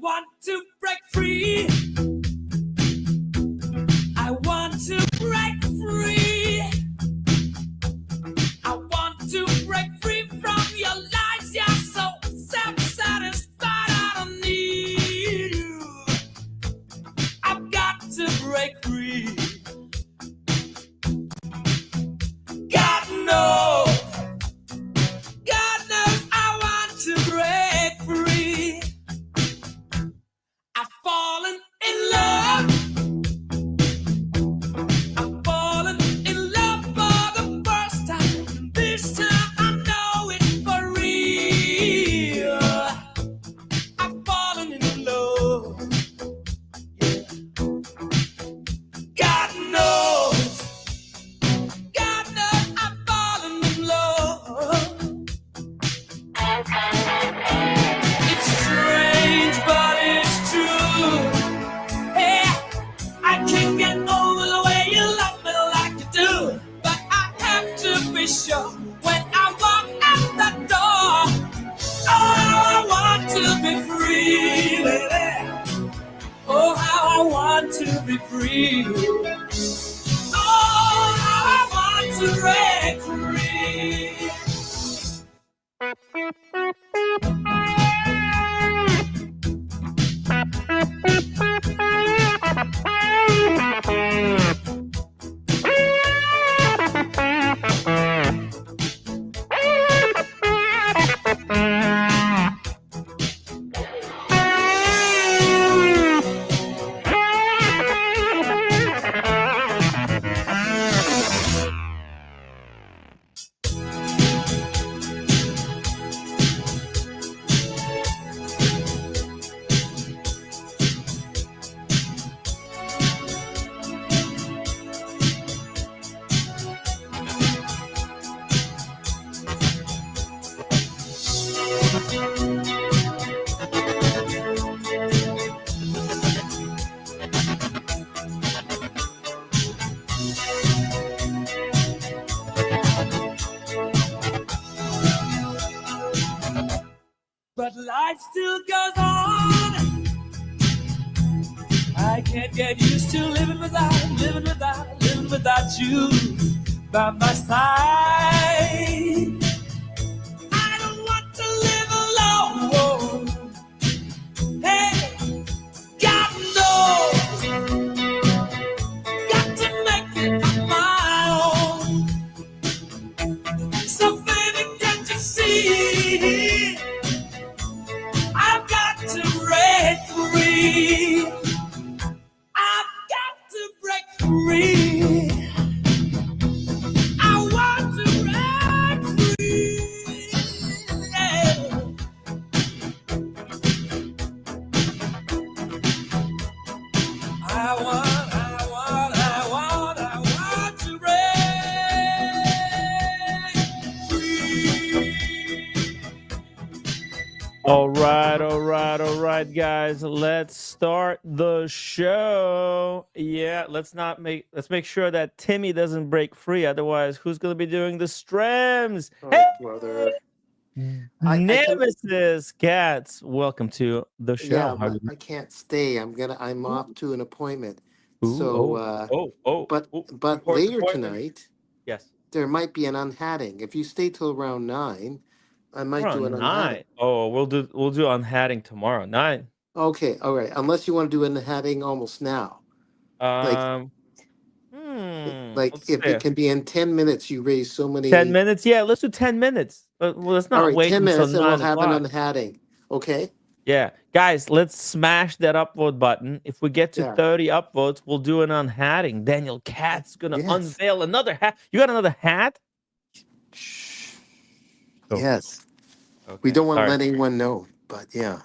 want to break free. I want to break free. I want to break free from your lies. You're so self-satisfied. I don't need you. I've got to break free. God knows I want to break free. I've fallen in love. I've fallen in love for the first time. And this time I know it's for real. I've fallen in love. God knows I've fallen in love. It's strange, but it's true. Hey, I can't get over the way you love me like you do. But I have to be sure when I walk out the door. Oh, how I want to be free, baby. Oh, how I want to be free. Oh, how I want to break free. But life still goes on. I can't get used to living without you by my side. I don't want to live alone. Hey, God knows, got to make it on my own. So baby, can't you see? I've got to break free. I've got to break free. I want to break free. Yeah. I want to break free. All right, guys. Let's start the show. Yeah, let's make sure that Timmy doesn't break free. Otherwise, who's gonna be doing the streams? Oh, Hey, brother. Nemesis Cats, welcome to the show. Yeah, How do you- I can't stay. I'm off to an appointment. Ooh, So, but important later appointment. tonight Yes. there might be an unhatting. If you stay till around 9, I might do an Around unhatting. 9. Oh, we'll do unhatting tomorrow. 9. Okay, all right. Unless you want to do an unhatting almost now. Like let's If see. it can be in 10 minutes, you raise so many. 10 minutes? Yeah, let's do 10 minutes. Well, let's All not right, wait 10 until minutes, and 9 we'll have an o'clock. unhatting. Okay. Yeah, guys, let's smash that upvote button. If we get to 30 upvotes, we'll do an unhatting. Daniel Katz gonna unveil another hat. You got another hat? Shh. Oh. Yes. Okay, We don't want to sorry. let anyone know, but yeah.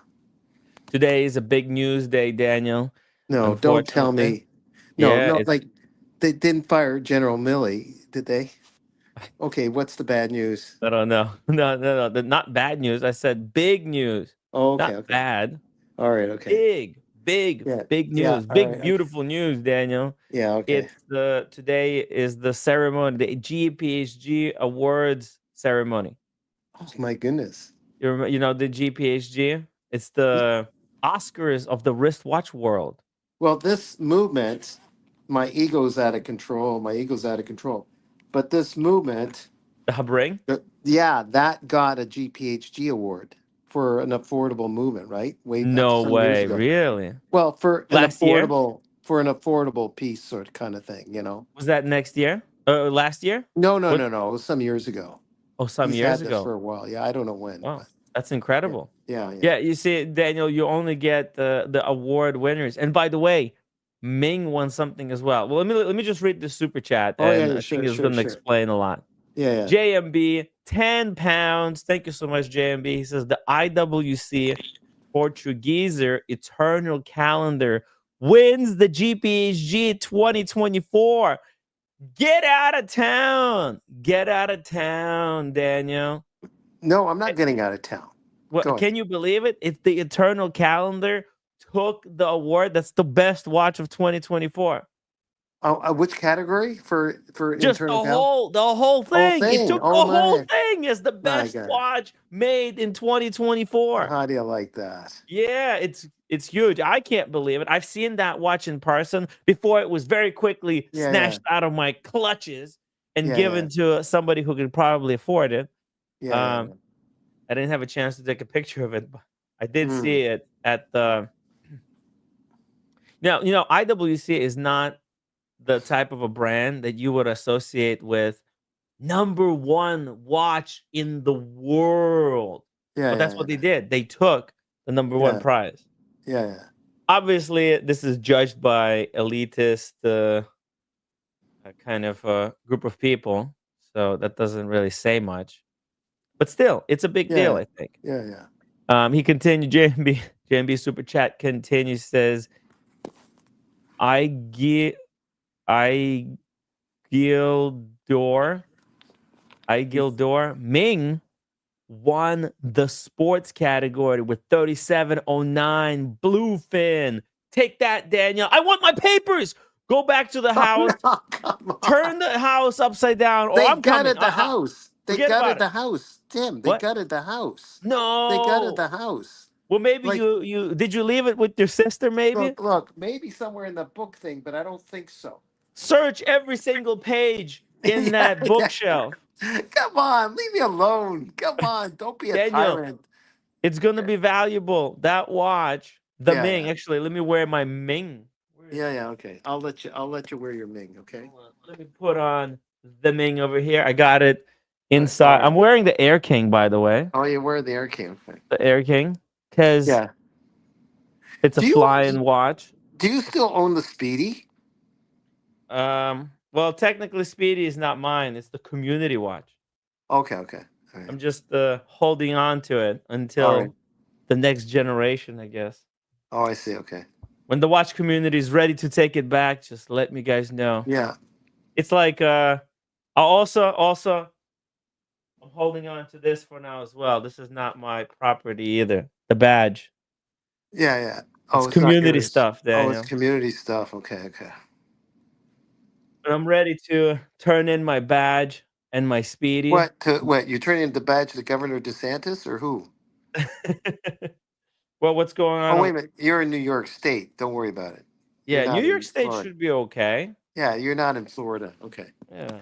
Today is a big news day, Daniel. No, don't tell me. No, Yeah, like they didn't fire General Milley, did they? Okay, what's the bad news? I don't know. No. Not bad news. I said big news. Oh, okay, Not bad. All right, okay. Big news. Yeah, Big beautiful news, Daniel. Yeah, okay. It's today is the ceremony, the GPHG awards ceremony. Oh my goodness. You know the GPHG? It's the Oscars of the wristwatch world. Well, this movement, my ego's out of control. My ego's out of control. But this movement, The hub ring? yeah, that got a GPHG award for an affordable movement, right? Way back No some years way, ago. really? Well, Last year? for an affordable piece sort of kind of thing, you know. Was that next year? Last year? No, no, What? no, no. It was some years ago. Oh, some He's years had this for ago. a while. Yeah, I don't know when, Wow, but that's yeah, incredible. yeah, yeah. Yeah, you see, Daniel, you only get the award winners. And by the way, Ming won something as well. Well, let me just read the super chat, Oh yeah, and yeah, I think sure, it's sure, going to sure. explain a lot. Yeah, yeah. JMB, 10 pounds. Thank you so much, JMB. He says the IWC Portugueser Eternal Calendar wins the GPHG 2024. Get out of town. Get out of town, Daniel. No, I'm not getting out of town. Well, Go ahead. can you believe it? It's the Eternal Calendar took the award. That's the best watch of 2024. Oh, which category for Just internal cal? the whole Whole thing. It thing. took the Oh whole my, thing as the my best God. watch made in 2024. How do you like that? Yeah, it's huge. I can't believe it. I've seen that watch in person before. It was very quickly Yeah, yeah, snatched out of my clutches and yeah, yeah, given to somebody who could probably afford it. yeah, yeah. Um, I didn't have a chance to take a picture of it, but I did Mm. see it at the. Now, IWC is not the type of a brand that you would associate with number one watch in the world. Yeah, But that's what yeah, they did. They took the number one yeah, prize. yeah, yeah. Obviously, this is judged by elitist kind of group of people, so that doesn't really say much. But still, it's a big deal, Yeah, I think. yeah, yeah. He continued. JMB super chat continues, says, I give I Gildor I Gildor Ming won the sports category with 3709 bluefin. Take that, Daniel. I want my papers. Go back to the Oh house. no, come on. Turn the house upside down, or They I'm coming. gutted the house. They Forget about gutted it. the house, Tim. They What? gutted the house. They gutted No. the house. Well, maybe Like, you did you leave it with your sister? Maybe look, maybe somewhere in the book thing, but I don't think so. search every single page in Yeah, that yeah. bookshelf, Come on, leave me alone. Come on, don't be a Daniel. tyrant. It's gonna be valuable. That watch, the Yeah, Ming. yeah, Actually, let me wear my Ming. Where is yeah, it? yeah. Okay, I'll let you wear your Ming. Okay. Hold on. Let me put on the Ming over here. I got it All inside. right. I'm wearing the Air King, by the way. Oh, you wear the Air King. Okay. The Air King, because Yeah. it's a Do you flying watch. do you still own the Speedy? Well, technically, Speedy is not mine. It's the community watch. Okay, okay. All I'm right. just holding on to it All right. until the next generation, I guess. Oh, I see. Okay. When the watch community is ready to take it back, just let me guys know. Yeah. It's like I also I'm holding on to this for now as well. This is not my property either. The badge. Yeah, yeah. It's Oh, it's not community yours. stuff, Oh, it's Daniel. community stuff. Okay, okay. But I'm ready to turn in my badge and my speedy. What? You turning in the badge to Governor DeSantis or who? Well, what's going Oh, on? wait a minute. You're in New York State. Don't worry about it. You're Yeah, New not York in State Florida. should be okay. Yeah, you're not in Florida. Okay. Yeah,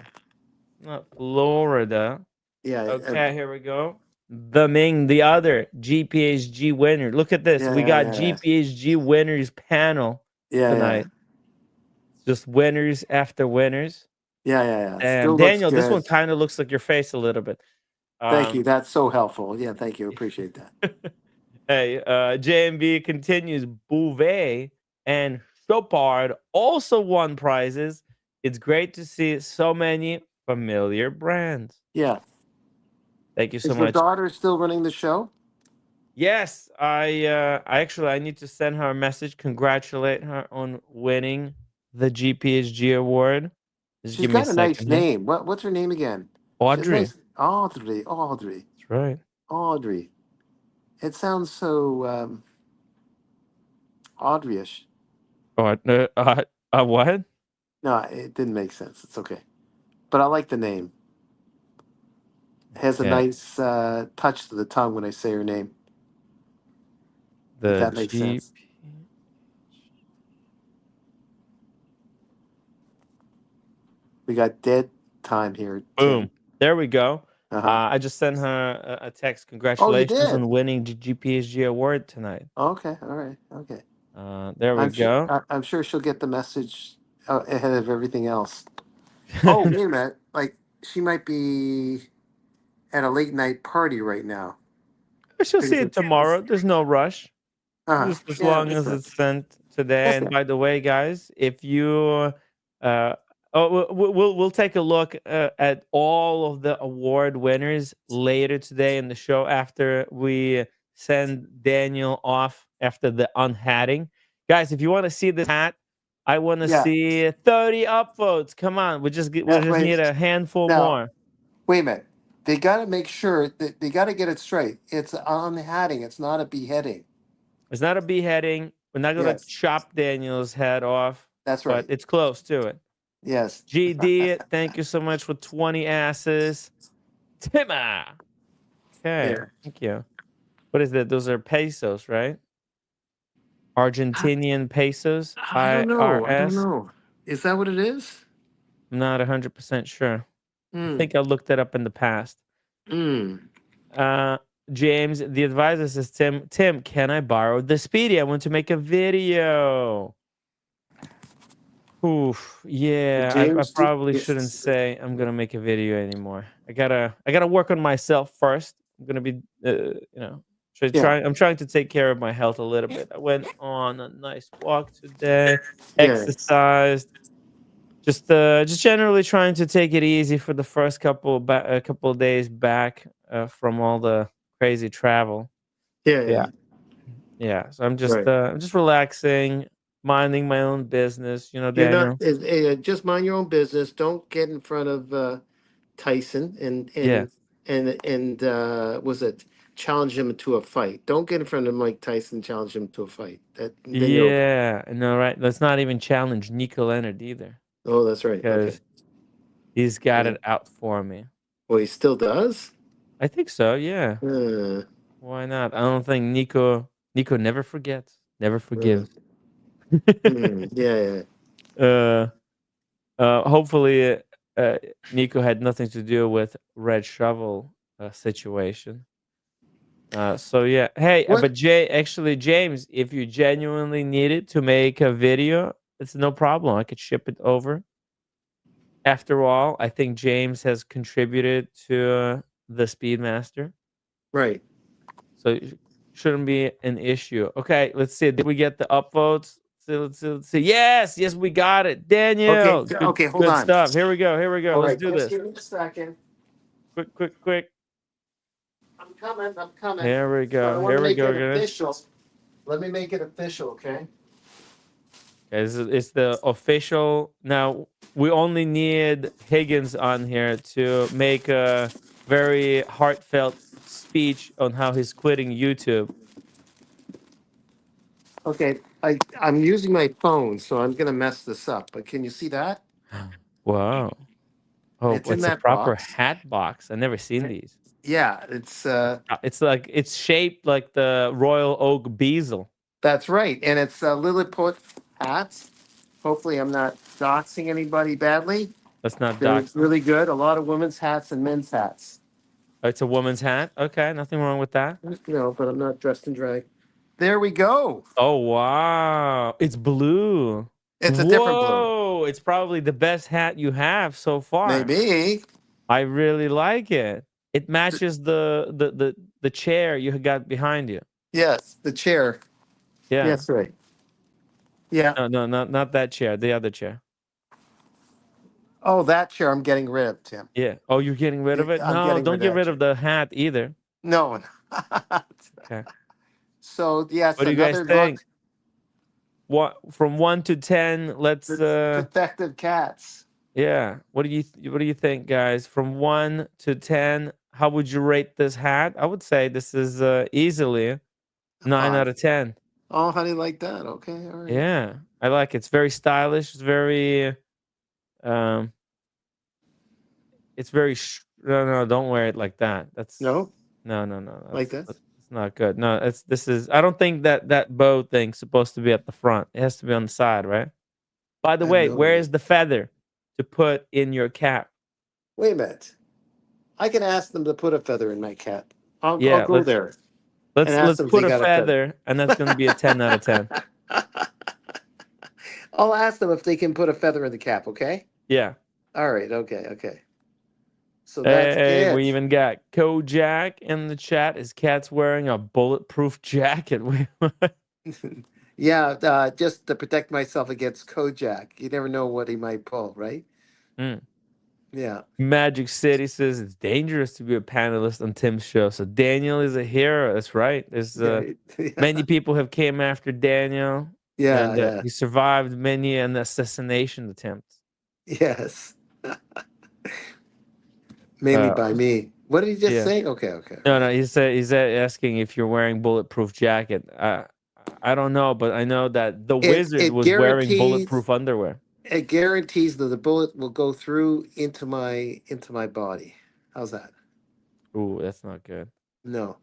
not Florida. Yeah, Okay, here we go. The Ming, the other GPHG winner. Look at this. yeah, We yeah, got yeah, GPHG winners panel yeah, yeah, tonight. Just winners after winners. yeah, yeah, yeah. And Still looks Daniel, this one good. kind of looks like your face a little bit. Thank you. Um, That's so helpful. Yeah, thank you. Appreciate that. hey, JMB continues. Bouvet and Chopard also won prizes. It's great to see so many familiar brands. Yeah. Thank you so Is the much. daughter still running the show? Yes, I need to send her a message, congratulate her on winning the GPHG award. Just She's give me a got a nice second here. name. What's her name again? She has Audrey. nice Audrey. Audrey. That's right. Audrey. It sounds so Audrey-ish. What? No, it didn't make sense. It's okay. But I like the name. It has a Okay. nice touch to the tongue when I say her name. if The that makes G. sense. We got dead time here, Boom. Tim. There we go. Uh-huh. I just sent her a text. Oh, you Congratulations did? on winning the GPHG award tonight. Okay, all right, okay. There we go. I'm sure she'll get the message ahead of everything else. Oh, wait a minute. Like, she might be at a late night party right now. She'll see Because it tomorrow. There's no rush. Just as yeah, long that's as right. it's sent today. That's And right. by the way, guys, if you uh we'll take a look at all of the award winners later today in the show after we send Daniel off after the unhatting. Guys, if you want to see this hat, I want to Yeah. see 30 upvotes. Come on, we just Wait, need a handful now, more. wait a minute. They got to make sure that they got to get it straight. It's unhatting. It's not a beheading. It's not a beheading. We're not gonna Yes, chop Daniel's head off, that's but right. it's close to it. Yes. GD, thank you so much for 20 asses. Timma. Okay, Yeah. thank you. What is that? Those are pesos, right? Argentinian pesos, I don't know. I don't IRS. know. Is that what it is? I'm not 100% sure. I Hmm. think I looked it up in the past. Hmm. Uh, James, the advisor says, Tim, can I borrow the Speedy? I want to make a video. Oof, yeah, I James, probably shouldn't yes. say I'm gonna make a video anymore. I gotta work on myself first. I'm gonna be, Yeah. I'm trying to take care of my health a little bit. I went on a nice walk today, Yeah. exercised, just generally trying to take it easy for the first a couple of days back from all the crazy travel. Yeah. Yeah, Yeah. yeah. So Right. I'm just relaxing, minding my own business. You know, You're not Daniel. just mind your own business. Don't get in front of Tyson Yeah. and was it challenge him to a fight. Don't get in front of Mike Tyson, challenge him to a fight. That then you're okay. Yeah, no, right. Let's not even challenge Nico Leonard either, Oh, that's right. Okay. because he's got Yeah. it out for me. Well, he still does. I think so. Yeah, Uh, why not? I don't think Nico never forgets, never uh, forgives. yeah, yeah. uh, hopefully, Nico had nothing to do with Red Shovel situation. So yeah, hey, What? but actually, James, if you genuinely needed to make a video, it's no problem. I could ship it over. After all, I think James has contributed to the Speedmaster, Right. so it shouldn't be an issue. Okay, let's see. Did we get the upvotes? Let's see. Yes, yes, we got it. Okay. Daniel, Okay. Hold good on. stuff. Here we go. Here we go. All Let's right. do Just this. give me a second. Quick, quick, quick. I'm coming. I'm coming. Here we But I go. want to Here we make go, it guys. official. Let me make it official, okay? Okay, it's the official. Now we only need Higgins on here to make a very heartfelt speech on how he's quitting YouTube. Okay. I'm using my phone, so I'm gonna mess this up. But can you see that? Wow. Oh, It's in it's a that proper box. hat box. I never seen these. Yeah. It's It's like it's shaped like the Royal Oak Bezel. that's right, and it's Lilliput hats. Hopefully, I'm not doxing anybody badly. That's not They're doxing. really good. A lot of women's hats and men's hats. Oh, it's a woman's hat. Okay, nothing wrong with that. No, but I'm not dressed in drag. There we go. Oh wow, it's blue. It's a different blue. Whoa, it's probably the best hat you have so far. Maybe. I really like it. It matches the chair you got behind you. Yes, the chair. Yeah. Yes, right. Yeah. No, no, not that chair. The other chair. Oh, that chair I'm getting rid of, Tim. Yeah. Oh, you're getting rid of it? I'm No, getting don't rid of get that rid chair. of the hat either. No. Okay. So yes, What do you guys another look. think? What from 1 to 10? Let's Defective cats. yeah. What do you think, guys? From 1 to 10, how would you rate this hat? I would say this is easily 9 out Five. of 10. Oh, honey, like that. Okay, all right. Yeah. I like it. It's very stylish. Um it's very no, no, don't wear it like that. That's No, no, no, no. like that. It's not good. No, this is. I don't think that bow thing's supposed to be at the front. It has to be on the side, right? By the I have way, no where idea. is the feather to put in your cap? Wait a minute. I can ask them to put a feather in my cap. I'll Yeah, go there and ask let's them if they put a got a feather. feather, and that's gonna be a 10 out of 10. I'll ask them if they can put a feather in the cap, okay? Yeah. All right, okay. So that's Hey, we it. even got Kojak in the chat. His cat's wearing a bulletproof jacket. Yeah, just to protect myself against Kojak. You never know what he might pull, right? Mm. Yeah. Magic City says it's dangerous to be a panelist on Tim's show. So Daniel is a hero. That's right. There's Yeah. many people have came after Daniel, Yeah, and yeah. he survived many an assassination attempt. Yes. Mainly Uh, by me. What did he just yeah. say? Okay. No. He's asking if you're wearing bulletproof jacket. I don't know, but I know that the It wizard it was wearing guarantees bulletproof underwear. it guarantees that the bullet will go through into my body. How's that? Ooh, that's not good. No.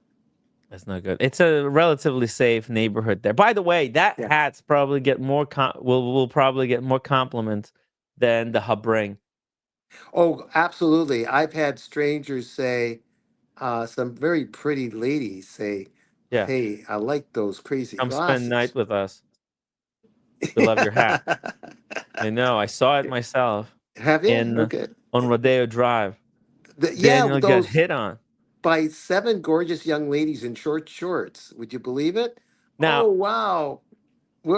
That's not good. It's a relatively safe neighborhood there. By the way, that Yeah. hat's probably get more will probably get more compliments than the Habring. Oh, absolutely. I've had strangers say, some very pretty ladies say, Yeah, "Hey, I like those crazy come spend night glasses." with us. We love your hat. I know. I saw it myself Have you? in Okay. on Rodeo Drive. Yeah, Daniel got those hit on. by seven gorgeous young ladies in short shorts. Would you believe it? Oh, Now, wow.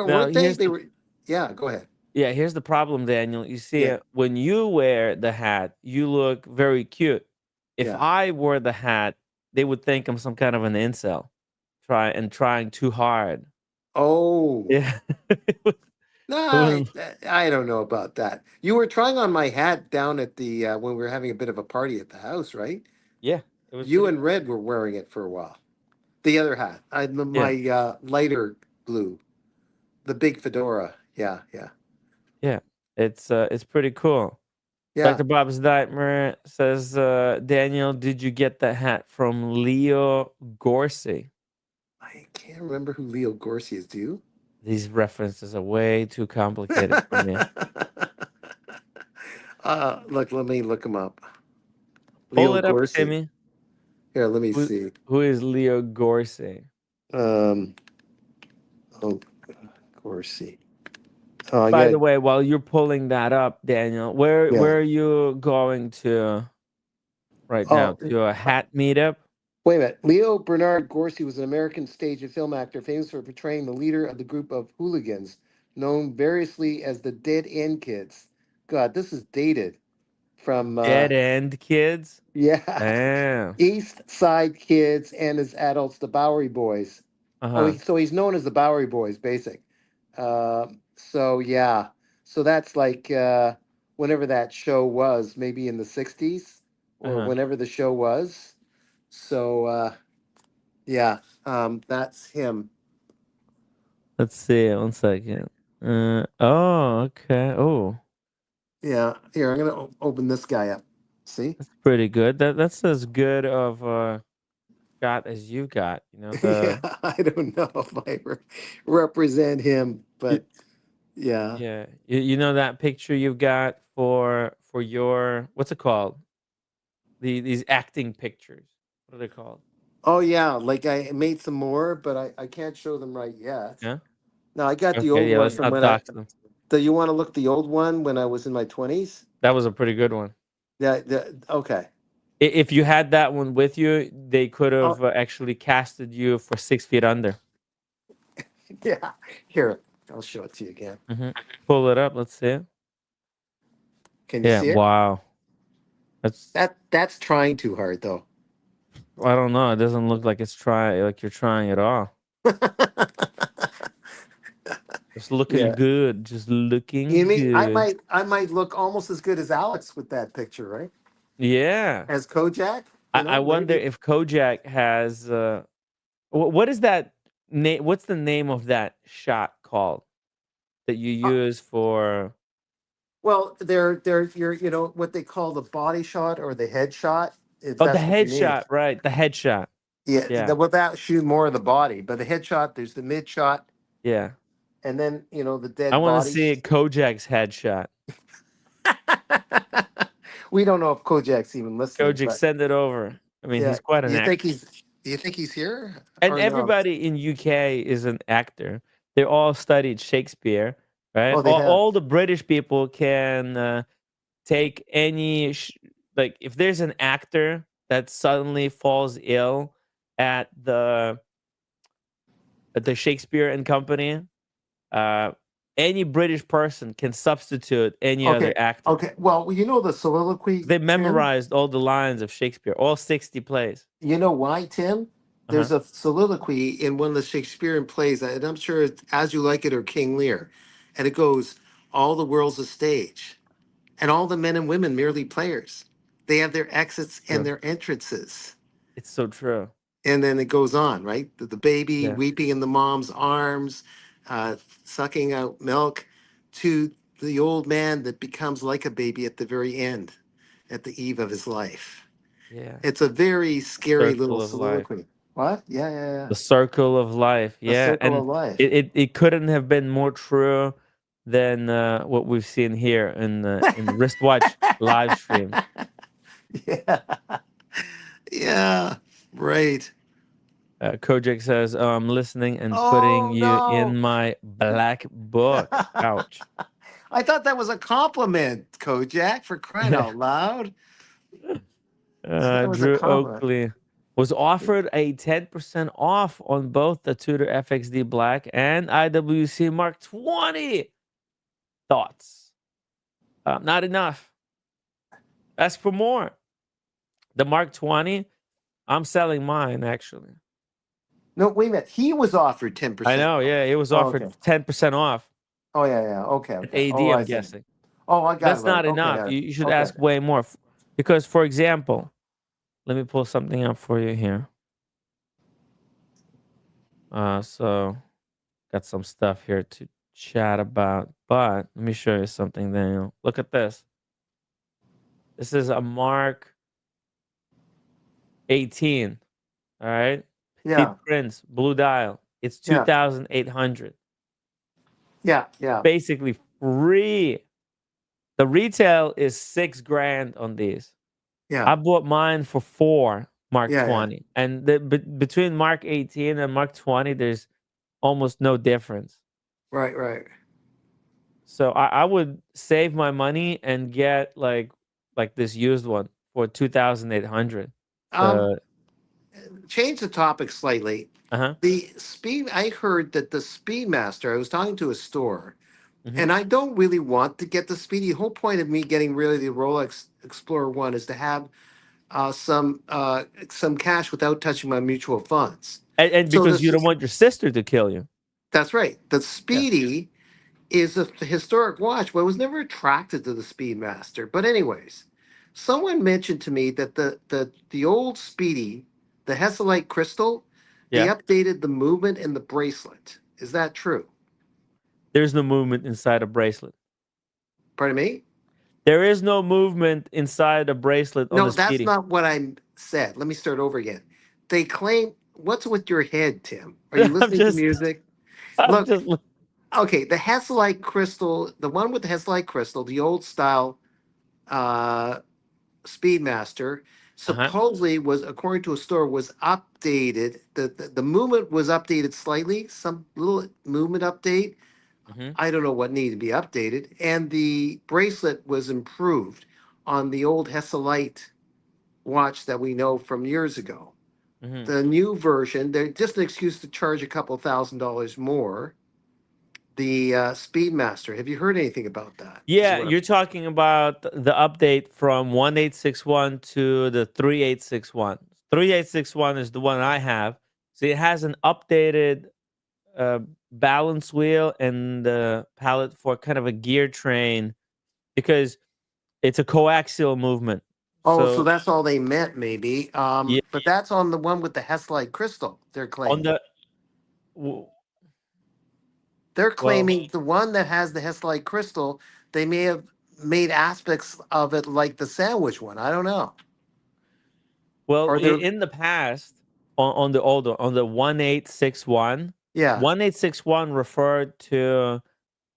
now Weren't they? here's They the were. Yeah, go ahead. here's the problem, Daniel. You see, Yeah, when you wear the hat, you look very cute. If yeah. I wore the hat, they would think I'm some kind of an incel, trying too hard. Oh, Yeah. no, It was- I don't know about that. You were trying on my hat down at the when we were having a bit of a party at the house, right? yeah, it was You pretty and good. Red were wearing it for a while. The other hat, Yeah, my lighter blue, the big fedora. Yeah. yeah. It's pretty cool. Yeah. Dr. Bob's Nightmare says, Daniel, did you get that hat from Leo Gorsey? I can't remember who Leo Gorsi is. Do you? These references are way too complicated for me. Look, let me look him up. Pull Leo it up, Gorsi. Timmy. Here, let me Who see. who is Leo Gorsey? Um, oh, Gorsi. Oh, I By got the it. way, while you're pulling that up, Daniel, Yeah. where are you going to right now? Oh, To a hat meetup? wait a minute. Leo Bernard Gorsi was an American stage and film actor famous for portraying the leader of the group of hooligans known variously as the Dead End Kids. God, this is dated from, Dead End Kids? yeah, Damn. East Side Kids and as adults, the Bowery Boys. Oh, Uh-huh. so he's known as the Bowery Boys, basic. So yeah, so that's like whenever that show was, maybe in the '60s or Uh-huh. whenever the show was. So yeah, that's him. Let's see. One second. Oh, okay. Oh, Yeah, here I'm gonna open this guy up. See? that's pretty good. That's as good of a shot as you got. You know, Yeah, I don't know if I represent him, you, but yeah. yeah, you know that picture you've got for your what's it called? These acting pictures. What are they called? Oh yeah, like I made some more, but I can't show them right yet. Yeah. No, I got the Okay. old Yeah. one Let's from not when I. dox them. Do you want to look the old one when I was in my 20s? That was a pretty good one. Yeah, okay. If you had that one with you, they could Oh, have actually casted you for 6 feet under. yeah. Here, I'll show it to you again. Hmm. Pull it up. Let's see it. Can you Yeah. see it? Wow. That's That's trying too hard though. I don't know. It doesn't look like like you're trying at all. Just looking Yeah. good. Just You looking mean I good. might look almost as good as Alex with that picture, right? Yeah. As Kojak, I wonder maybe. if Kojak has what is that name? What's the name of that shot called that you Uh, use for well, they're what they call the body shot or the head shot. If oh, the that's what you mean. headshot, right? The headshot. Yeah, Yeah, without shooting more of the body, but the headshot, there's the mid shot, yeah. and then the I dead want to see bodies. Kojak's headshot. We don't know if Kojak's even listening, Kojak, but send it over. I mean, yeah. he's quite Do an you think actor. he's? Do you think he's here And or no? everybody in UK is an actor. They all studied Shakespeare, right? Oh, they have. All the British people can take any like if there's an actor that suddenly falls ill at the Shakespeare and Company, uh, any British person can substitute any other Okay. actor. Okay. Well, the soliloquy, They Tim. memorized all the lines of Shakespeare, all 60 plays. You know why, Tim? Uh-huh. There's a soliloquy in one of the Shakespearean plays, and I'm sure it's As You Like It or King Lear, and it goes, "All the world's a stage, and all the men and women merely players. They have their exits and True. their entrances." It's so true. And then it goes on, right? The baby Yeah. weeping in the mom's arms, uh, sucking out milk, to the old man that becomes like a baby at the very end, at the eve of his life. Yeah. It's a very scary little Circle of life. soliloquy. What? Yeah, yeah, yeah. The circle of life. The Yeah. circle And of life. it couldn't have been more true than what we've seen here in the wristwatch live stream. Yeah, yeah, right. Kojak says, "Oh, I'm listening and putting Oh you in no. my black book." Ouch. I thought that was a compliment, Kojak, for crying out loud. I thought that was a Drew compliment. Oakley was offered a 10% off on both the Tudor FXD Black and IWC Mark 20. Thoughts? Not enough. Ask for more. The Mark 20, I'm selling mine actually. No, wait a minute. He was offered I 10% know, off. yeah, it was Oh, offered okay. 10% off Oh, yeah, yeah. Okay, at okay. AD, Oh, I I'm see. guessing. Oh, I got it That's right. not Okay, enough. yeah. You should Okay. ask way more. Because, for example, let me pull something up for you here. So got some stuff here to chat about, but let me show you something, Daniel. Look at this. This is a Mark 18. All right. Yeah, Petite Prince, blue dial. It's yeah, 2,800. yeah, yeah, Basically free. The retail is 6 grand on these. yeah, I bought mine for 4 Mark yeah, yeah. 20. And between Mark 18 and Mark 20, there's almost no difference. Right, right. So I would save my money and get like this used one for 2,800. Um, The Change the topic slightly. uh-huh. I heard that the Speedmaster, I was talking to a store, Hmm. and I don't really want to get the Speedy. The whole point of me getting really the Rolex Explorer 1 is to have some cash without touching my mutual funds. And So because you this don't want your sister to kill you. that's right. The Yeah. Speedy is a historic watch, but I was never attracted to the Speedmaster. But anyways, someone mentioned to me that the old Speedy, the Hesalite crystal, they Yeah. updated the movement in the bracelet. Is that true? There's no movement inside a bracelet. Pardon me? There is no movement inside a bracelet on No, the that's Speedy. not what I said. Let me start over again. They claim, what's with your head, Tim? Are you I'm listening to just music? I'm Look, just okay, the Hesalite crystal, the one with the Hesalite crystal, the old style uh, Speedmaster, uh-huh. supposedly was, according to a store, was updated. The movement was updated slightly, some little movement update. Hmm. I don't know what needed to be updated. And the bracelet was improved on the old Hesalite watch that we know from years ago. Hmm. The new version, they're just an excuse to charge a couple $1,000s more. The Speedmaster. Have you heard anything about that? Is Yeah, what I'm, you're talking about the update from 1861 to the 3861. 3861 is the one I have. So it has an updated uh, balance wheel and the pallet for kind of a gear train because it's a coaxial movement. oh, so So that's all they meant, maybe. yeah, But that's on the one with the Heslite crystal. They're on claiming. the w- They're well, claiming the one that has the Heslite crystal. They may have made aspects of it like the sandwich one. I don't know. well, Or they're in the past. on the older, on the 1861. Yeah. 1861 referred to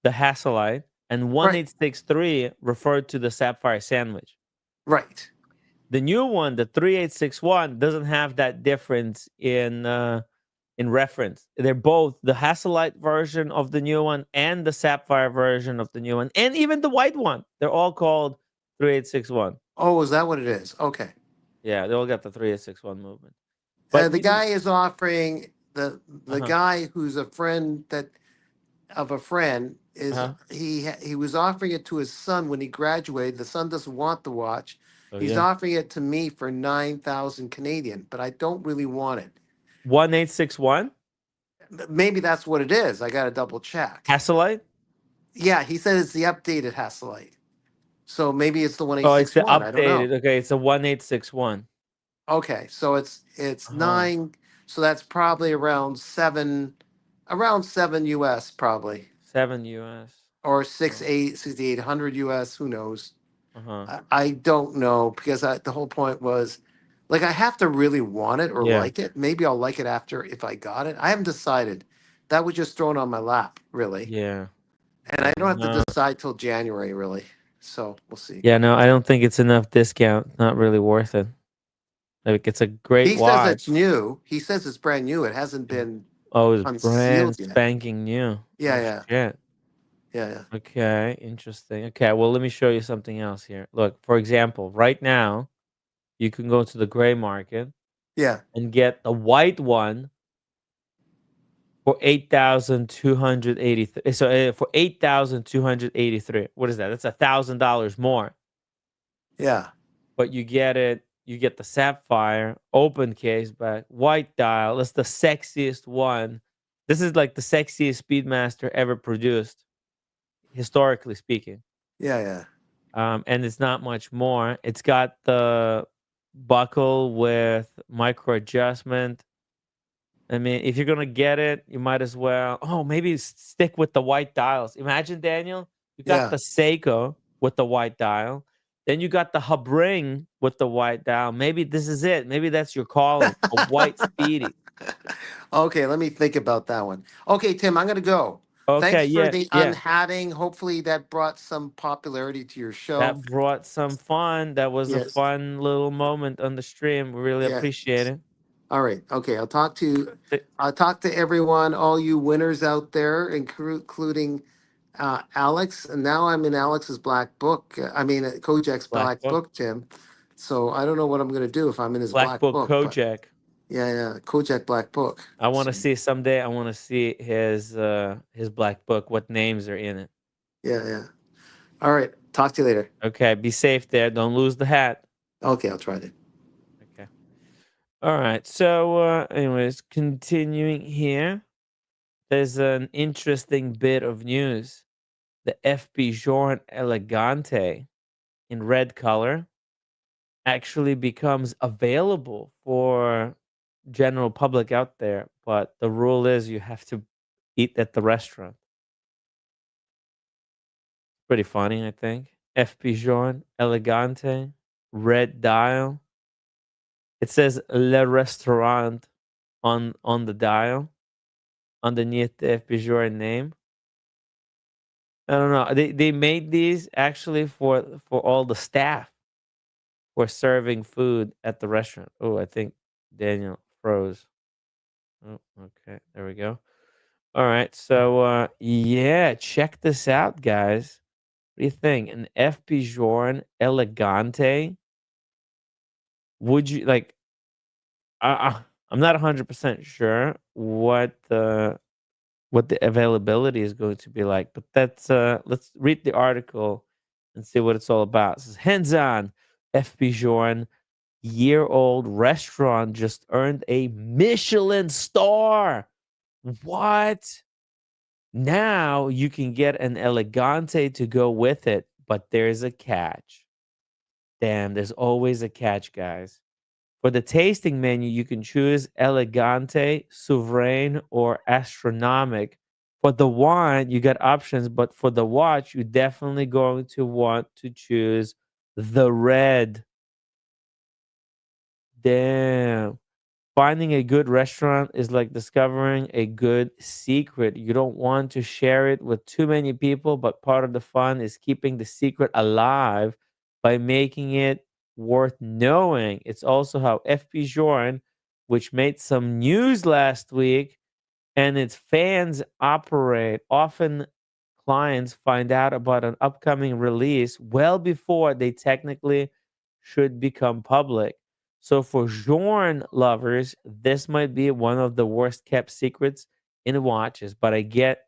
the Hasselite, and Right. 1863 referred to the Sapphire Sandwich. Right. The new one, the 3861, doesn't have that difference in reference. They're both the Hasselite version of the new one and the Sapphire version of the new one, and even the white one. They're all called 3861. Oh, is that what it is? Okay. Yeah, they all got the 3861 movement. But The guy is offering the uh-huh, guy who's a friend that of a friend is uh-huh. he was offering it to his son when he graduated. The son doesn't want the watch. Oh He's yeah. offering it to me for 9,000 Canadian, but I don't really want it. 1861 Maybe that's what it is. I got to double check. Hasselite. Yeah, he said it's the updated Hasselite. So maybe it's the Oh, it's the 1861. I don't know. updated. Okay, it's a 1861. Okay, so it's Uh-huh. 9, so that's probably around 7 US probably, 7 US. or Oh, 6,800 US, who knows. uh-huh. I don't know, because the whole point was, like, I have to really want it or Yeah. like it. Maybe I'll like it after, if I got it. I haven't decided. That was just thrown on my lap, really. Yeah. And I don't have to No. decide till January, really. So we'll see. Yeah, no, I don't think it's enough discount. Not really worth it. Like, it's a great He says watch. it's new. He says it's brand new. It hasn't been Oh, it's brand unsealed yet. spanking new. Yeah, Oh yeah, shit. yeah, Okay, interesting. Okay, well, let me show you something else here. Look, for example, right now, you can go to the gray market yeah, and get the white one for 8,283. So for 8,283. What is that? That's $1,000 more. yeah, But you get the sapphire, open case back, white dial. That's the sexiest one. This is like the sexiest Speedmaster ever produced, historically speaking. yeah, yeah, And it's not much more. It's got the buckle with micro adjustment. I mean, if you're gonna get it, you might as well. Oh, maybe stick with the white dials. Imagine, Daniel, you got yeah. the Seiko with the white dial, then you got the hub ring with the white dial. Maybe this is it. Maybe that's your calling, a white Speedy. Okay, let me think about that one. Okay, Tim, I'm gonna go. Okay, Thanks for yeah, the yeah. unhatting. Hopefully that brought some popularity to your show. That brought some fun. That was a Yes, fun little moment on the stream. We really yeah. appreciate it. All right. Okay, Th- I'll talk to everyone, all you winners out there, including Alex. And now I'm in Alex's black book. I mean, Kojak's Black black Book, book, Tim. So I don't know what I'm gonna do if I'm in his Black black Book book, but Kojak. yeah, yeah, Kojak black book. I want to So, see someday. I want to see his black book. What names are in it? yeah, yeah. All right. Talk to you later. Okay, be safe there. Don't lose the hat. Okay, I'll try to. Okay. All right. So, anyways, continuing here, there's an interesting bit of news. The FP Journe Elegante in red color actually becomes available for general public out there, but the rule is you have to eat at the restaurant. Pretty funny, I think. FP Journe Elegante, red dial. It says Le Restaurant on the dial underneath the FP Journe name. I don't know. They made these actually for all the staff for serving food at the restaurant. Oh, I think Daniel froze. Oh, okay. There we go. All right. So yeah, check this out, guys. What do you think? An FP Journe Elegante? Would you like I'm not 100% sure what the availability is going to be like, but let's read the article and see what it's all about. It says hands on FP Journe year-old restaurant just earned a Michelin star. What? Now you can get an Elegante to go with it, but there's a catch. Damn, there's always a catch, guys. For the tasting menu, you can choose Elegante, Souverain, or Astronomic. For the wine, you got options, but for the watch, you're definitely going to want to choose the red. Damn. finding a good restaurant is like discovering a good secret. You don't want to share it with too many people, but part of the fun is keeping the secret alive by making it worth knowing. It's also how FP Journe, which made some news last week, and its fans operate. Often clients find out about an upcoming release well before they technically should become public. So for Journe lovers, this might be one of the worst kept secrets in watches, but I get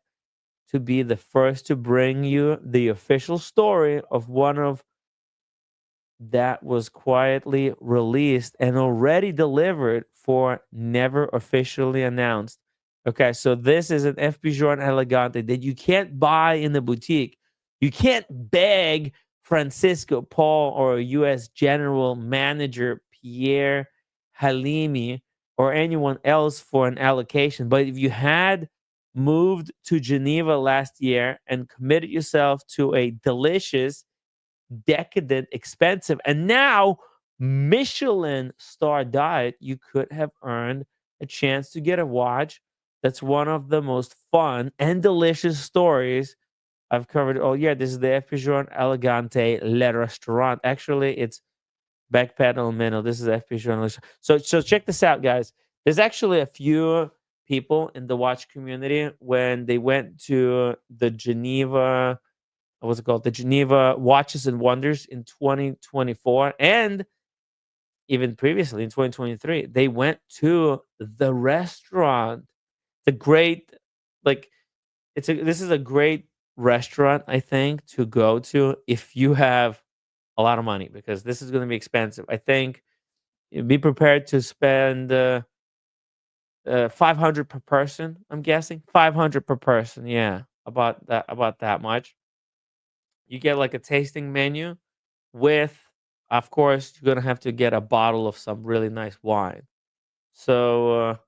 to be the first to bring you the official story of one of that was quietly released and already delivered for never officially announced. Okay, so this is an FP Journe Elegante that you can't buy in the boutique. You can't beg Francisco Paul or US General Manager Pierre Halimi or anyone else for an allocation. But if you had moved to Geneva last year and committed yourself to a delicious, decadent, expensive, and now Michelin star diet, you could have earned a chance to get a watch that's one of the most fun and delicious stories I've covered all year. This is the FP Journe Elegante Le Restaurant. Actually, it's backpedal minnow. This is FP Journe. So check this out, guys. There's actually a few people in the watch community when they went to the Geneva, what's it called? The Geneva Watches and Wonders in 2024 and even previously in 2023. They went to the restaurant. The great, like, this is a great restaurant, I think, to go to if you have a lot of money, because this is going to be expensive. I think be prepared to spend 500 per person. I'm guessing 500 per person. Yeah, about that much. You get like a tasting menu with, of course, you're gonna have to get a bottle of some really nice wine. So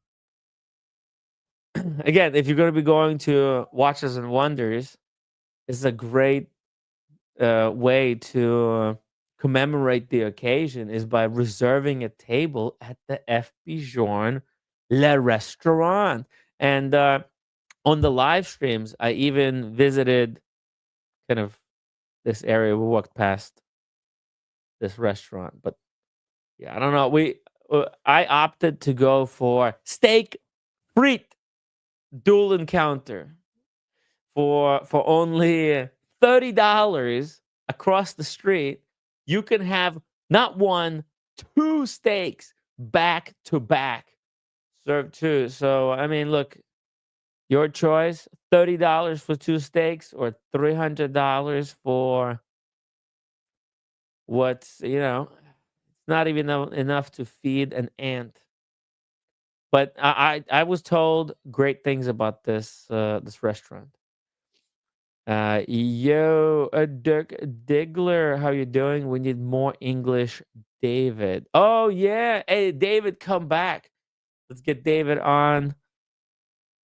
again, if you're gonna be going to Watches and Wonders, this is a great way to commemorate the occasion is by reserving a table at the FP Journe Le Restaurant. And on the live streams, I even visited kind of this area. We walked past this restaurant, but yeah, I don't know. I opted to go for steak frite dual encounter for only $30 across the street. You can have not one, two steaks back to back served too. So I mean, look, your choice: $30 for two steaks or $300 for what's not even enough to feed an ant. But I was told great things about this restaurant. Dirk Diggler, how you doing? We need more English, David. Oh yeah, hey David, come back. Let's get David on.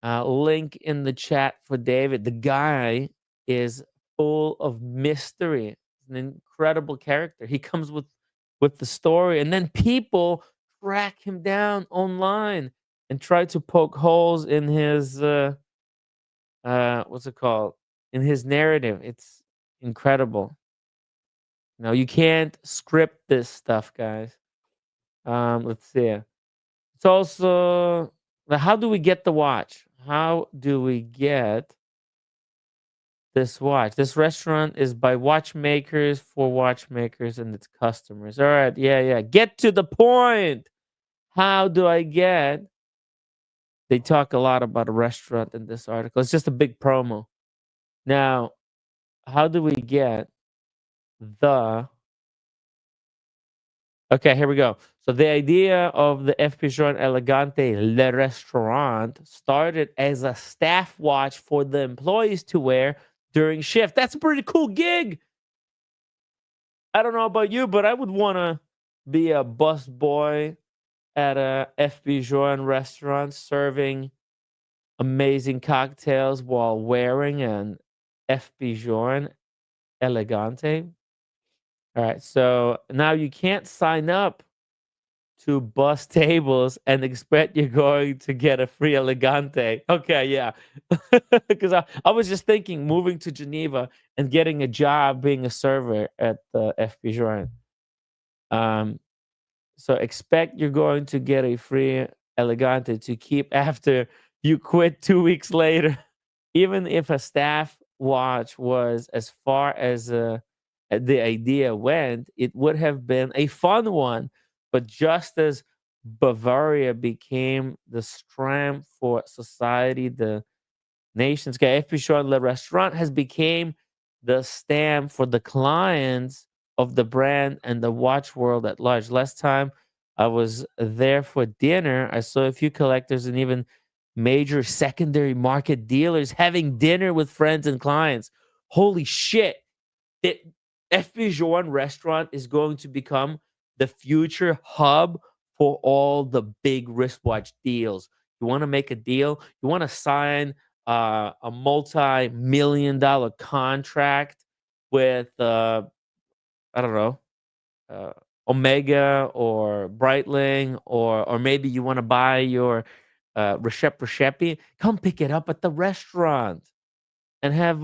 Link in the chat for David. The guy is full of mystery. An incredible character. He comes with the story, and then people track him down online and try to poke holes in his what's it called? In his narrative. It's incredible. Now you can't script this stuff, guys. Let's see. It's also, how do we get the watch? How do we get this watch? This restaurant is by watchmakers for watchmakers and its customers. All right, yeah. Get to the point. How do I get? They talk a lot about a restaurant in this article. It's just a big promo. Now, how do we get the? Okay, here we go. So the idea of the FP Journe Elegante Le Restaurant started as a staff watch for the employees to wear during shift. That's a pretty cool gig. I don't know about you, but I would want to be a bus boy at a FP Journe restaurant serving amazing cocktails while wearing an FP Journe Elegante. All right, so now you can't sign up to bus tables and expect you're going to get a free Elegante. Okay, yeah. Because I was just thinking moving to Geneva and getting a job being a server at the FP Journe. So expect you're going to get a free Elegante to keep after you quit 2 weeks later. Even if a staff watch was as far as the idea went, it would have been a fun one. But just as Bavaria became the strength for society, the nation's FP Le Restaurant has became the stamp for the clients of the brand and the watch world at large. Last time I was there for dinner, I saw a few collectors and even major secondary market dealers having dinner with friends and clients. Holy shit. It, FP Journe restaurant is going to become the future hub for all the big wristwatch deals. You want to make a deal, you want to sign a multi-million-dollar contract with I don't know, uh, Omega or Breitling, or maybe you want to buy your Recepi. Come pick it up at the restaurant and have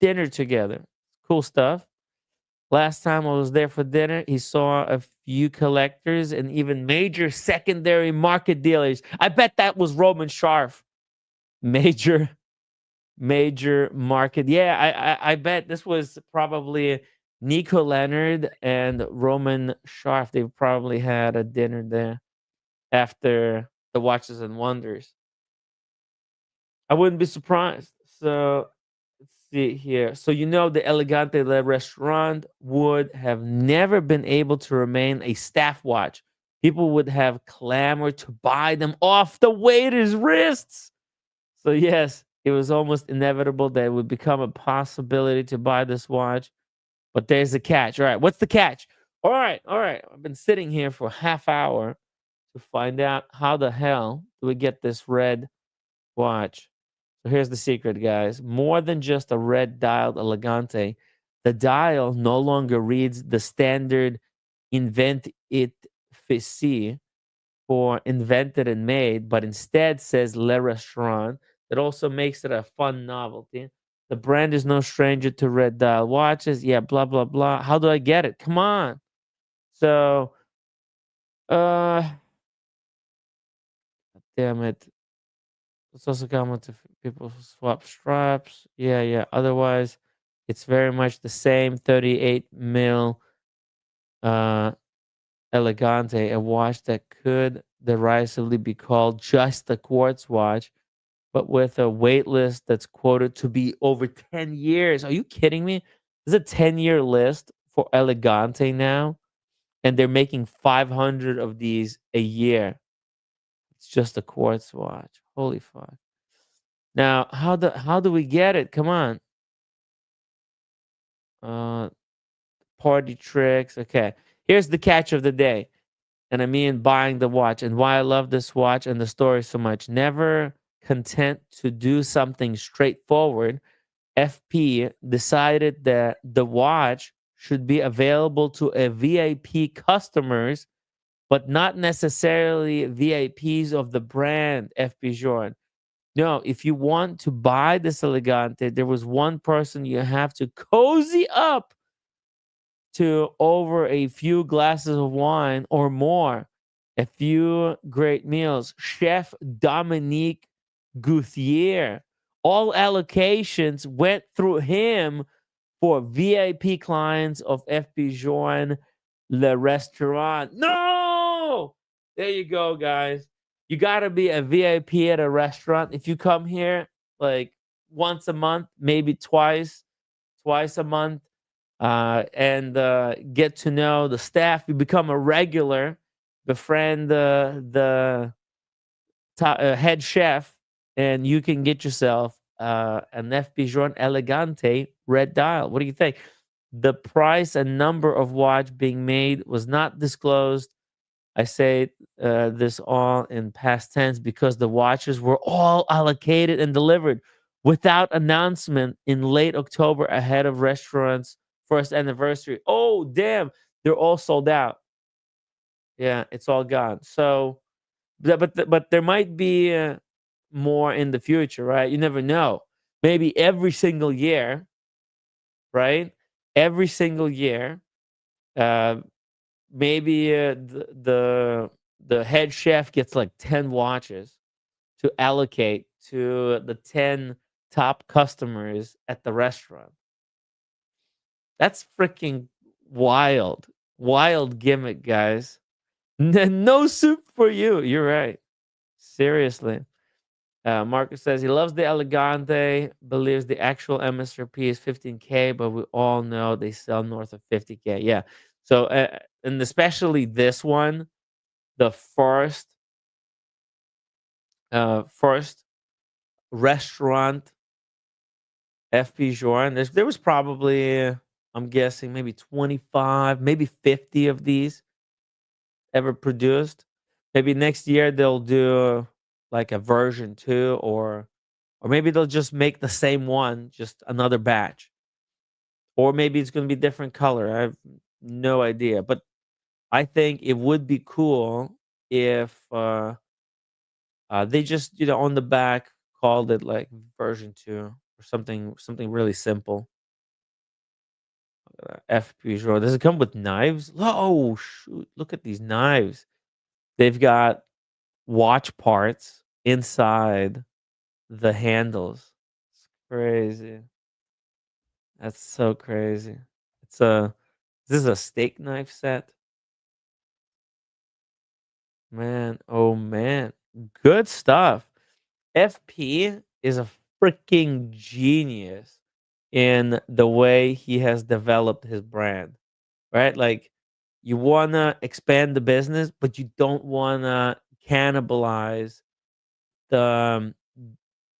dinner together. Cool stuff. Last time I was there for dinner, he saw a few collectors and even major secondary market dealers. I bet that was Roman Scharf. Major market. Yeah, I bet this was probably Nico Leonard and Roman Scharf. They probably had a dinner there after the Watches and Wonders. I wouldn't be surprised. So let's see here. So the Elegante Le Restaurant would have never been able to remain a staff watch. People would have clamored to buy them off the waiter's wrists. So yes, it was almost inevitable that it would become a possibility to buy this watch. But there's a catch. All right, what's the catch? All right. I've been sitting here for a half hour to find out how the hell do we get this red watch. So here's the secret, guys. More than just a red dialed Elegante, the dial no longer reads the standard invent it fc for invented and made, but instead says Le Restaurant. That also makes it a fun novelty. The brand is no stranger to red dial watches. Yeah, blah, blah, blah. How do I get it? Come on. So, damn it. It's also common to people who swap straps. Yeah. Otherwise, it's very much the same 38 mil Elegante, a watch that could derisively be called just a quartz watch, but with a wait list that's quoted to be over 10 years. Are you kidding me? There's a 10-year list for Elegante now, and they're making 500 of these a year. It's just a quartz watch. Holy fuck. Now, how do we get it? Come on. Party tricks. Okay. Here's the catch of the day. And I mean buying the watch and why I love this watch and the story so much. Never content to do something straightforward, FP decided that the watch should be available to a VIP customers, but not necessarily VIPs of the brand FP Journe. No, if you want to buy this Elegante, there was one person you have to cozy up to over a few glasses of wine or more, a few great meals. Chef Dominique Gouthier. All allocations went through him for VIP clients of FP Journe Le Restaurant. No! There you go, guys. You got to be a VIP at a restaurant. If you come here like once a month, maybe twice a month, and get to know the staff, you become a regular, befriend the head chef, and you can get yourself an FP Journe Elegante red dial. What do you think? The price and number of watch being made was not disclosed. I say this all in past tense because the watches were all allocated and delivered without announcement in late October ahead of restaurant's first anniversary. Oh, damn. They're all sold out. Yeah, it's all gone. So, but there might be more in the future, right? You never know. Maybe every single year, right? Every single year, uh, maybe the head chef gets like 10 watches to allocate to the 10 top customers at the restaurant. That's freaking wild. Wild gimmick, guys. No soup for you. You're right. Seriously. Marcus says he loves the Elegante, believes the actual MSRP is 15K, but we all know they sell north of 50K. Yeah. So, and especially this one, the first restaurant FP Journe. There was probably, I'm guessing, maybe 25, maybe 50 of these ever produced. Maybe next year they'll do like a version 2, or maybe they'll just make the same one, just another batch. Or maybe it's going to be different color. I have no idea, but I think it would be cool if they just, on the back called it like version 2 or something really simple. FP Journe. Does it come with knives? Oh shoot! Look at these knives. They've got watch parts inside the handles. It's crazy. That's so crazy. It's a This is a steak knife set. Man, oh man. Good stuff. FP is a freaking genius in the way he has developed his brand, right? Like, you want to expand the business, but you don't want to cannibalize the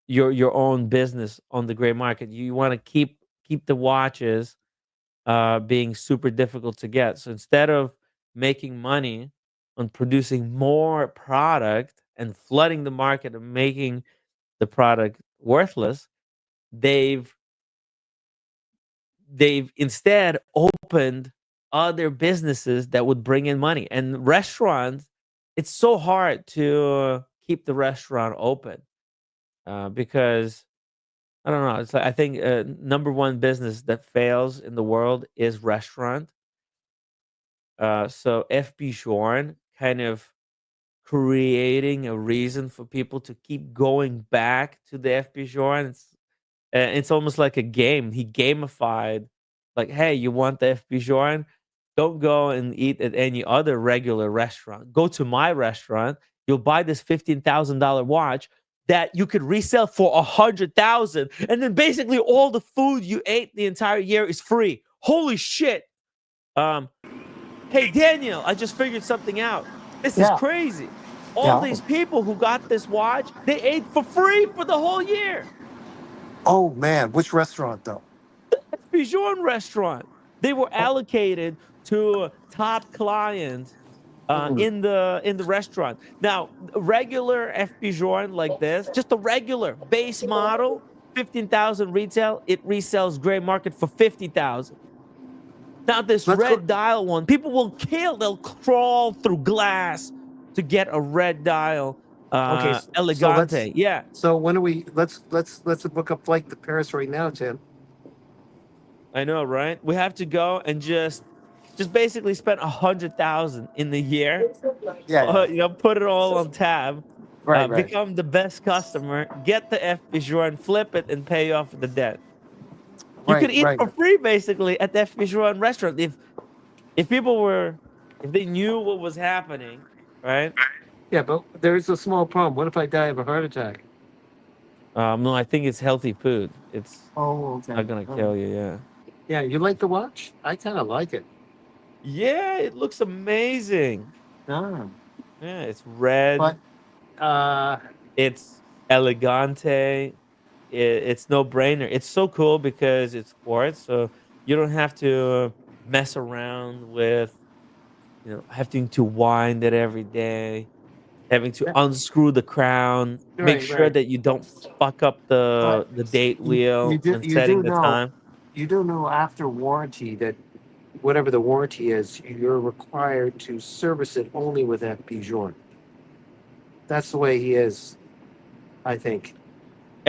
your own business on the gray market. You want to keep the watches being super difficult to get. So instead of making money on producing more product and flooding the market and making the product worthless, they've they've instead opened other businesses that would bring in money. And restaurants, it's so hard to keep the restaurant open because I don't know. It's like, I think number one business that fails in the world is restaurant. So FP Journe kind of creating a reason for people to keep going back to the FP Journe. It's almost like a game. He gamified, like, hey, you want the FP Journe? Don't go and eat at any other regular restaurant. Go to my restaurant. You'll buy this $15,000 watch that you could resell for 100,000, and then basically all the food you ate the entire year is free. Holy shit! Um, Hey, Daniel, I just figured something out. This is Yeah. crazy. All Yeah. these people who got this watch, they ate for free for the whole year. Oh man, which restaurant though? Pigeon restaurant. They were allocated to top clients Mm. in the restaurant. Now, a regular FP Journe like this, just a regular base model, 15,000 retail, it resells gray market for 50,000. Now this Let's go. red dial one, people will kill. They'll crawl through glass to get a red dial Okay, so let's. Elegante. Yeah, So when are we? Let's book a flight to Paris right now, Tim. I know, right? We have to go and just basically spend 100,000 in the year. Yeah, yeah. Put it all on tab. Right, right, Become the best customer. Get the F and flip it, and pay off the debt. You could right, eat right. for free basically at the F restaurant if people were if they knew what was happening, right? Yeah, but there's a small problem. What if I die of a heart attack? No, I think it's healthy food. It's Oh, okay. not gonna kill you. Yeah. Yeah, you like the watch? I kind of like it. Yeah, it looks amazing. Ah, Yeah, it's red. but uh, It's elegante. It's no brainer. It's so cool because it's quartz, so you don't have to mess around with having to wind it every day, having to yeah, unscrew the crown, make right, sure right. that you don't fuck up But the date you wheel when you setting do the know time. you do know after warranty that whatever the warranty is, you're required to service it only with FP Journe. That's the way he is, I think.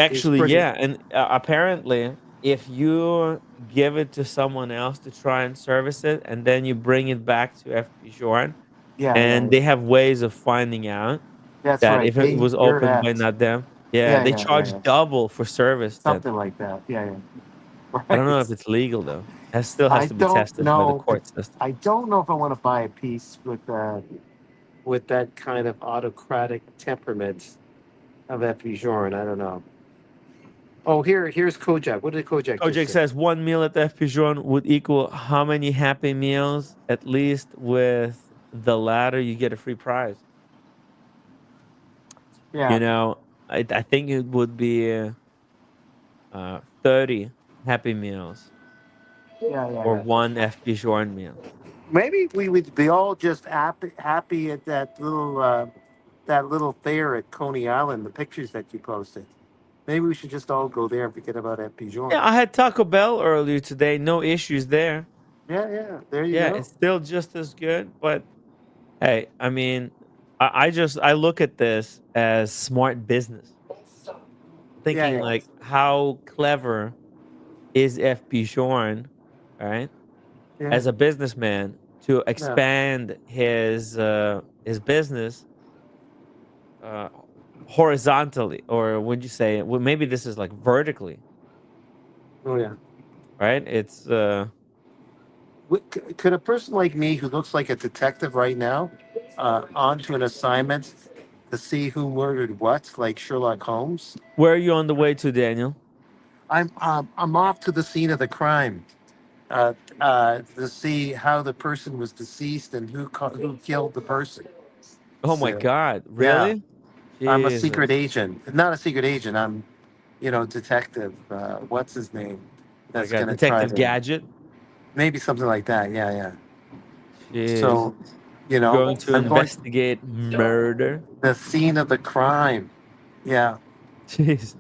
He's Actually, pretty. yeah, and apparently, if you give it to someone else to try and service it, and then you bring it back to FP Journe, Yeah, yeah, and yeah. they have ways of finding out That's that right. if it They was you're opened by at. not them, yeah, Yeah, they yeah, yeah, charge yeah. double for service then. Something like that. Yeah, yeah. I don't know if Right. it's legal though. That still has I to be don't tested by the know if court system. I don't know if I want to buy a piece with that kind of autocratic temperament of FP Journe. I don't know. Oh, here's Kojak. What did Kojak just Kojak say? says one meal at the FP Journe would equal how many Happy Meals? At least with the latter, you get a free prize. Yeah, You know, I think it would be 30 Happy Meals yeah, yeah, or yeah. one FP Journe meal. Maybe we would be all just happy at that little fair at Coney Island. The pictures that you posted. Maybe we should just all go there and forget about FP Journe. Yeah, I had Taco Bell earlier today. No issues there. Yeah, yeah. There you Yeah, go. it's still just as good. But hey, I mean, I look at this as smart business. Yeah, Thinking yeah, like, how clever is FP Journe, right? yeah. As a businessman to No. expand his business uh horizontally, or would you say, well, maybe this is like vertically, Oh yeah. right? It's Could a person like me, who looks like a detective right now, onto an assignment to see who murdered what, like Sherlock Holmes? Where are you on the way to, Daniel? I'm off to the scene of the crime, to see how the person was deceased and who killed the person. Oh my So god, yeah, really? I'm a secret Jesus. agent. Not a secret agent. I'm, detective. What's his name? My That's god, gonna try Detective to Gadget. maybe something like that. Yeah, yeah. Jeez. So, Going to I'm going to investigate murder. the scene of the crime. Yeah, Jeez.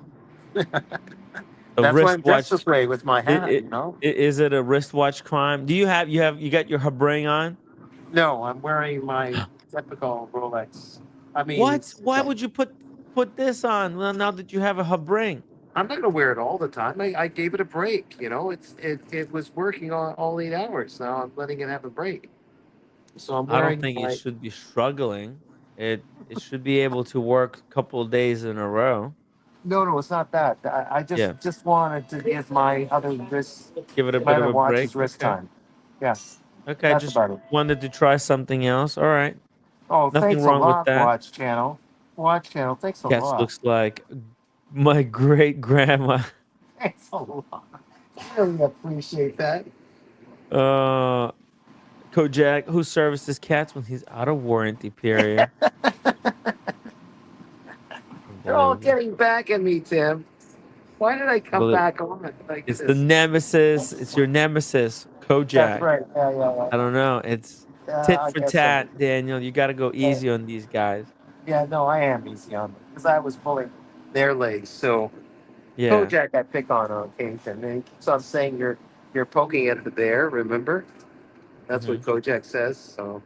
A that's why I'm dressed wristwatch. this way with my It, hat. it, is it a wristwatch crime? Do you got your habring on? No, I'm wearing my typical Rolex. I mean, What? Why would you put this on now that you have a habring? I'm not gonna wear it all the time. I gave it a break. It was working all 8 hours. Now I'm letting it have a break. So I'm I don't wearing think it my. should be struggling. It should be able to work a couple of days in a row. No, no, it's not that. I just Yeah. just wanted to give my other wrist, Give it a my bit of other a break. watches wrist Okay. time. Yeah, Okay. that's Just about it. wanted to try something else. All right. Oh, Nothing thanks a wrong with lot, that. Watch Channel. Watch Channel, thanks a Cats lot. looks like my great grandma. Thanks a lot. I really appreciate that. Uh Kojak, who services cats when he's out of warranty period. You're all Unbelievable. getting back at me, Tim. Why did I come Unbelievable. back on like It's the this? nemesis. It's your nemesis, That's Kojak. right. Yeah, yeah, yeah. I don't know. It's Yeah, tit I for guess so. tat, Daniel. You got to go Yeah, easy on these guys. yeah, no, I am easy on them because I was pulling their legs. So Yeah. Kojak, I pick on occasion, and he keeps on saying you're poking at the bear. Remember, that's Hmm. what Kojak says. So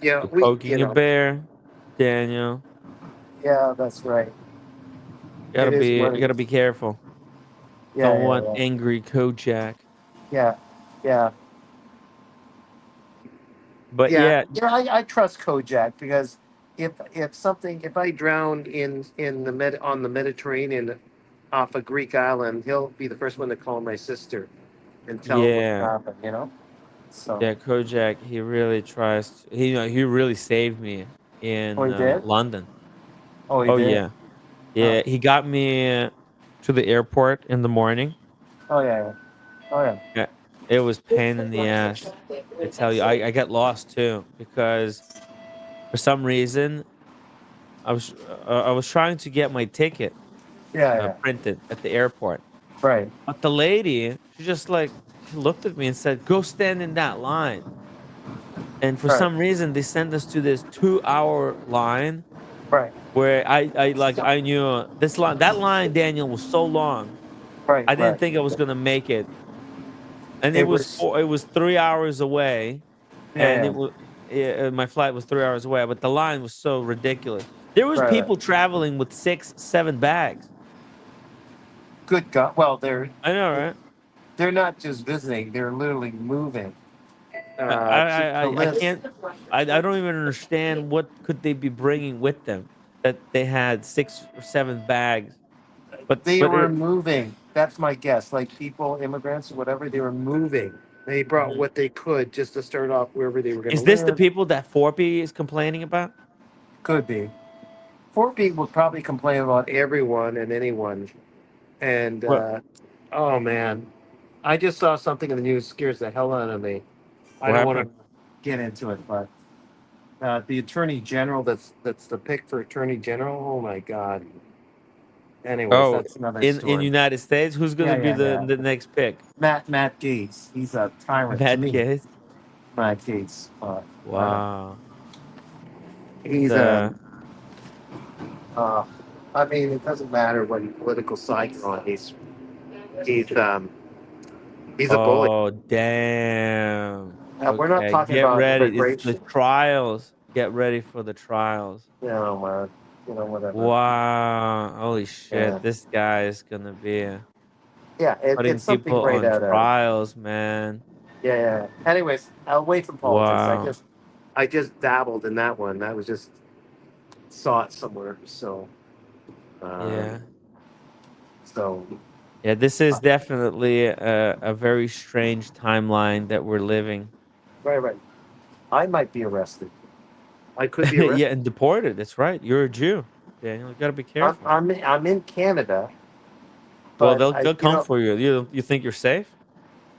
yeah, You're poking a bear, Daniel. yeah, that's right. It is what You it gotta is. be careful. Yeah, Don't yeah, want yeah, angry Kojak. yeah, yeah. But Yeah, yeah, yeah, I trust Kojak because if I drown in the on the Mediterranean off a Greek island, he'll be the first one to call my sister and tell him what yeah, happened. So, yeah. Kojak, he really tries. He really saved me oh, in he did. London. Oh, he Oh did. yeah, Oh, yeah. He got me to the airport in the morning. oh yeah, yeah. Oh yeah. Yeah, it was pain in the ass. I tell you, I got lost too because for some reason I was trying to get my ticket Yeah, yeah. printed at the airport, Right, but the lady, she just like she looked at me and said, "Go stand in that line." And for right, some reason, they sent us to this 2 hour line right, where I knew this line. That line, Daniel, was so long. right, I didn't right. think I was gonna make it and It was, it was 3 hours away, and yeah, my flight was 3 hours away, but the line was so ridiculous. There was right, right. people traveling with 6, 7 bags. Good God. Well, I know, right? they're not just visiting; they're literally moving I I to I live. can't I don't even understand what could they be bringing with them that they had 6 or 7 bags. They But were it moving. That's my guess. Like people, immigrants or whatever, they were moving. They brought Mhm. what they could just to start off wherever they were going to Is this the live. people that Forpy is complaining about? Could be. Four people would probably complain about everyone and anyone. And What oh man, I just saw something in the news scares the hell out of me. I what don't want happened? to get into it, but the attorney general that's the pick for attorney general. Oh my god. Anyways, Oh, that's another in story. United States, who's Yeah, gonna be yeah, yeah. the next pick? Matt Gates. He's a tyrant to Matt me. Gaetz? Matt Gates. I don't. Wow. He's The uh, I mean, it doesn't matter what political side you're on. He's he's a bully. Oh, damn. We're not Okay, talking get about ready. It's the immigration. trials. Get ready for the trials. You know, whatever. Wow. Holy Yeah, shit. This guy is gonna be yeah. putting It's something people right on out of. trials, man. Yeah, yeah. Anyways, away from politics. Wow. I just dabbled in that one. That was just saw it somewhere. Um, Yeah. so Yeah, this is definitely a very strange timeline that we're living. right, right. I might be arrested. I could be Yeah, arrested. and deported. That's right. You're a Jew, Daniel. You gotta be careful. I'm in Canada, Well, but they'll you come know, for you. You think you're safe?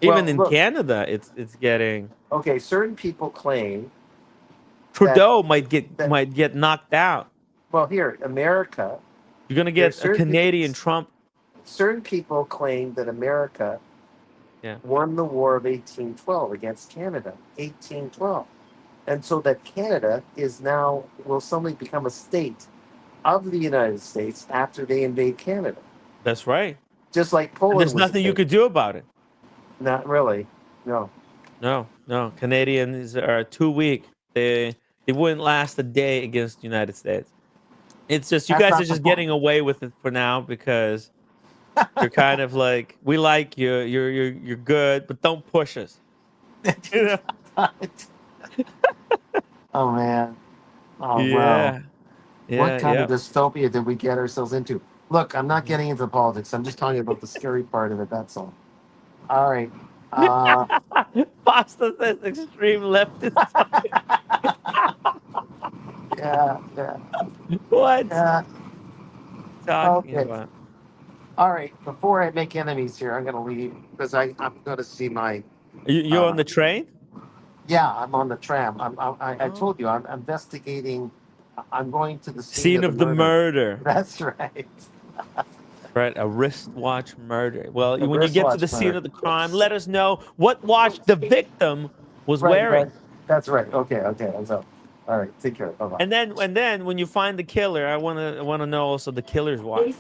Even well, in look, Canada, it's getting okay. Certain people claim that Trudeau that might get knocked out. well, here, America, You're gonna there's get a Canadian Trump. certain people claim that America Yeah, won the War of 1812 against Canada, 1812, and so that Canada is now will suddenly become a state of the United States after they invade Canada, that's right. just like And Poland there's was nothing you invaded. could do about it. Not really, no. No, no. Canadians are too weak. They wouldn't last a day against the United States. It's just you That's guys are not the just point. getting away with it for now because you're kind of like we like you. You're good, but don't push us. You know? Oh man. Oh wow. Yeah. What Yeah. kind of Yeah. dystopia did we get ourselves into? Look, I'm not Mhm. getting into politics. I'm just talking about the scary part of it. That's all. All right. Uh, Pasta says extreme leftist. yeah, yeah, What yeah. talking Okay. about? All right. Before I make enemies here, I'm going to leave because I'm going to see my. You're on Uh, the train? yeah, I'm on the tram. I Oh. told you I'm investigating. I'm going to the scene Scene of the of the murder. murder. That's right. Right, a wristwatch murder. Well, The when you get to the wristwatch scene murder. of the crime, let us know what watch the victim was Right, right. wearing. That's right. Okay, okay. That's up. All right. Take care. Bye bye. And then when you find the killer, I wanna know also the killer's watch.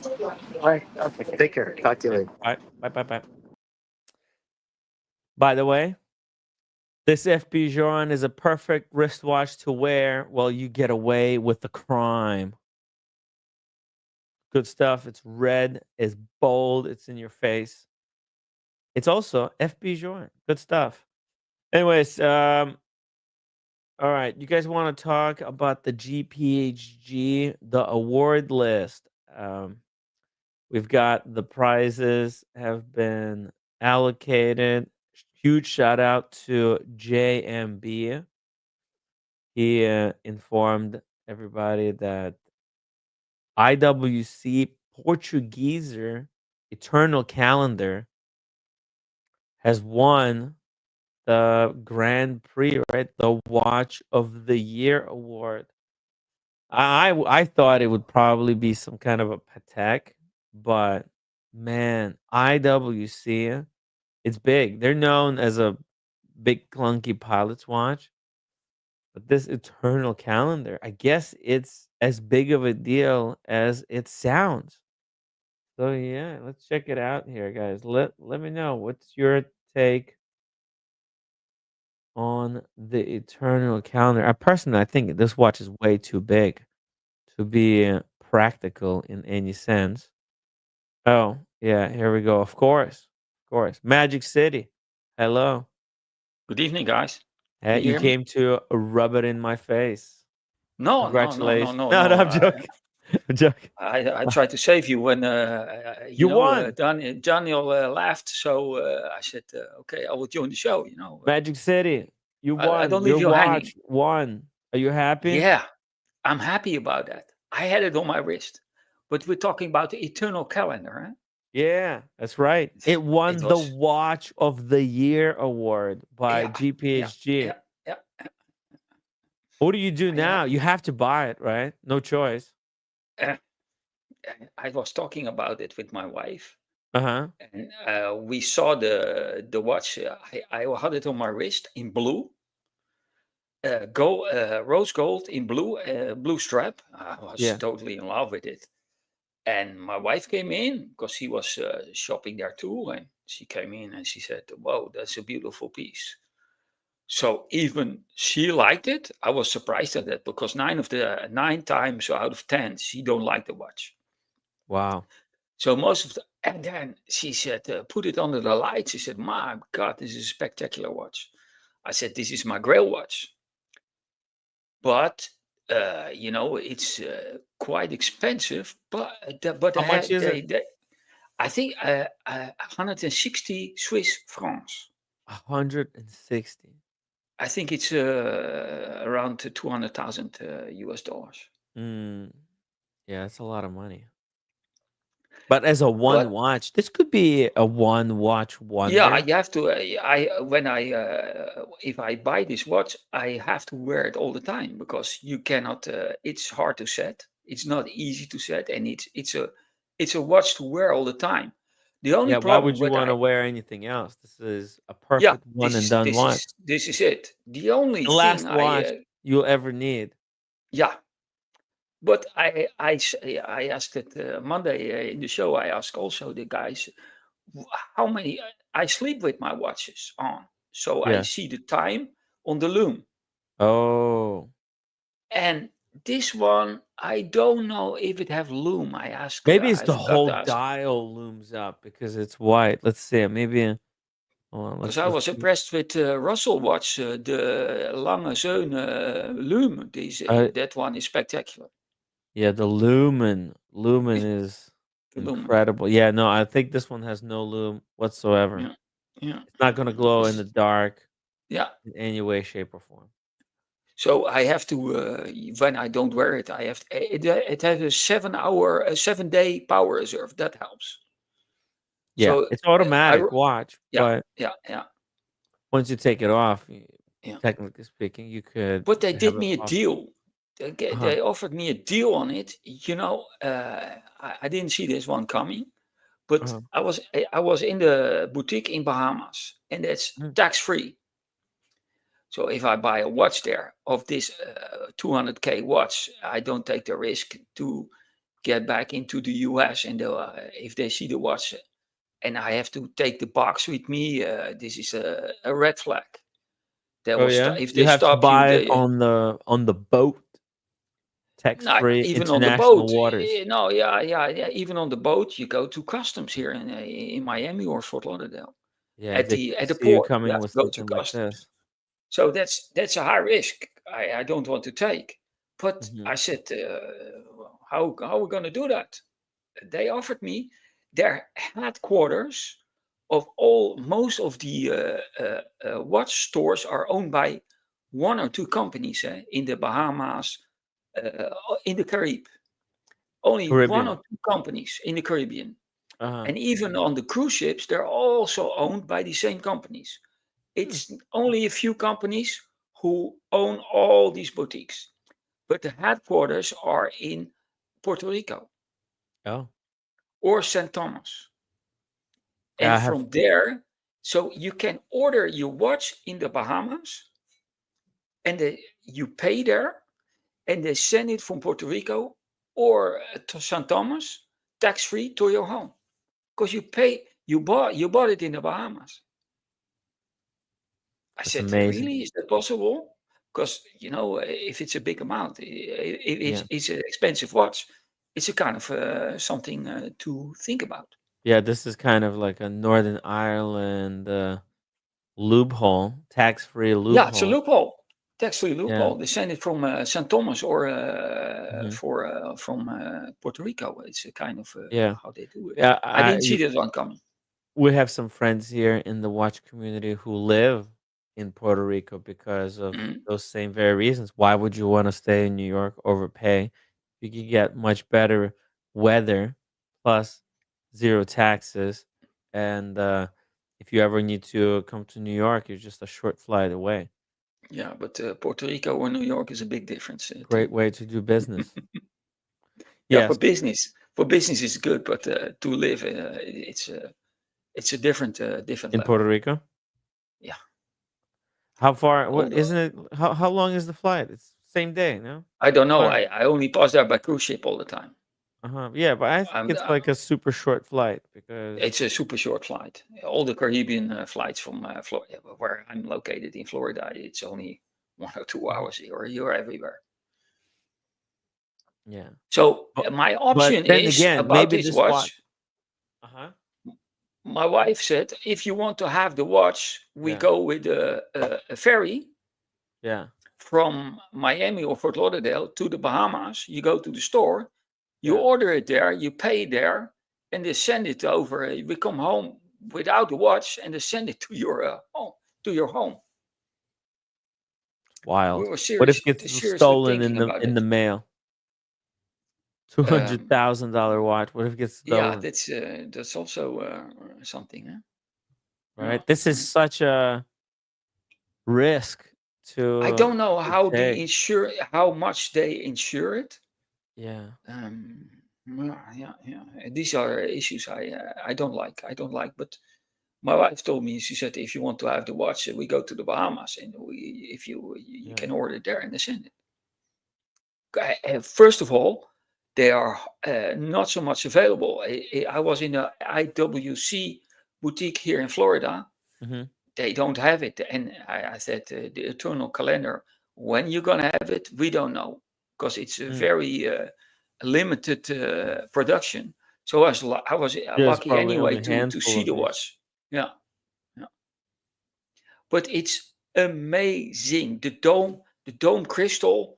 All right. Okay. Take care. Talk to you Okay, later. bye. Bye bye bye. By the way, this FP Journe is a perfect wristwatch to wear while you get away with the crime. Good stuff. It's red, it's bold, it's in your face. It's also FP Journe. Good stuff. Anyways, all right, you guys want to talk about the GPHG, the award list? We've got the prizes have been allocated. Huge shout out to JMB. He informed everybody that IWC Portugueser Eternal Calendar has won the Grand Prix, right? The Watch of the Year award. I thought it would probably be some kind of a Patek, but man, IWC, it's big. They're known as a big clunky pilot's watch, but this Eternal Calendar, I guess it's as big of a deal as it sounds. So yeah, let's check it out here, guys. Let me know what's your take on the Eternal Calendar. I think this watch is way too big to be practical in any sense. Oh, yeah, here we go. Of course. Of course. Magic City. Hello. Good evening, guys. Hey, Can you you hear me? came to rub it in my face. No, no, no, no, Congratulations. no, No, no, no. I'm joking. I'm joking. I tried to save you when You won. Daniel laughed. So I said, okay, I will join the show. Magic City. You I won. don't Your leave you hanging. watch won. Are you happy? Yeah, I'm happy about that. I had it on my wrist, but we're talking about the Eternal Calendar. Huh? Yeah, that's right. It It won the was, Watch of the Year award by yeah, yeah, GPHG. yeah, yeah, What do you do yeah. now? You have to buy it, right? No choice. Uh, I was talking about it with my wife. Uh-huh. And we saw the watch. I had it on my wrist in blue, rose gold in blue strap. I was Yeah. totally in love with it. And my wife came in because she was shopping there too, and she came in and she said, "Whoa, that's a beautiful piece." So even she liked it. I was surprised at that because 9 times out of 10 she don't like the watch. Wow. So most of the, and then she said, put it under the light. She said, my God, this is a spectacular watch. I said, this is my Grail watch. But, it's quite expensive. But How much is it? I think 160 Swiss francs. 160. I think it's around 200,000 US dollars. Mm. Yeah, that's a lot of money. But as a one But watch, this could be a one watch yeah, wonder. you have to. If I buy this watch, I have to wear it all the time because you cannot. It's hard to set. It's not easy to set, and it's a watch to wear all the time. The only Yeah, why problem would you with want to wear anything else? This is a yeah, perfect one and done watch. this is it. The only The thing last watch you'll ever need. yeah, but I asked it Monday in the show. I asked also the guys how many I sleep with my watches on, so I Yeah. see the time on the loom. Oh. And this one, I don't know if it have loom. Maybe it's I the forgot whole to ask dial looms up because it's white. Let's see. Maybe hold on, because let's I let's was impressed with Russell watch, the Lange Zeune loom. That one is spectacular. yeah, the lumen. Lumen is The loom, incredible. Yeah, no, I think this one has no loom whatsoever. yeah, yeah, It's not gonna glow in the because dark yeah. in any way, shape, or form. So I have to when I don't wear it, I have it has a 7 hour, a 7 day power reserve. That helps. Yeah, So it's I automatic watch, yeah, but yeah, yeah, once you take it off, yeah. technically speaking, you could But they have did it me a off. deal. Uh-huh. They offered me a deal on it. I didn't see this one coming, but Uh-huh. I was in the boutique in Bahamas, and it's Mm. tax free. So if I buy a watch there of this 200K watch, I don't take the risk to get back into the US, and if they see the watch and I have to take the box with me, this is a red flag. Oh yeah, If you they have to stop you, buy it they on the boat, tax not free even on the international boat. waters. No, yeah. Even on the boat, you go to customs here in Miami or Fort Lauderdale Yeah, if at they the see you port. You coming have with to go to something like customs. this. So that's a high risk. I don't want to take. But Mhm. I said, how are we going to do that? They offered me their headquarters of most of the watch stores are owned by one or two companies in the Bahamas, uh, in the Caribbean. Only one Caribbean. or two companies in the Caribbean. Uh-huh. And even on the cruise ships, they're also owned by the same companies. Hmm. It's only a few companies who own all these boutiques, but the headquarters are in Puerto Rico Oh, or St. Thomas. yeah, And I have from there, so you can order your watch in the Bahamas and you pay there and they send it from Puerto Rico or to St. Thomas tax free to your home because you bought it in the Bahamas. I That's said, amazing. really? Is that possible? Because, if it's a big amount, if Yeah. it's an expensive watch, it's a kind of something to think about. Yeah, this is kind of like a Northern Ireland loophole, tax-free Yeah, it's a loophole. loophole. Tax-free Yeah. loophole. They send it from St. Thomas or Hmm. from Puerto Rico. It's a kind of Yeah. how they do it. Yeah. I didn't see that one coming. We have some friends here in the watch community who live in Puerto Rico because of Mhm. those same very reasons. Why would you want to stay in New York, overpay? You could get much better weather plus zero taxes. And if you ever need to come to New York, you're just a short flight away. Yeah, but Puerto Rico or New York is a big difference, Great Tim. way to do business. Yeah, Yes, for business is good, but to live, it's a different in Puerto level. Rico. Yeah, How far? What although isn't it? How long is the flight? It's same day, no? I don't know, Or I only pass there by cruise ship all the time. yeah, but I think I'm it's like a super short flight because It's a super short flight. All the Caribbean flights from where I'm located in Florida, it's only 1 or 2 hours here, or you're everywhere. yeah. So But my but option then is again, about maybe this this watch. watch. Uh-huh. My wife said, if you want to have the watch, we Yeah. go with a ferry Yeah. from Miami or Fort Lauderdale to the Bahamas. You go to the store, you Yeah. order it there, you pay there, and they send it over. We come home without the watch, and they send it to your home. To your home. We Wild. were What if it gets seriously stolen thinking about in it. the mail? Two hundred Um, thousand dollar watch. What if it gets yeah, stolen? that's also something. Huh? Yeah, Right. This is yeah. such a risk I to don't know take. how much they insure it. Yeah. Yeah. These are issues I don't like. I don't like. But my wife told me, she said, if you want to have the watch, we go to the Bahamas, and if you Yeah. can order it there and they send it. First of all, they are not so much available. I was in a IWC boutique here in Florida. Hmm. They don't have it, and I said the Eternal Calendar. When you're gonna have it, we don't know, because it's a Mm. very limited production. So I was There's lucky probably anyway only a to handful see of the these. watch. Yeah, yeah. But it's amazing. The dome crystal.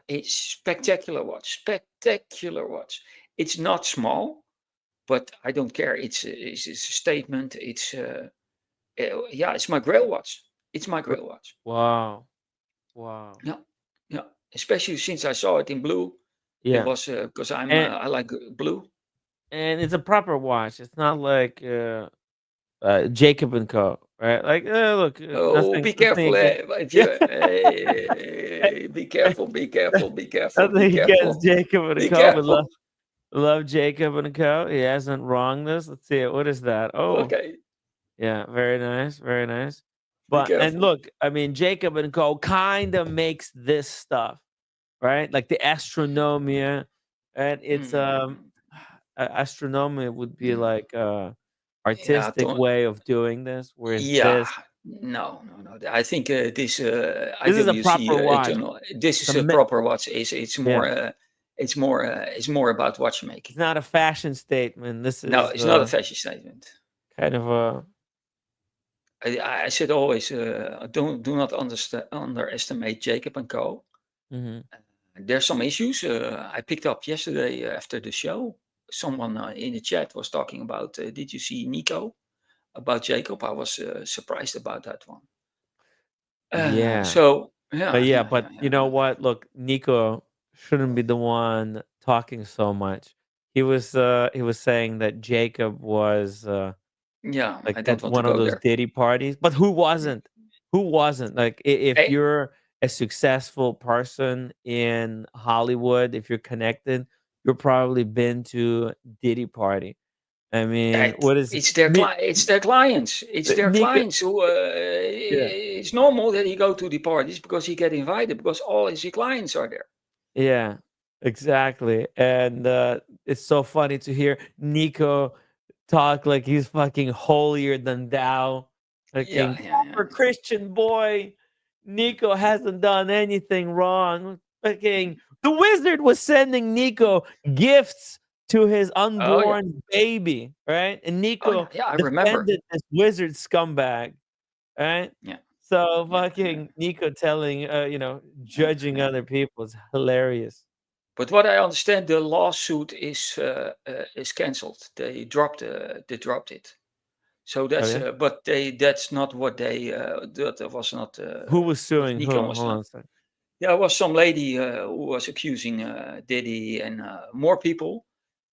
It's spectacular watch. Spectacular watch. It's not small, but I don't care. It's a statement. Yeah, it's my Grail watch. It's my Wh- Grail watch. Wow. Wow. Yeah, yeah. Especially since I saw it in blue. It Yeah. was because And I like blue. it's a proper watch. It's not like Jacob and Co. Right? Like, look, Oh, nothing, be nothing careful, against. if Yeah, you be careful, be careful, be careful, be nothing against careful, Jacob and be Co. We careful. love Jacob and Co. He hasn't wronged us. Let's see it. What is that? Oh, Okay, yeah, very nice, very nice. be But and careful. look, I mean, Jacob and Co. kind of makes this stuff, right? Like the astronomia, and it's Mm, astronomia would be mm. like Yeah, artistic way of doing this, whereas yeah, this no. I think this this is a IWC proper watch. Eternal. This It's a is a proper watch. It's yeah. more it's more about It's watchmaking. not a fashion statement. This No, is it's not a fashion statement. kind of a I said always, do not underestimate Jacob and Co. mhm. There's some issues I picked up yesterday after the show. Someone in the chat was talking about, did you see Nico about Jacob? I was surprised about that one. Yeah. So yeah, Yeah, yeah, but yeah, you yeah, know yeah. what? Look, Nico shouldn't be the one talking so much. He was saying that Jacob was Yeah, like I don't at want to one of go those there. Diddy parties, but who wasn't? Who wasn't? Like if Hey, you're a successful person in Hollywood, if you're connected, you've probably been to Diddy party. I mean, what is it's their clients. It's their Nico? clients who. Yeah. It's normal that he go to the parties because he get invited because all his clients are there. Yeah, exactly. And it's so funny to hear Nico talk like he's fucking holier than thou. Fucking yeah. proper Christian boy. Nico hasn't done anything wrong. Fucking the wizard was sending Nico gifts to his Oh yeah. unborn baby, right? And Oh yeah. Nico Yeah, I remember. defended this wizard scumbag, right? Yeah. So Yeah. Yeah. fucking Nico telling, Yeah. judging Yeah. other people is hilarious. But what I understand, the lawsuit is cancelled. They dropped it. So Oh that's yeah, but that's not what they that was not who was what suing Nico who? was Hold on not. a second. Yeah, it was some lady who was accusing Diddy and more people.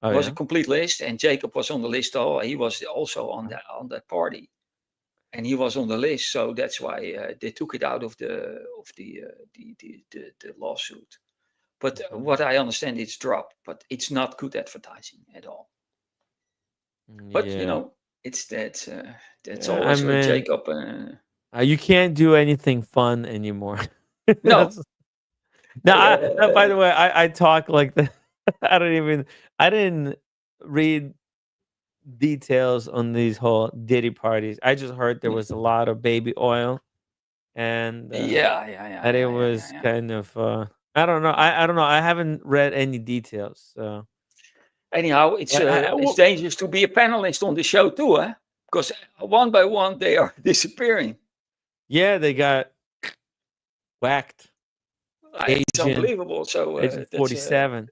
Oh It was a yeah. complete list, and Jacob was on the list. Oh, he was also on that party, and he was on the list. So that's why they took it out of the lawsuit. But Mhm. what I understand, it's dropped. But it's not good advertising at all. But Yeah. it's that's Yeah, I always with mean, Jacob. you can't do anything fun anymore. No, That's no, by the way, I talk like the I didn't read details on these whole Diddy parties. I just heard there was a lot of baby oil and yeah, yeah, yeah, that it yeah, yeah, yeah, was yeah. kind of I don't know. I don't know. I haven't read any details. So Anyhow, but it's dangerous to be a panelist on the show too, huh? Because one by one they are disappearing. yeah, they got whacked. It's Agent unbelievable. So Agent that's 47.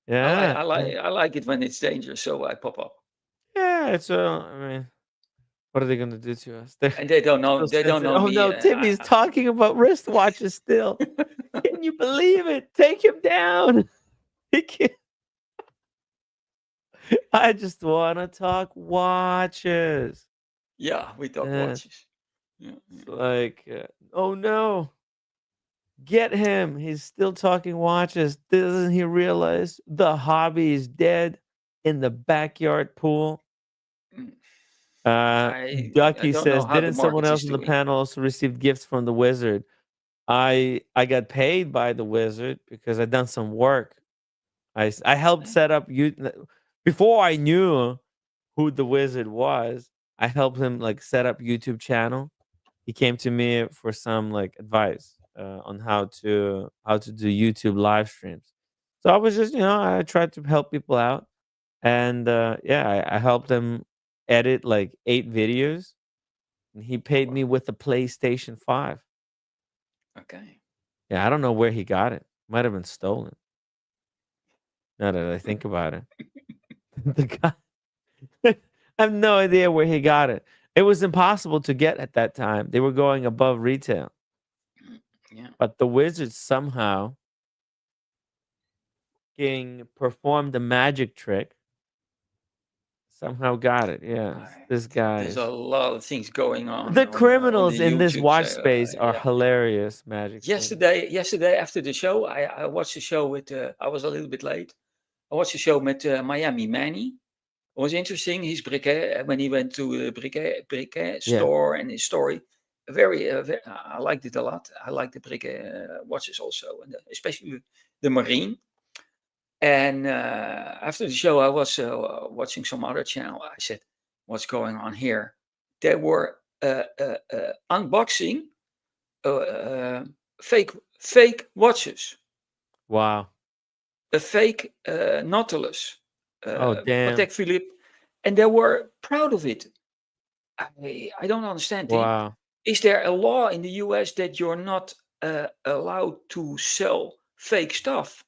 Yeah. I like it when it's dangerous. So I pop up, Yeah, it's I mean, what are they gonna do to us? They're and still they don't sensitive. know Oh me. no, Timmy's talking about wristwatches still. Can you believe it? Take him down. He can't. I just wanna talk watches. Yeah, we talk Uh, watches. Yeah, yeah. it's like, oh no, get him. He's still talking watches. Doesn't he realize the hobby is dead in the backyard pool? Mm. Uh, I Ducky don't know says, how the didn't someone market else is on the doing. panel also receive gifts from the wizard? I got paid by the wizard because I done some work. I helped set up you before I knew who the wizard was. I helped him like set up YouTube channel. He came to me for some like advice on how to do YouTube live streams. So I was just I tried to help people out, and yeah, I helped him edit like 8 videos, and he paid me Wow. with a PlayStation 5. Okay. Yeah, I don't know where he got it. Might have been stolen. Now that I think about it, the guy, I have no idea where he got it. It was impossible to get at that time. They were going above retail, Yeah. but the wizard somehow performed a magic trick. Somehow got it. Yeah, I- this There's a guy's lot of things going the on criminals the in this YouTube. watch So space are yeah. hilarious. Magic things. Yesterday after the show, I watched the show with. I was a little bit late. I watched the show with Miami Manny. It was interesting. His briquet when he went to the briquet Yeah. store and his story. I liked it a lot. I like the briquet watches also, and especially the marine. And after the show, I was watching some other channel. I said, "What's going on here?" They were unboxing uh, uh, fake watches, Wow. a fake Nautilus, Oh damn. Patek Philippe, and they were proud of it. I don't understand. Wow. Is there a law in the US that you're not allowed to sell fake stuff?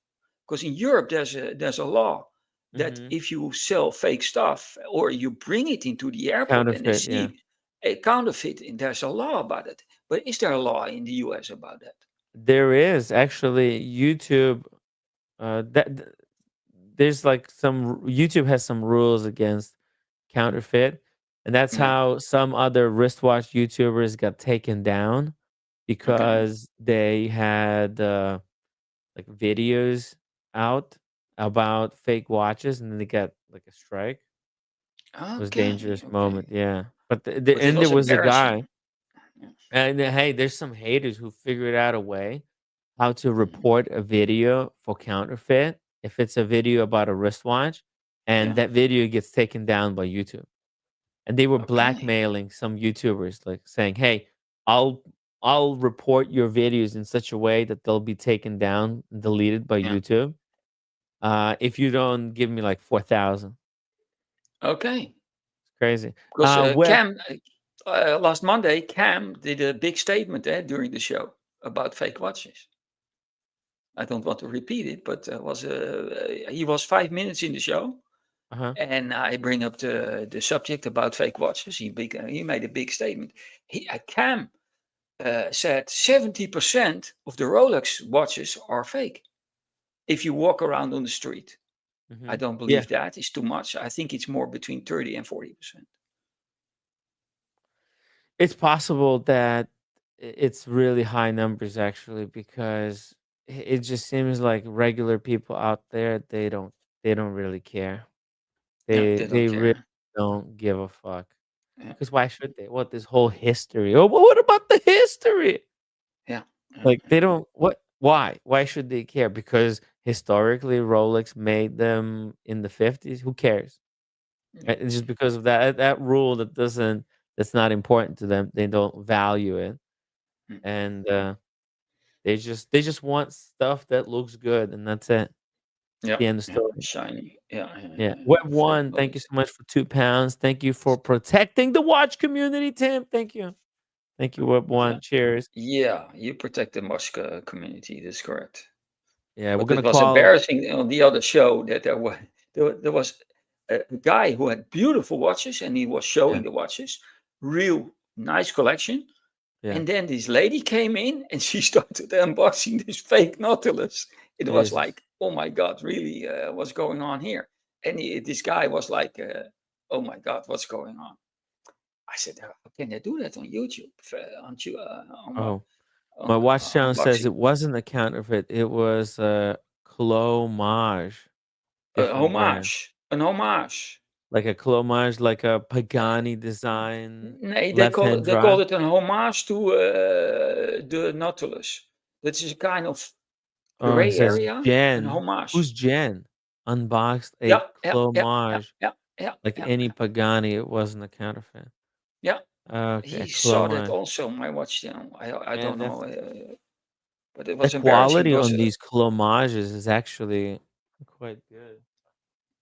Because in Europe there's a law that Hmm. if you sell fake stuff or you bring it into the airport and they Counterfeit. Yeah. see a counterfeit, and there's a law about it. But is there a law in the US about that? There is actually YouTube. There's like YouTube has some rules against counterfeit, and that's Yeah. how some other wristwatch YouTubers got taken down Okay. because they had like videos out about fake watches, and then they got like a strike. It was a Okay. dangerous Okay. moment, yeah. But But it and there was was a guy, embarrassing. Yeah. and hey, there's some haters who figured out a way how to Mhm. report a video for counterfeit if it's a video about a wristwatch, and Yeah. that video gets taken down by YouTube. and they were Okay. blackmailing some YouTubers, like saying, "Hey, I'll I'll report your videos in such a way that they'll be taken down and deleted by Yeah. YouTube, if you don't give me like 4,000." Okay. Crazy. Because Web. Cam, last Monday, Cam did a big statement during the show about fake watches. I don't want to repeat it, but he was 5 minutes in the show, Uh-huh. and I bring up the subject about fake watches. He made a big statement. Cam said 70% of the Rolex watches are fake. If you walk around on the street, I Mhm. don't Yeah. believe that is too much. I think it's more between 30 and 40%. It's possible that it's really high numbers actually, because it just seems like regular people out there, they don't really care. Yeah, They they don't they really care. don't give a fuck. Yeah, Because why should they? What, this whole history? Oh, what about the history? yeah, yeah, Like, they don't, what, why? Why should they care? Because historically Rolex made them in the 50s. Who cares? yeah. Right? It's just because of that rule that's not important to them. They don't value it. Mm. And they just want stuff that looks good, and that's it. Yeah, The end of yeah, story. shiny. Yeah, yeah, Yeah. yeah, Web yeah. Very one, well thank you so said. much for £2. Thank you for protecting the watch community, Tim. Thank you. Thank you, Web Yeah, one. Cheers. yeah. You protect the Musk community. That's correct. Yeah, we're But it gonna was call. embarrassing on the other show that there was a guy who had beautiful watches and he was Yeah, showing the watches, real nice collection. yeah. And then this lady came in and she started unboxing this fake Nautilus. It was Jesus. like, oh my God, really, what's going on here? And this guy was like, oh my God, what's going on? I said, how can they do that on YouTube? Oh, On my watch channel says unboxing? it wasn't a counterfeit. It was a clomage, different brand, An homage. like a clomage, like a Pagani design, Nee, left-hand they called drive. it an homage to the Nautilus. That is a kind of Oh, it gray says area, an Jen. homage. Who's Jen? Unboxed a Yeah, yeah, yeah, yeah, clomage, yeah, yeah, like yeah, any Pagani. It wasn't a counterfeit. yeah. Okay, a He saw that clomage. also on my watch channel. I Man, don't know, but it the was embarrassing quality because on these clomages is actually quite good.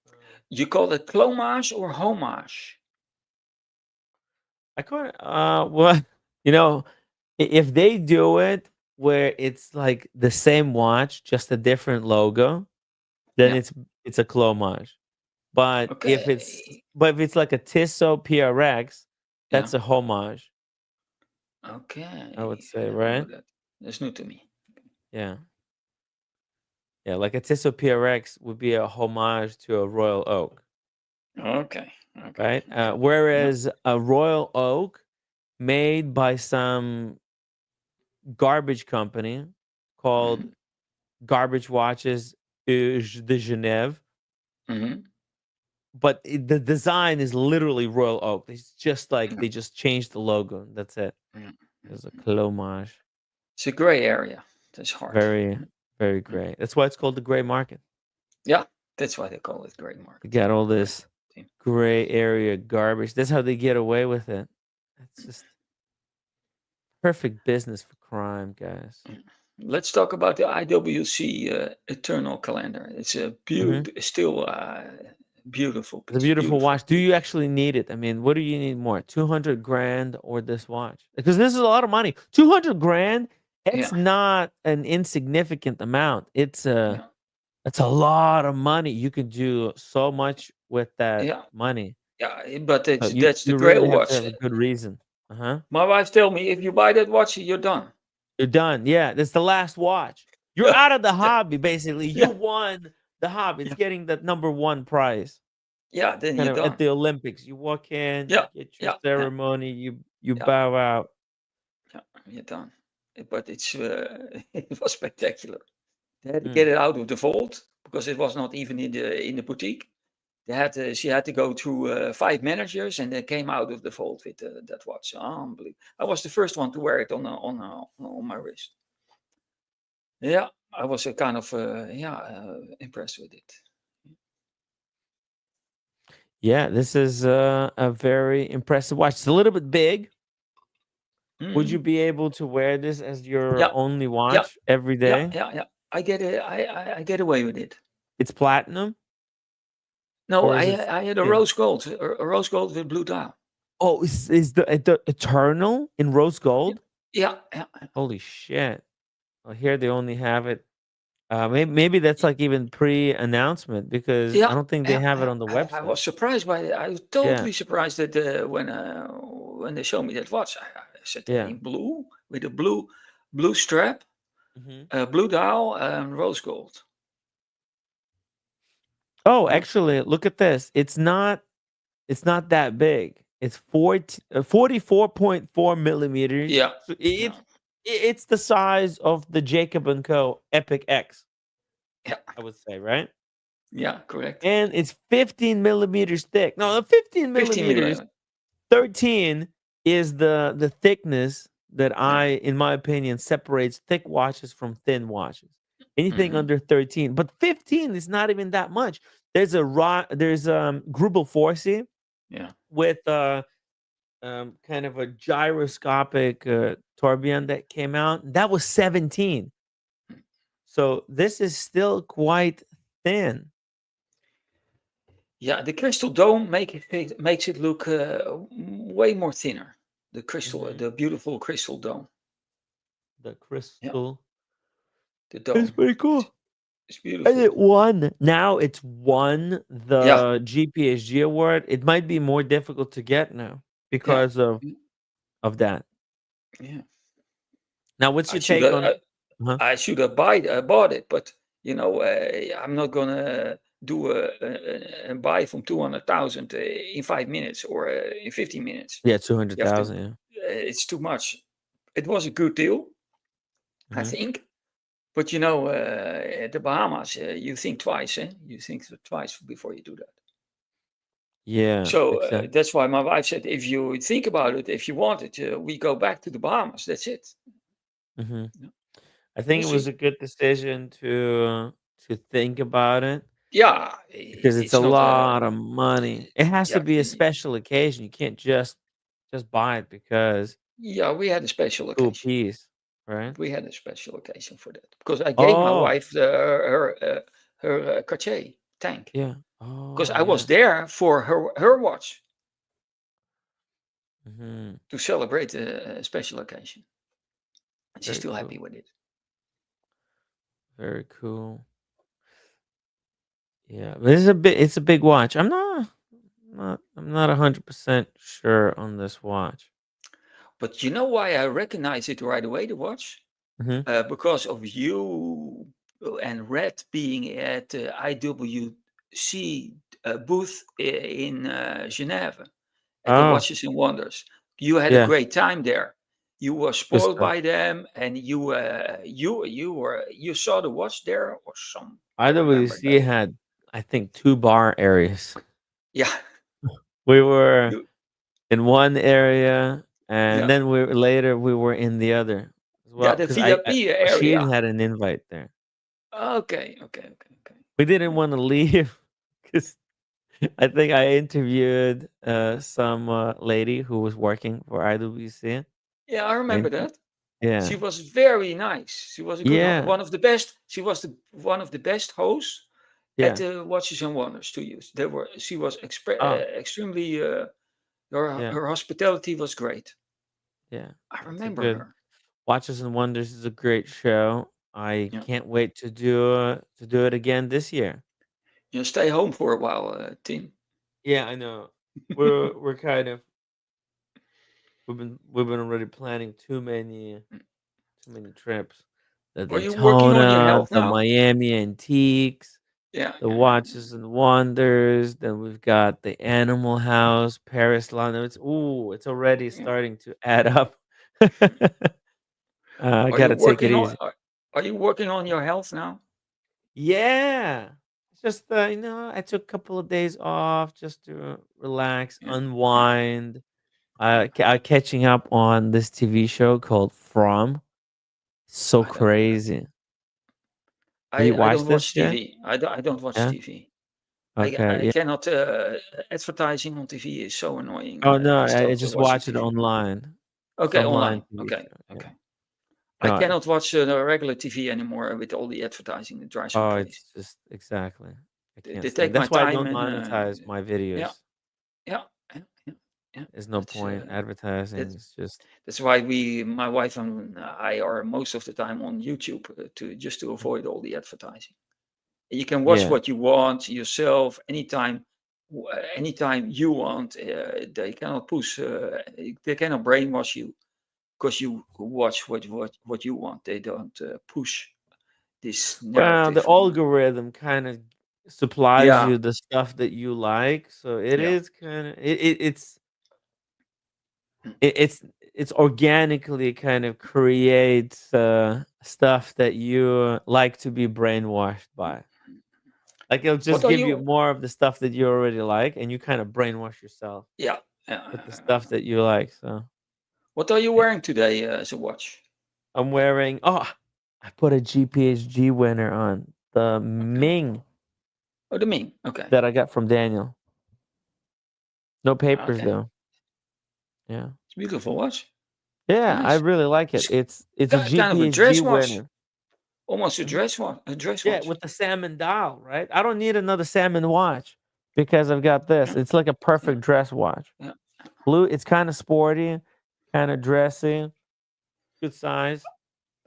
Um, you call it clomage or homage. I can't. Well, you know, if they do it where it's like the same watch, just a different logo, then Yeah. it's a clomage. Okay. But if it's like a Tissot PRX, Yeah. that's a homage, I would Okay. say, I don't know right? that. That's new to me. Yeah. Yeah, like a Tissot PRX would be a homage to a Royal Oak, Okay. Okay. right? Okay. Yeah. Whereas a Royal Oak made by some garbage company called Mm-hmm. Garbage Watches de Genève, Mm-hmm. but the design is literally Royal Oak. It's just like Yeah. they just changed the logo. That's it. Yeah. It's a clomage. It's a gray area. That's hard. Very, very Mm. gray. That's why it's called the gray market. Yeah. That's why they call it gray They market. got all Gray this team. gray area garbage. That's how they get away with it. It's just perfect business for crime, guys. Mm. Let's talk about the IWC Eternal Calendar. It's a Hmm. still beautiful It's a piece. beautiful Beautiful watch. Do piece. you actually need it? I mean, what do you need more? 200 grand or this watch? Because this is a lot of money. 200 grand, it's Yeah. not an insignificant amount. Yeah. It's a lot of money. You can do so much with that Yeah. money. Yeah. But So you that's the you grail really have to watch. have a good reason. Uh-huh. My wife tell me if you buy that watch, you're done. You're done. Yeah, that's the last watch. You're Yeah. out of the Yeah. hobby, basically. You Yeah. won the hobby. It's Yeah. getting that number one prize. Yeah. Then Kind you're of at done. the Olympics. You walk in, you Yeah. get your Yeah. Yeah. ceremony, you Yeah. bow out. Yeah. You're done. But it's it was spectacular. They had to Mm. get it out of the vault because it was not even in the boutique. She had to go through 5 managers and they came out of the vault with that watch. Unbelievable! I was the first one to wear it on my wrist. Yeah, I was kind of impressed with it. Yeah, this is a very impressive watch. It's a little bit big. Would you Mm. be able to wear this as your Yeah, only yeah, watch every yeah, day? yeah, yeah. I get away with it. It's platinum, No, or is it I had a thin? rose gold, a rose gold with blue dial. Oh, is the Eternal in rose Yeah, gold? yeah, yeah. Holy shit! Well, here they only have it. Maybe that's like even pre-announcement because I Yeah, don't think they yeah, have it yeah. on the I website. was surprised by it. I was Yeah, totally surprised that when they showed me that watch, I said yeah. in blue with a blue strap, Hmm. blue dial, and rose gold. Oh, Yeah, actually, look at this. It's not that big. It's 44.4 millimeters. yeah, So yeah, it's the size of the Jacob and Co. Epic X, yeah, I would say, right? yeah. Correct. And it's 15 millimeters thick. No, the 15 15 millimeters, millimeter. 13 is the thickness that Yeah. in my opinion, separates thick watches from thin watches. Anything Hmm. under 13, but 15 is not even that much. There's Grubel Forsey Yeah. with kind of a gyroscopic tourbillon that came out. That was 17. So this is still quite thin. Yeah, the crystal dome makes it look way more thinner. The crystal, Hmm. the beautiful crystal dome. The Yeah, crystal the is dome. pretty It's, cool. it's And beautiful. it won. Now it's won Yeah, the GPHG award. It might be more difficult to get now yeah, because of that. yeah. Now, what's I your should take have on? Huh? I should have bought it, but I'm not gonna do a buy from 200,000 in 5 minutes or in 15 minutes. Yeah, two hundred You have to. thousand. Yeah. It's too much. It was a good deal, I Hmm. think. But at the Bahamas, you think twice, eh? You think twice before you do that. Yeah. So Exactly. that's why my wife said, if you think about it, if you want it, we go back to the Bahamas. That's it. Hmm. Yeah, I think we'll it was see. a good decision to think about it Yeah, because it's a it's not a. lot of money. It has to Yeah, be a special occasion. You can't just buy it because yeah. We had a special cool occasion. piece, right? We had a special occasion for that because I gave my Oh, wife her Cartier tank yeah. because Oh, I was yeah. there for her watch Hmm. to celebrate a special occasion, and she's Very still happy cool. with it. Very cool. Yeah, but it's a big watch. I'm not 100% sure on this watch. But you know why I recognize it right away, the watch? Hmm. Because of you and Red being at the IWC booth in Geneva at the Oh, Watches and Wonders. You had a yeah. great time there. You were Good spoiled stuff. by them, and you saw the watch there or some. I remember that. IWC had, I think, two bar areas. Yeah, We were you, in one area, and yeah, then we were in the other as yeah. well. The Because I VIP Rashid area. had an invite there. Okay, okay, okay, okay. We didn't want to leave because I think I interviewed some lady who was working for IWC. Yeah, I remember And that. She yeah, was very nice. She was a good, yeah, one of the best. She was one of the best hosts at yeah. the Watches and Wonders to use. She was Oh, extremely. yeah, Her hospitality was great. yeah. I It's a remember good. her. Watches and Wonders is a great show. I Yeah, can't wait to do it again this year. stay home for a while, Tim. Yeah, I know. We're kind of we've been already planning too many trips. The Are you working on your Daytona, health the now? Miami Antiques, Yeah, the yeah, yeah. Watches and Wonders. Then we've got the Animal House, Paris, London. It's already Yeah. starting to add up. I Are you gotta take it working on? easy. Are you working on your health now? Yeah. It's just, I took a couple of days off just to relax, Yeah, yeah, unwind. yeah. Catching up on this TV show called From. So I don't. crazy. Have you I watched don't this watch yet? TV. I don't watch Yeah. TV. Okay. I Yeah. cannot. Advertising on TV is so annoying. Oh no, I I stop just watching watch it TV. online. It's Okay, online online. TV Okay, show. Yeah. okay. I No. cannot watch the regular TV anymore with all the advertising. It drives me Oh, crazy. it's just exactly. I can't They stand. take my That's why I time don't and monetize my yeah, videos. yeah, yeah, yeah, yeah. There's no point. Advertising That's is just. that's why my wife and I are most of the time on YouTube to avoid all the advertising. You can watch Yeah. what you want yourself anytime, anytime you want. They cannot push. They cannot brainwash you because you watch what you want. They don't push this Well, narrative the on you. algorithm kind of supplies Yeah, you the stuff that you like, so it yeah. is kind of it's organically kind of creates stuff that you like to be brainwashed by. Like it'll What just are give you you? more of the stuff that you already like, and you kind of brainwash yourself Yeah. with the stuff that you like. So What are you yeah. wearing today as a watch? I'm wearing. Oh, I put a GPHG winner on the Okay. Ming Oh, the Ming. Okay. that I got from Daniel. No papers Okay. though. Yeah. It's a beautiful watch. Yeah, I Nice. really like it. It's It's a kind of a dress GPHG watch. winner. Almost a Mhm. dress watch. A dress Yeah, watch. with the salmon dial, right? I don't need another salmon watch because I've got this. Yeah. It's like a Yeah. perfect dress watch. Yeah. Blue, it's kind of sporty, kind of dressy, good size.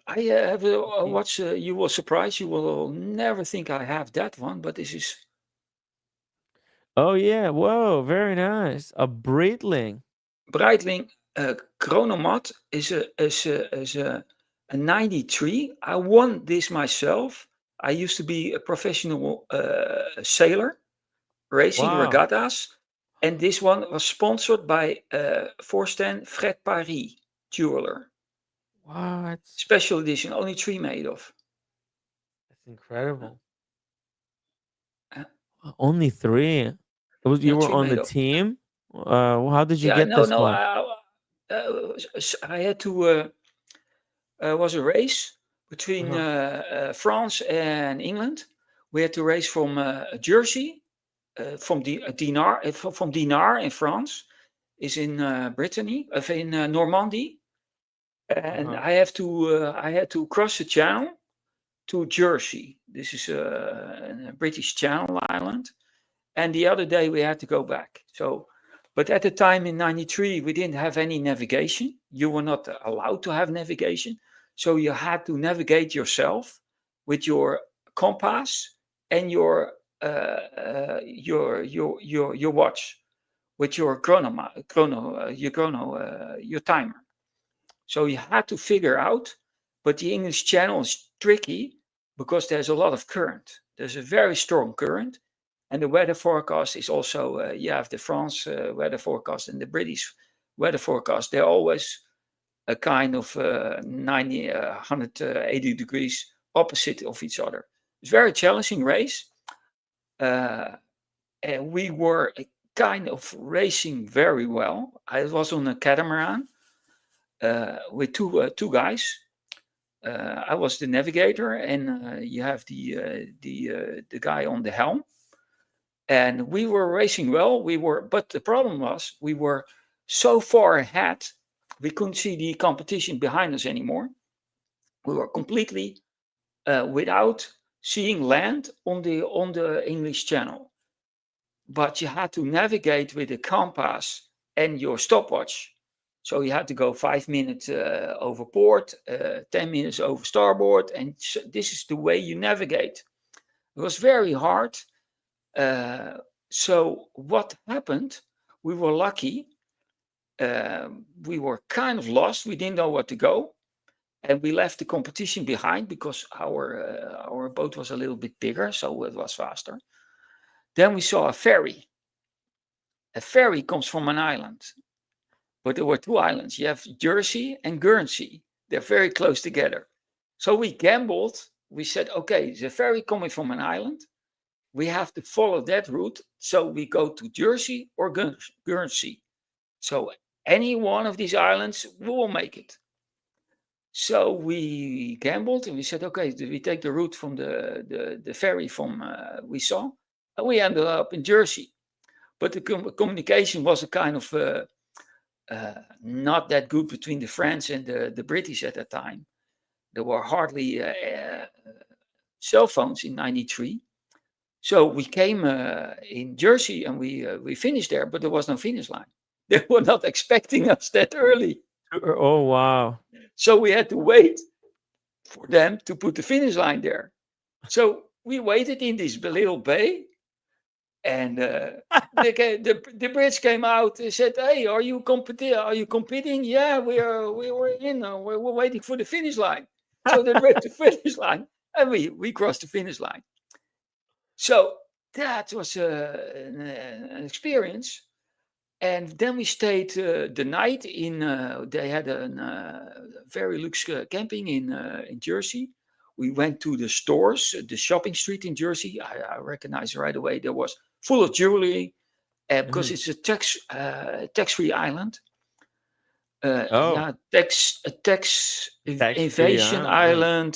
I have a Petite. watch. You will surprise. You will never think I have that one, but this is Oh yeah, whoa, very nice. A Breitling. Breitling Chronomat is a 93. I won this myself. I used to be a professional sailor, racing Wow. regattas, and this one was sponsored by Forsten Fred Paris jeweler. What? Special edition, only 3 made of. That's incredible. Uh, Only 3. It was yeah, you were 3 on the made of. team? How did you Yeah, get no, this no. one? I had to. Was a race between Uh-huh. France and England. We had to race from Jersey, from from Dinar in France, is in Brittany, of in Normandy, and Uh-huh. I had to cross the channel to Jersey. This is a British Channel island, and the other day we had to go back. So, but at the time in '93 we didn't have any navigation. You were not allowed to have navigation, so you had to navigate yourself with your compass and your watch with your your timer. So you had to figure out, but the English Channel is tricky because there's a lot of current. There's a very strong current, and the weather forecast is also, you have the France weather forecast and the British weather forecast. They're always a kind of 180 degrees opposite of each other. It's a very challenging race. And we were kind of racing very well. I was on a catamaran with two guys. I was the navigator, and you have the guy on the helm. And we were racing well. But the problem was we were so far ahead, we couldn't see the competition behind us anymore. We were completely without seeing land on the English Channel. But you had to navigate with a compass and your stopwatch. So you had to go 5 minutes over port, 10 minutes over starboard, and so this is the way you navigate. It was very hard. So what happened? We were lucky. We were kind of lost. We didn't know where to go, and we left the competition behind because our boat was a little bit bigger, so it was faster. Then we saw a ferry. A ferry comes from an island, but there were two islands. You have Jersey and Guernsey. They're very close together. So we gambled. We said, okay, there's a ferry coming from an island. We have to follow that route. So we go to Jersey or Guernsey. So any one of these islands, we will make it. So we gambled and we said, okay, we take the route from the ferry from we saw. And we ended up in Jersey. But the communication was a kind of not that good between the French and the British at that time. There were hardly cell phones in '93. So we came in Jersey and we finished there, but there was no finish line. They were not expecting us that early. Oh wow. So we had to wait for them to put the finish line there. So we waited in this little bay, and the Brits came out and said, "Hey, are you competing? Yeah, we were in. We're waiting for the finish line." So they reached the finish line, and we crossed the finish line. So that was an experience. And then we stayed the night in. They had a very luxe camping in Jersey. We went to the stores, the shopping street in Jersey. I recognized right away. There was full of jewelry because it's a tax-free island. Yeah, tax evasion island,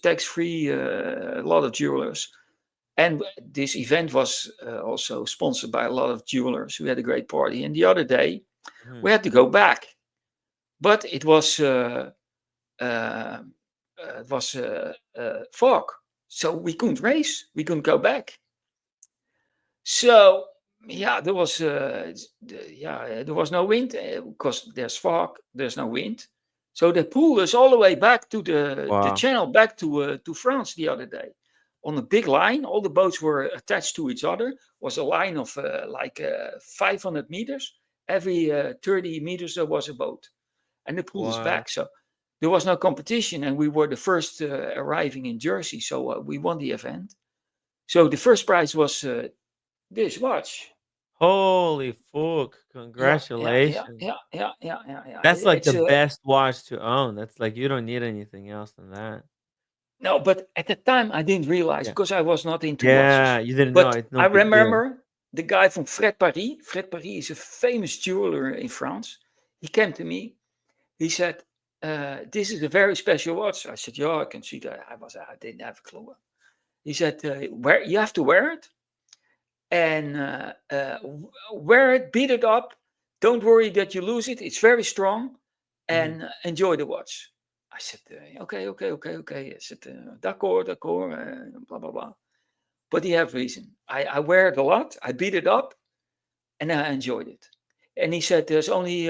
tax-free. A lot of jewelers. And this event was also sponsored by a lot of jewelers. We had a great party. And the other day, we had to go back, but it was fog, so we couldn't race. We couldn't go back. So yeah, there was no wind because there's fog. There's no wind, so they pulled us all the way back to the channel, back to France the other day. On a big line, all the boats were attached to each other. Was a line of 500 meters. Every 30 meters there was a boat, and they pulled us back. So there was no competition, and we were the first arriving in Jersey. So we won the event. So the first prize was this watch. Holy fuck! Congratulations. Yeah. That's like the best watch to own. That's like you don't need anything else than that. No, but at the time I didn't realize because I was not into watches. Yeah, you didn't know. But I remember the guy from Fred Paris. Fred Paris is a famous jeweler in France. He came to me. He said, "This is a very special watch." I said, "Yeah, I can see that." I didn't have a clue. He said, "You have to wear it, and wear it, beat it up. Don't worry that you lose it. It's very strong, and enjoy the watch." I said, okay. I said, d'accord, blah, blah, blah. But he had reason. I wear it a lot. I beat it up, and I enjoyed it. And he said, there's only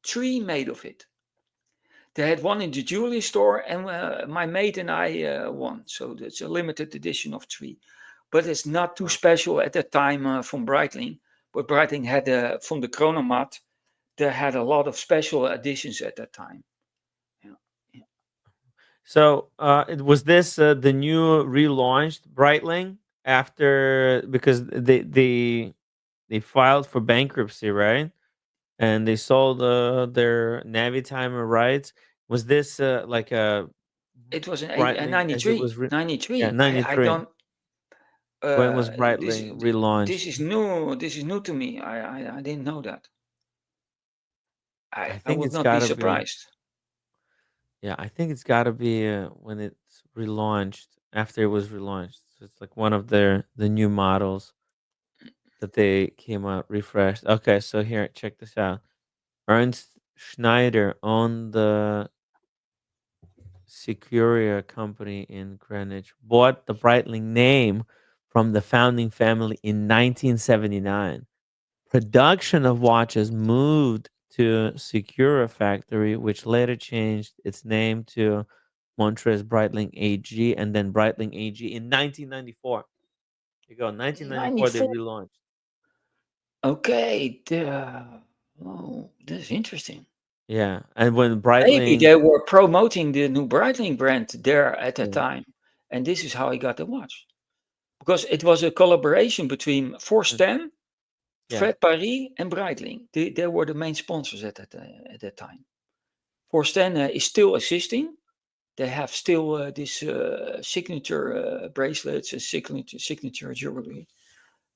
3 made of it. They had one in the jewelry store, and my mate and I won. So it's a limited edition of 3. But it's not too special at that time from Breitling. But Breitling had, from the Chronomat, they had a lot of special editions at that time. Yeah. So, was this the new relaunched Breitling after because they filed for bankruptcy, right? And they sold their Navitimer rights. Was this like a? It was in Breitling as it 93. was 93. Yeah, I 93. don't. When was Breitling relaunched? This is new. This is new to me. I didn't know that. I think would it's not be gotta be. surprised. Yeah, I think it's got to be when it's relaunched. After it was relaunched, so it's like one of the new models that they came out refreshed. Okay, so here, check this out. Ernst Schneider owned the Securia company in Greenwich, bought the Breitling name from the founding family in 1979. Production of watches moved to Secura factory, which later changed its name to Montrez Breitling AG and then Breitling AG in 1994. There you go, 1994 they 94. relaunched. Okay. That's interesting. Yeah, and when Maybe Breitling, they were promoting the new Breitling brand there at that time, and this is how he got the watch, because it was a collaboration between Forstem, Fred Paris, and Breitling. They were the main sponsors at that time. Forstem is still existing. They have still this signature bracelets and signature jewelry.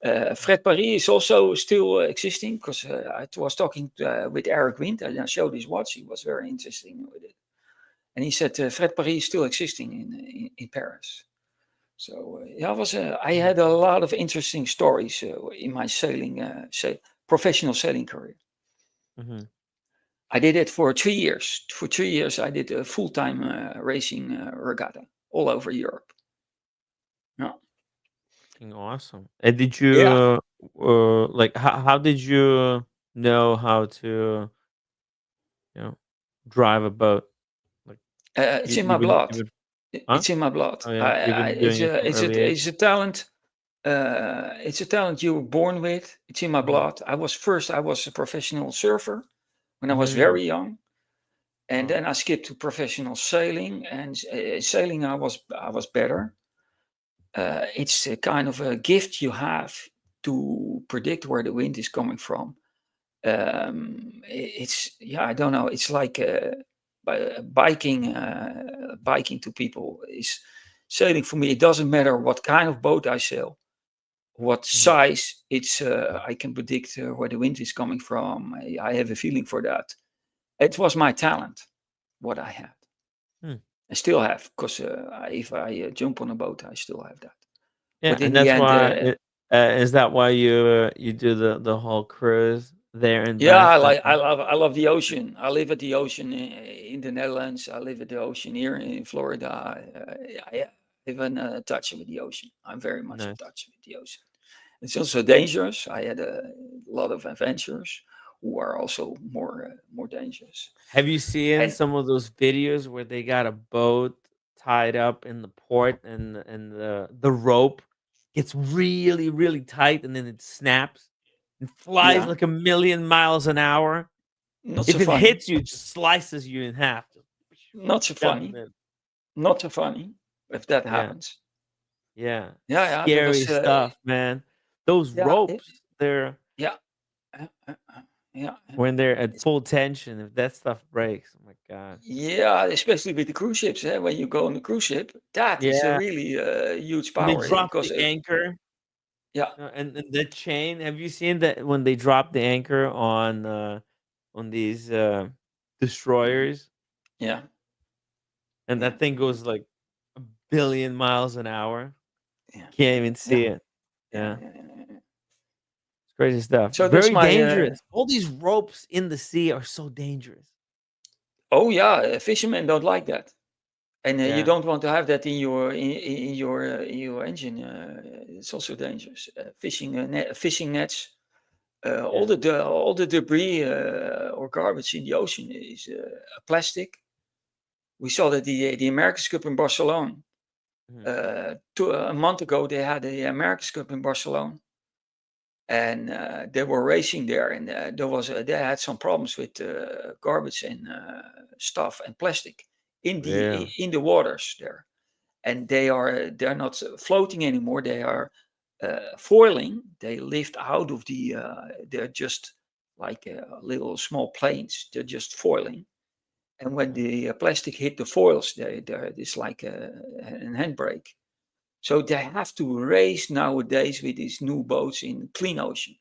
Fred Paris is also still existing because I was talking with Eric Wind. I showed his watch. He was very interested with it. And he said Fred Paris is still existing in Paris. So I had a lot of interesting stories in my professional sailing career. Hmm. I did it for 3 years. For 3 years, I did a full-time racing regatta all over Europe. Yeah. Awesome. And did Yeah. you like how did you know how to, you know, drive a boat? Like It's in my blood. you've been, huh? It's in my blood. Oh yeah, you've been doing it from early age. It's a talent. It's a talent you were born with. It's in my Hmm. blood. I was a professional surfer when I was Hmm. very young, and Oh, then I skipped to professional sailing. And sailing, I was better. It's a kind of a gift you have to predict where the wind is coming from. It's I don't know. It's like biking to people is sailing for me. It doesn't matter what kind of boat I sail, what mhm. size. It's I can predict where the wind is coming from. I have a feeling for that. It was my talent, what I had. Hmm. I still have, because if I jump on a boat, I still have that. Yeah, But in and the that's end, why is that why you do the whole cruise there and yeah, back that I love the ocean. I live at the ocean in the Netherlands. I live at the ocean here in Florida. I have an touch with the ocean. I'm very much in nice. touch with the ocean. It's also dangerous. I had a lot of adventures who are also more dangerous. Have you seen And some of those videos where they got a boat tied up in the port and the rope gets really, really tight and then it snaps and flies yeah, like a million miles an hour? not so If it funny. hits you, it just slices you in half. Just Not so down the funny. middle. Not so funny if that Yeah, happens. yeah. Yeah, yeah, that Scary was stuff, man. Those yeah, ropes, they're yeah, yeah. when they're at full tension, if that stuff breaks, oh my god. Yeah, especially with the cruise ships. When you go on a cruise ship, that is a Yeah, really huge when they power drop because the anchor. yeah, And the chain, have you seen that when they drop the anchor on these destroyers yeah, and yeah, that thing goes like a billion miles an hour? yeah, Can't even yeah, see it. yeah, Yeah. yeah, yeah, yeah. It's crazy stuff. So that's Very my dangerous. All these ropes in the sea are so dangerous. oh yeah, fishermen don't like that, and you Yeah. don't want to have that in in your engine. It's also dangerous. Fishing nets. Yeah. All the debris or garbage in the ocean is plastic. We saw that the America's Cup in Barcelona. Mhm. A month ago, they had the America's Cup in Barcelona, and they were racing there, and they had some problems with garbage and stuff and plastic Really? in the waters there, and they're not floating anymore. They are foiling. They lift out of they're just like little small planes. They're just foiling, and when Mhm. the plastic hit the foils, it's like a handbrake. So they have to race nowadays with these new boats in clean ocean.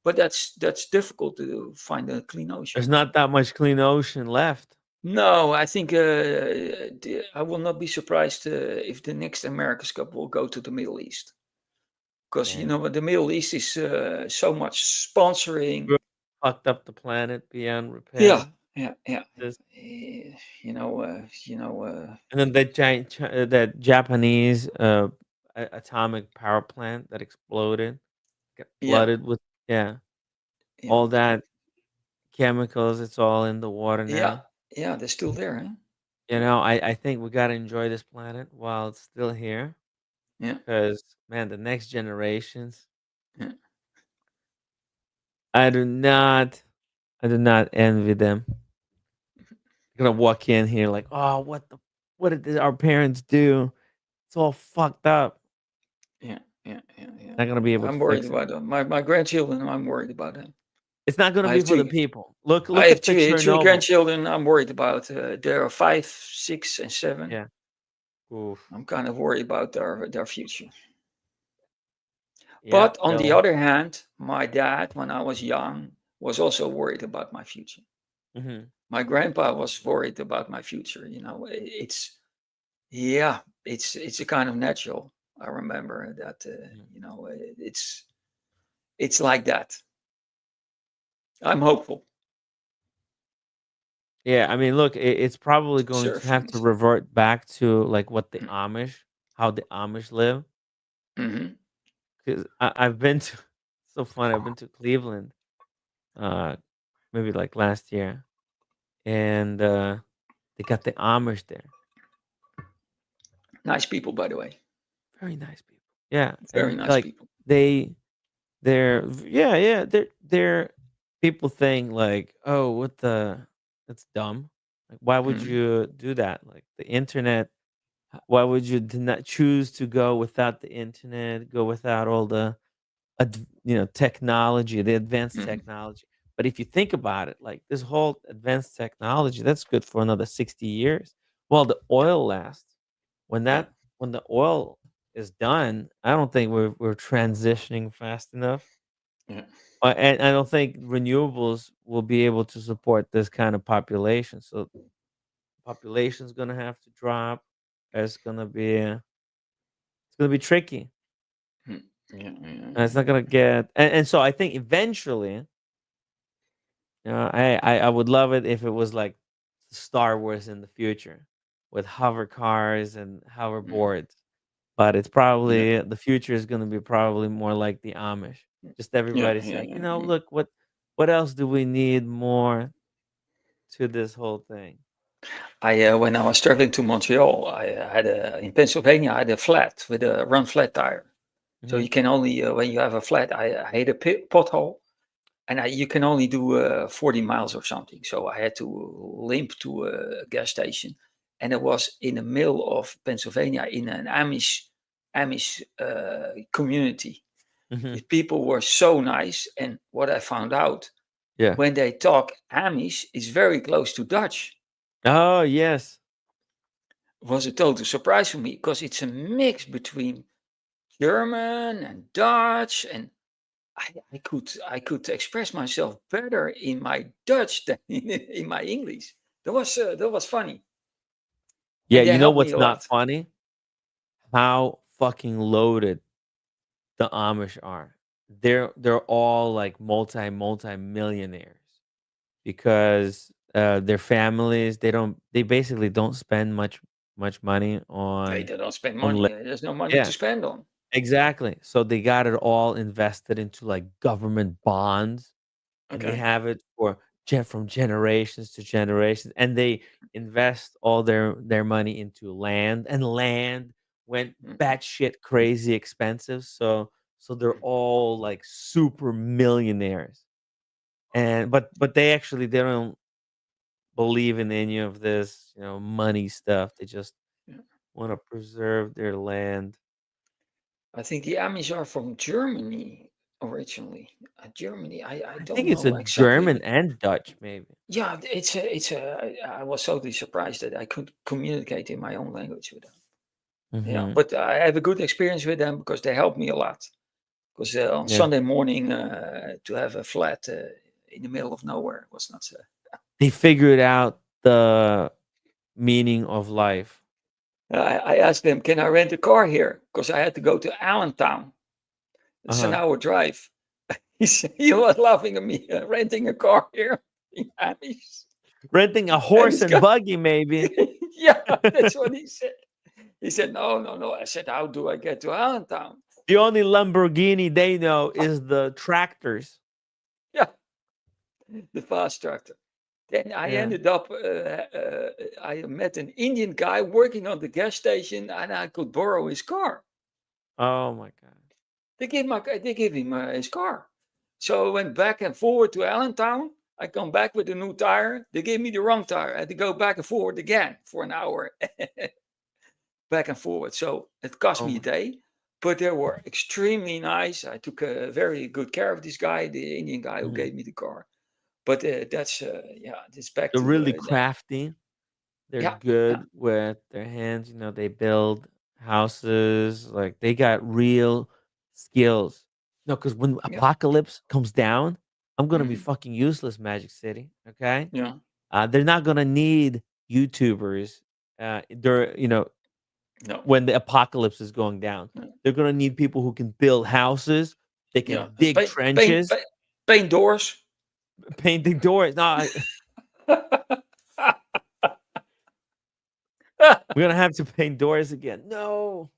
But that's difficult to find a clean There's ocean. not that much clean ocean left. No, I think I will not be surprised if the next America's Cup will go to the Middle East. Because you Damn. know what, the Middle East is so much sponsoring. Really fucked up the planet beyond Yeah, repair. yeah, yeah. This You know. and then that that Japanese atomic power plant that exploded, got Yeah, flooded with, yeah, yeah, all that chemicals. It's all in the water yeah, now. yeah. They're still there, huh? You know, I think we gotta enjoy this planet while it's still here, Yeah, because man, the next generations, yeah, I do not, I do not envy them. They're gonna walk in here like, oh, what did our parents do? It's all fucked up. yeah, yeah, yeah, yeah. Not gonna be able to I'm worried fix it. about them. My grandchildren. I'm worried about them. It's not gonna I be have for the three. people. I Look have at the three Chernobyl. grandchildren. I'm worried about. They are 5, 6, and 7. Yeah. Oof. I'm kind of worried about their future. Yeah. But on the They'll. other hand, my dad, when I was young, was also worried about my future. Mhm. My grandpa was worried about my future. You know, it's yeah, it's a kind of natural. I remember that. Mhm. It's like that. I'm hopeful. Yeah, I mean, look, it's probably going to have to Surfings. revert back to like what the Amish, how the Amish live. Mm-hmm. Because I've been to, so funny. I've been to Cleveland, uh, maybe like last year, and they got the Amish there. Nice people, by the way. Very nice people. Yeah, Very and nice like people. they, yeah, they're people think like, oh, what the, that's dumb. Like, why would Mm-hmm. you do that? Like the internet. Why would you not choose to go without the internet? Go without all the technology, the advanced Mm-hmm. technology. But if you think about it, like this whole advanced technology, that's good for another 60 years. Well, the Yeah, oil lasts. When yeah, the oil is done, I don't think we're transitioning fast enough. yeah. And I don't think renewables will be able to support this kind of population. So population's gonna have to drop. It's gonna be tricky. Mm. Yeah, yeah, And it's not gonna get, and so I think eventually, I would love it if it was like Star Wars in the future with hover cars and mm, hoverboards. But it's yeah, probably the future is gonna be probably more like the Amish. Just yeah, everybody yeah, saying, yeah, yeah. look, what else do we need more to this whole thing? When I was traveling to Montreal, in Pennsylvania, I had a flat with a run flat tire. So Hmm. you can only, when you have a flat, I hit a pothole, and you can only do 40 miles or something. So I had to limp to a gas station, and it was in the middle of Pennsylvania in an Amish community. Hmm. The people were so nice, and what I found out, Yeah. when they talk Amish, is very close to Dutch. Oh yes. It was a total surprise for me because it's a mix between German and Dutch, and I could express myself better in my Dutch than in my English. That was funny, Yeah. and they You know helped me what's a not lot. funny? How fucking loaded the Amish are. They're all like multi millionaires because their families, they basically don't spend much money They don't spend on money. There's no money yeah, to spend on. exactly. So they got it all invested into like government bonds, and they Okay. have it for from generations to generations, and they invest all their money into land, and land went Mhm. batshit crazy expensive. So they're all like super millionaires, and but they don't believe in any of this money stuff. They just Yeah. want to preserve their land. I think the Amish are from Germany originally. Germany. I I don't think it's a know exactly, German but and Dutch, maybe. yeah, I was totally surprised that I could communicate in my own language with them. Yeah, Hmm. but I have a good experience with them because they helped me a lot. Because on Yeah, Sunday morning, to have a flat in the middle of nowhere was not so. they figured out the meaning of life. I asked them, can I rent a car here? Because I had to go to Allentown. It's an Uh-huh. hour drive. He was laughing at me, renting a car here in Amish. Renting a And horse he's and got, buggy, maybe. yeah, that's what he said. He said, no, no, no. I said, how do I get to Allentown? The only Lamborghini they know is the tractors. Yeah, the fast tractor. Then I Yeah. ended up, I met an Indian guy working on the gas station, and I could borrow his car. Oh my god. They gave him his car. So I went back and forward to Allentown. I come back with a new tire. They gave me the wrong tire. I had to go back and forward again for an hour, back and forward. So it cost Oh me a my. day, but they were extremely nice. I took very good care of this guy, the Indian guy who Mhm. gave me the car. But that's back They're to really that. crafty. They're Yeah, yeah, good with their hands. They build houses. Like they got real skills. No, because when yeah, apocalypse comes down, I'm gonna be mhm, fucking useless, Magic City. Okay. yeah, They're not gonna need YouTubers. They're No. when the apocalypse is going down. No. They're gonna need people who can build houses. They Yeah. can dig trenches, Paint doors. painting doors. No, we're gonna have to paint doors again. No,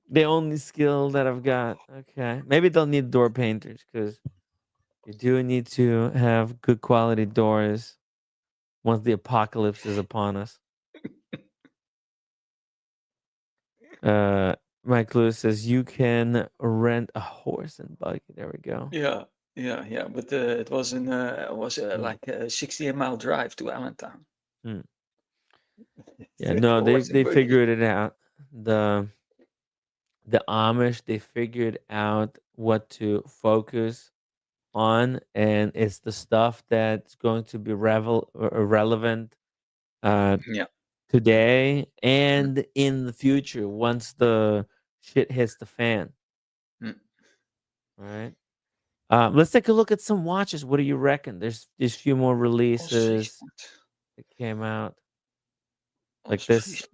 the only skill that I've got. Okay, maybe they'll need door painters because you do need to have good quality doors once the apocalypse is upon us. Uh, Mike Lewis says you can rent a horse and buggy. There we go. Yeah. Yeah. But it was like a 60-mile drive to Allentown. Hmm. Yeah, no, they figured it out. The the Amish, they figured out what to focus on, and it's the stuff that's going to be relevant uh, Yeah. today and in the future once the shit hits the fan. Mm. All right. Let's take a look at some watches. What do you reckon? There's a few more releases that came out like this.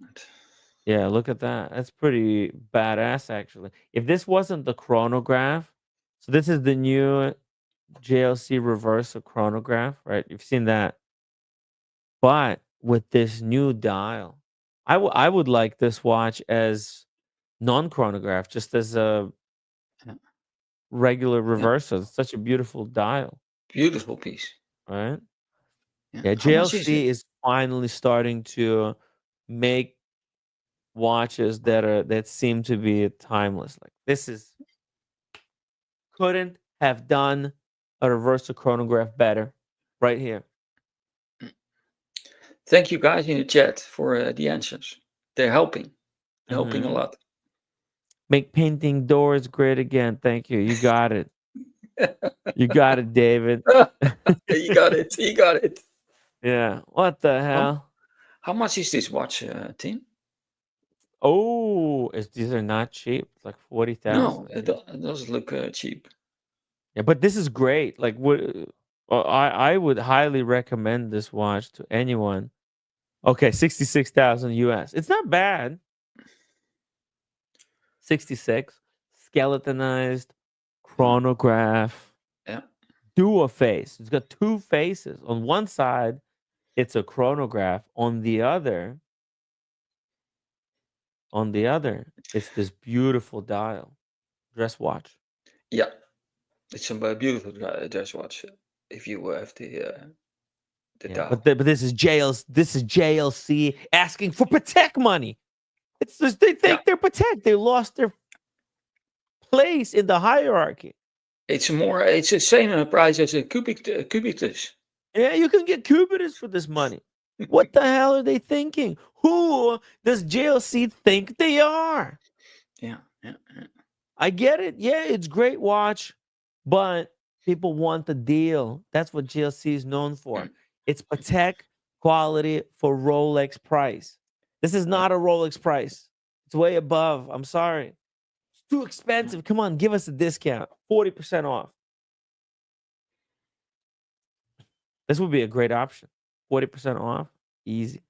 Yeah, look at that. That's pretty badass, actually. If this wasn't the chronograph, so this is the new JLC reversal chronograph, right? You've seen that. But with this new dial, I would like this watch as non-chronograph, just as a Yeah. regular reversal. It's such a beautiful dial, Beautiful piece. right? Yeah. Yeah, How much is JLC it? is finally starting to make watches that seem to be timeless. Like this is couldn't have done a reversal chronograph better right here. Thank you guys in the chat for the answers. They're helping a Mhm. lot. Make painting doors great again. Thank you. You got it. You got it, David. You got it. You got it. Yeah. What the hell? How much is this watch, Tim? Oh, these are not cheap. It's like 40,000. No, it doesn't look cheap. Yeah, but this is great. Like what I would highly recommend this watch to anyone. Okay, 66,000 US. It's not bad. 66 skeletonized chronograph Yeah. dual face. It's got two faces. On one side, it's a chronograph. On the other, it's this beautiful dial. Dress watch. Yeah. It's a beautiful dress watch. If you have the Yeah, dial. but this is JLC asking for Patek money. It's just they think they're Patek. They lost their place in the hierarchy. It's the same price as a Cubitus. Yeah, you can get Cubitus for this money. What the hell are they thinking? Who does JLC think they are? Yeah. I get it. Yeah, it's great watch, but people want the deal. That's what JLC is known for. It's Patek quality for Rolex price. This is not a Rolex price. It's way above. I'm sorry. It's too expensive. Come on, give us a discount. 40% off. This would be a great option. 40% off. Easy.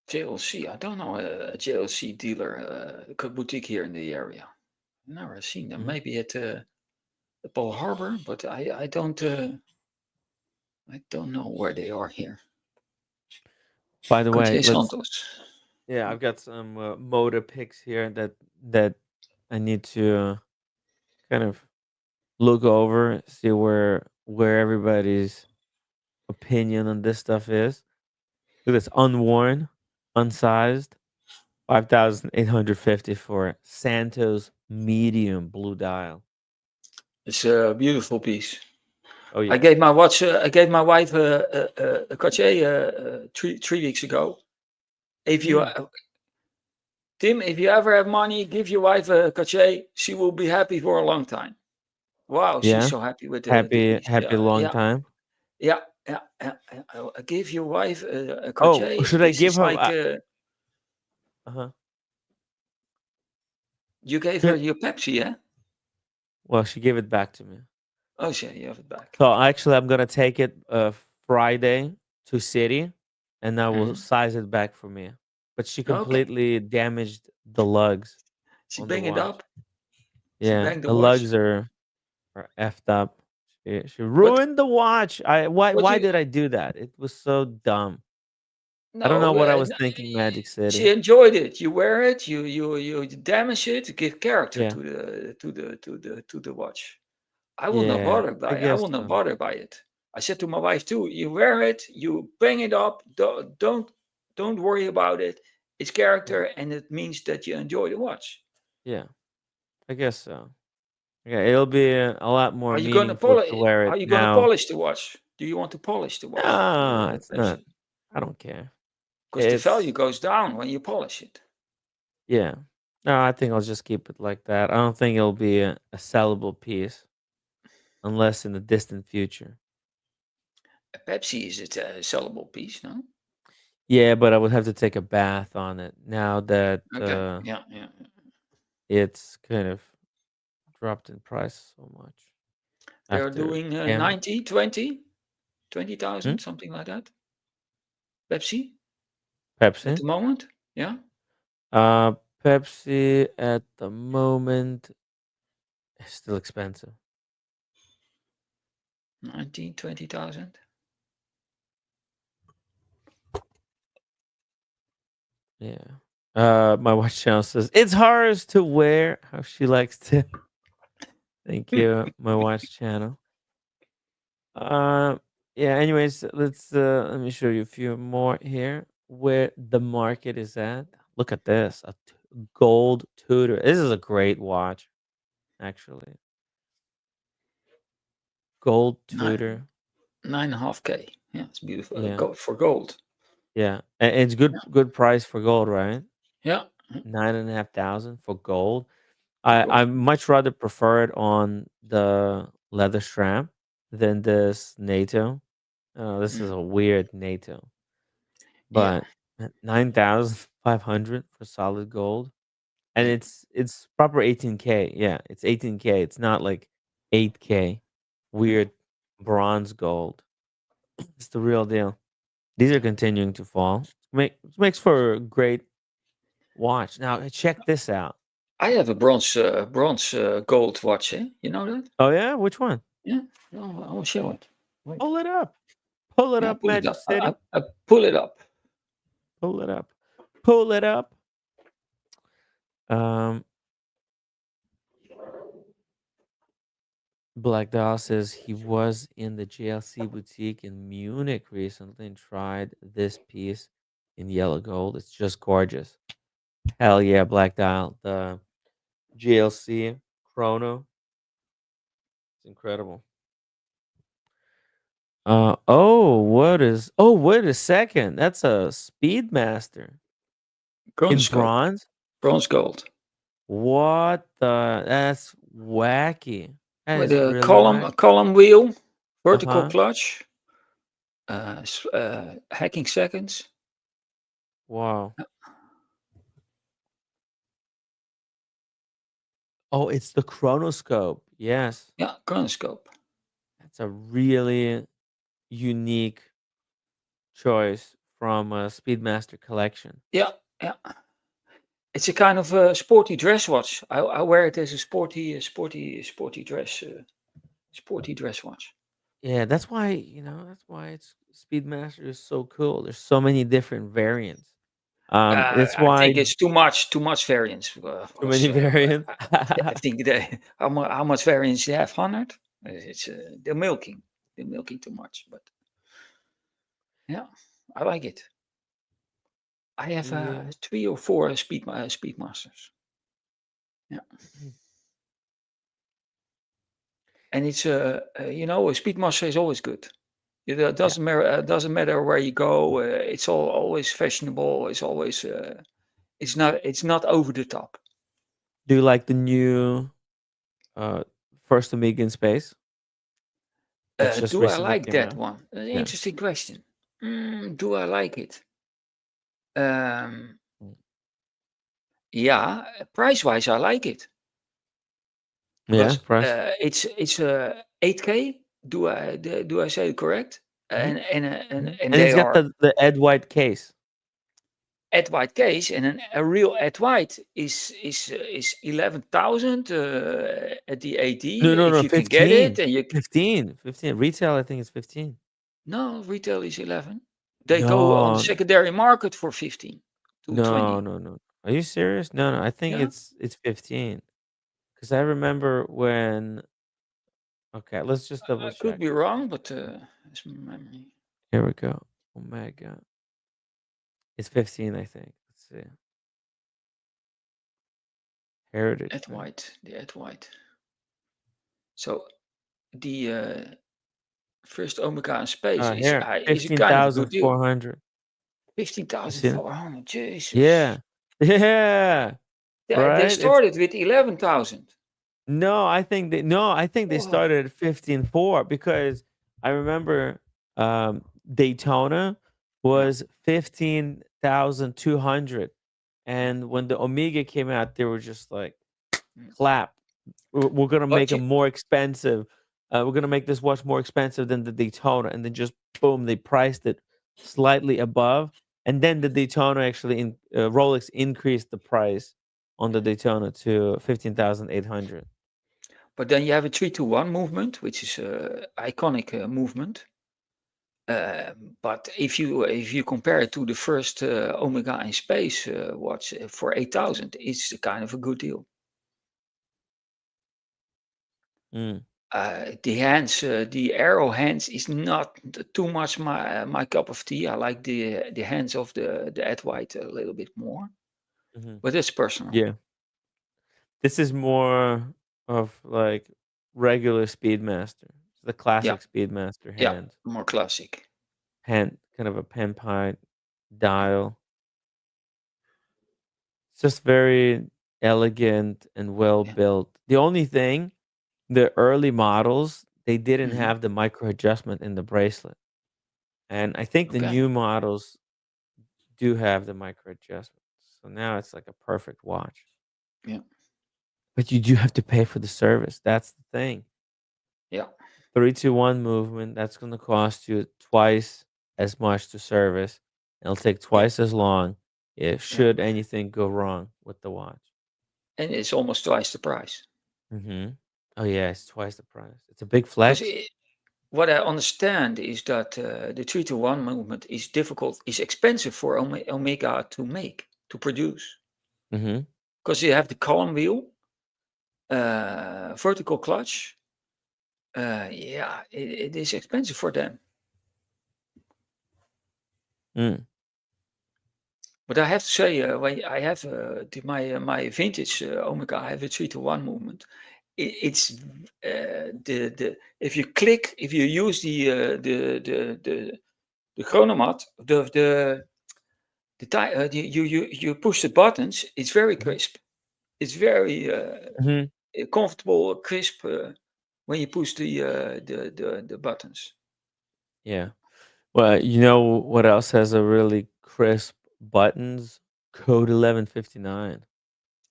JLC. I don't know a JLC dealer, boutique here in the area. Never seen them. Maybe at the Pearl Harbor, but I don't know where they are here. By the way, Santos. Yeah, I've got some motor picks here that I need to kind of look over, see where everybody's opinion on this stuff is. Look at this unworn, unsized, 5,850 for Santos medium blue dial. It's a beautiful piece. Oh yeah. I gave my watch. I gave my wife a Cartier 3 weeks ago. If you, Tim, if you ever have money, give your wife a Cartier. She will be happy for a long time. Wow, Yeah. she's so happy with the piece. Happy long time. Yeah. I give your wife a Cartier. Oh, should I give her? Like, you gave her your Pepsi, yeah? Well, she gave it back to me. Oh, yeah, you have it back. So actually, I'm gonna take it Friday to City. and I will Mhm. size it back for me. But she Okay. completely damaged the lugs She on the bang it watch. up. She Yeah, banged the the watch. lugs are effed up. She What ruined the watch. what Why you did I do that? It was so dumb. I don't know no, what I was thinking, Magic she City. enjoyed it. You wear it, you damage it to give character Yeah, to the watch. I will not yeah, bother I by I guess will not so. bother by it. I said to my wife too, you wear it, you bang it up, don't worry about it. It's Yeah, character and it means that you enjoy the watch. yeah, I guess so. Yeah, it'll be a lot more Are you gonna meaningful to polish wear are it you gonna now. polish the watch? Do you want to polish the watch? No, The it's not. Pepsi? I don't care. Because the value It's goes down when you polish it. yeah. No, I think I'll just keep it like that. I don't think it'll be a sellable piece unless in the distant future. A Pepsi is a sellable piece, no? Yeah, but I would have to take a bath on it now that Okay. Yeah, yeah. it's kind of dropped in price so much They are after doing Cam. 90, 20, Hmm? 20,000, something like that. Pepsi at Pepsi. the moment. Yeah, Uh, Pepsi at the moment is still expensive. 19, 20,000. Yeah. My watch channel says it's hers to wear. How she likes to. Thank you, my watch channel. Uh, yeah. Anyways, let me show you a few more here where the market is at. Look at this, gold Tudor. This is a great watch, actually. Gold Nine, Tudor. 9.5K. Yeah, it's beautiful. Yeah, Gold for gold. yeah, and it's good price for gold, right? Yeah, 9,500 for gold. for I gold. much rather prefer it on the leather strap than this NATO. This is Mm, a weird NATO, yeah, but 9,500 for solid gold, and yeah, it's proper 18K. Yeah, it's 18K. It's not like 8K. yeah. Weird bronze gold. It's the real deal. These are continuing to fall. Makes for a great watch. Now check this out. I have a bronze gold watch. Eh? You know that? Oh yeah, which one? Yeah, I will show it. Wait. Pull it up. Pull it Yeah, up, pull it Magic up. City. I pull it up. Pull it up. Pull it up. Um, Black Doll says he was in the JLC boutique in Munich recently and tried this piece in yellow gold. It's just gorgeous. Hell yeah, Black Dial. The GLC Chrono. It's incredible. Wait a second. That's a Speedmaster in Chronoscope. bronze. Bronze gold. What the? That's wacky. That With is a really column, wacky. a column wheel, Uh vertical huh. clutch, hacking seconds. Wow. Oh, it's the chronoscope. Yes. Yeah, chronoscope. That's a really unique choice from a Speedmaster collection. Yeah, yeah. It's a kind of a sporty dress watch. I wear it as a sporty dress watch. Yeah, that's why it's Speedmaster is so cool. There's so many different variants. That's I think why it's too much variance. too many variants. I think how much variance you have? 100. It's they're milking too much. But yeah, I like it. I have Yeah. 3 or 4 Speedmasters. Yeah, and it's a Speedmaster is always good. It Yeah. doesn't matter where you go. It's always fashionable. It's always it's not over the top. Do you like the new uh First Amiga in Space that's just Do I recently like came that out? one? An Yeah. interesting question. Do I like it? Um, Mm. yeah, price-wise, I like it Yeah, because price. it's 8K. Do I say it correct? Mhm, and and they it's got are the Ed White case. at white case, and a real at white is 11,000 at the AD No, no, if no, you can get it, 15. and you 15, 15. Retail, I think it's 15. no retail is 11. They go on the No, secondary market for 15 to no, 20. no, no. Are you serious? No, no, I think Yeah, it's 15. Because I remember when okay, let's just double I could check. be wrong, but it's my memory. Here we go. Omega. It's 15, I think. Let's see. Heritage, At right? white, the at white. So the first Omega in space Here, is a kind of a good deal. 15,400. You see it? 15,400. Jesus. Yeah. Yeah. They Right? It's started with 11,000. no, I think they Oh, started at 15.4 because I remember Daytona yeah. was 15,200. And when the Omega came out, they were just like, Mm. clap. We're gonna make But them more expensive. We're gonna make this watch more expensive than the Daytona, and then just boom, they priced it slightly above, and then the Daytona actually Rolex increased the price on the Daytona to 15,800. then you have a 3-to-1 movement, which is a iconic movement. But if you compare it to the first Omega in space watch for 8,000, it's a kind of a good deal. Mm, The arrow hands is not too much my cup of tea. I like the hands of the Ed White a little bit more, mhm. but it's personal. Yeah, this is more of like regular Speedmaster, the Yeah, classic Speedmaster yeah, hand, more classic. kind of a pen pipe dial. It's just very elegant and well Yeah. built. The only thing, the early models, they didn't Hmm. have the micro adjustment in the bracelet. And I think the Okay. new models do have the micro adjustment. So now it's like a perfect watch. Yeah. But you do have to pay for the service. That's the thing. Yeah. 321 movement, that's going to cost you twice as much to service. It'll take Yeah. twice as long if Yeah. should anything go wrong with the watch. And it's almost twice the price. Mhm. Oh, yeah, it's twice the price. It's a big Because flex. what I understand is that the 3-to-1 movement is difficult, is expensive for Omega to make, to produce. Mhm. Because you have the column wheel, vertical clutch. Yeah, it is expensive for them. Mm. But I have to say, when I have my vintage Omega, I have a 3-to-1 movement. It's the if you use the chronomat, you push the buttons, it's very Mhm. crisp. It's very Mhm. comfortable, crisp when you push the buttons. Yeah. Well, you know what else has a really crisp buttons? Code 1159.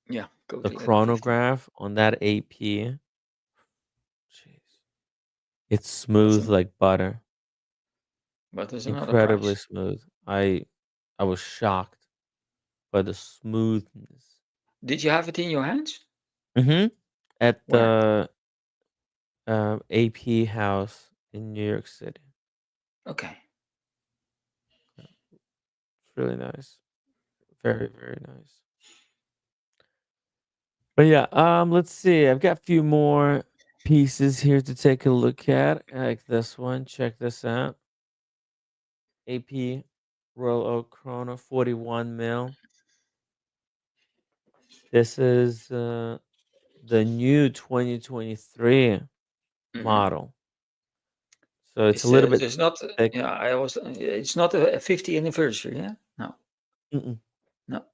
Yeah, go The to 11:59. chronograph on that AP. Jeez. It's That's smooth like butter. but there's another Incredibly price. smooth. I was shocked by the smoothness. Did you have it in your hands? Mhm. At Where? the AP house in New York City. Okay. It's really nice. Very, very nice. But yeah, let's see. I've got a few more pieces here to take a look at. Like this one. Check this out. AP Royal Oak Chrono 41 mil. This is the new 2023 Hmm. model. So it's a little bit There's not. thicker. Yeah, I was. It's not a 50th anniversary. Yeah. No. Mm-mm. No.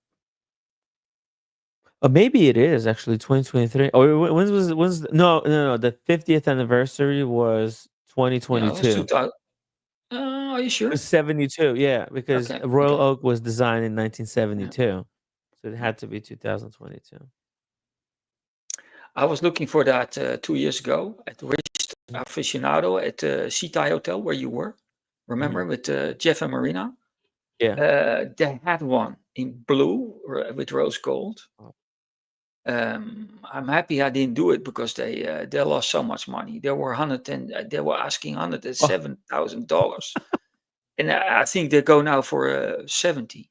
Maybe it is actually 2023. Oh, no, the 50th anniversary was Yeah, it was 2022. 2000. Are you It sure? was 72, yeah, because Okay. Royal Okay. Oak was designed in Yeah. 1972. So it Yeah. had to be 2022. I was looking for that 2 years ago at the Rich Mm. Aficionado at the Sita Hotel where you were. Remember Mhm. with Jeff and Marina? Yeah. They had one in blue with rose gold. Oh. I'm happy I didn't do it because they lost so much money. They were they were asking Oh, $107,000, and I think they go now for 70.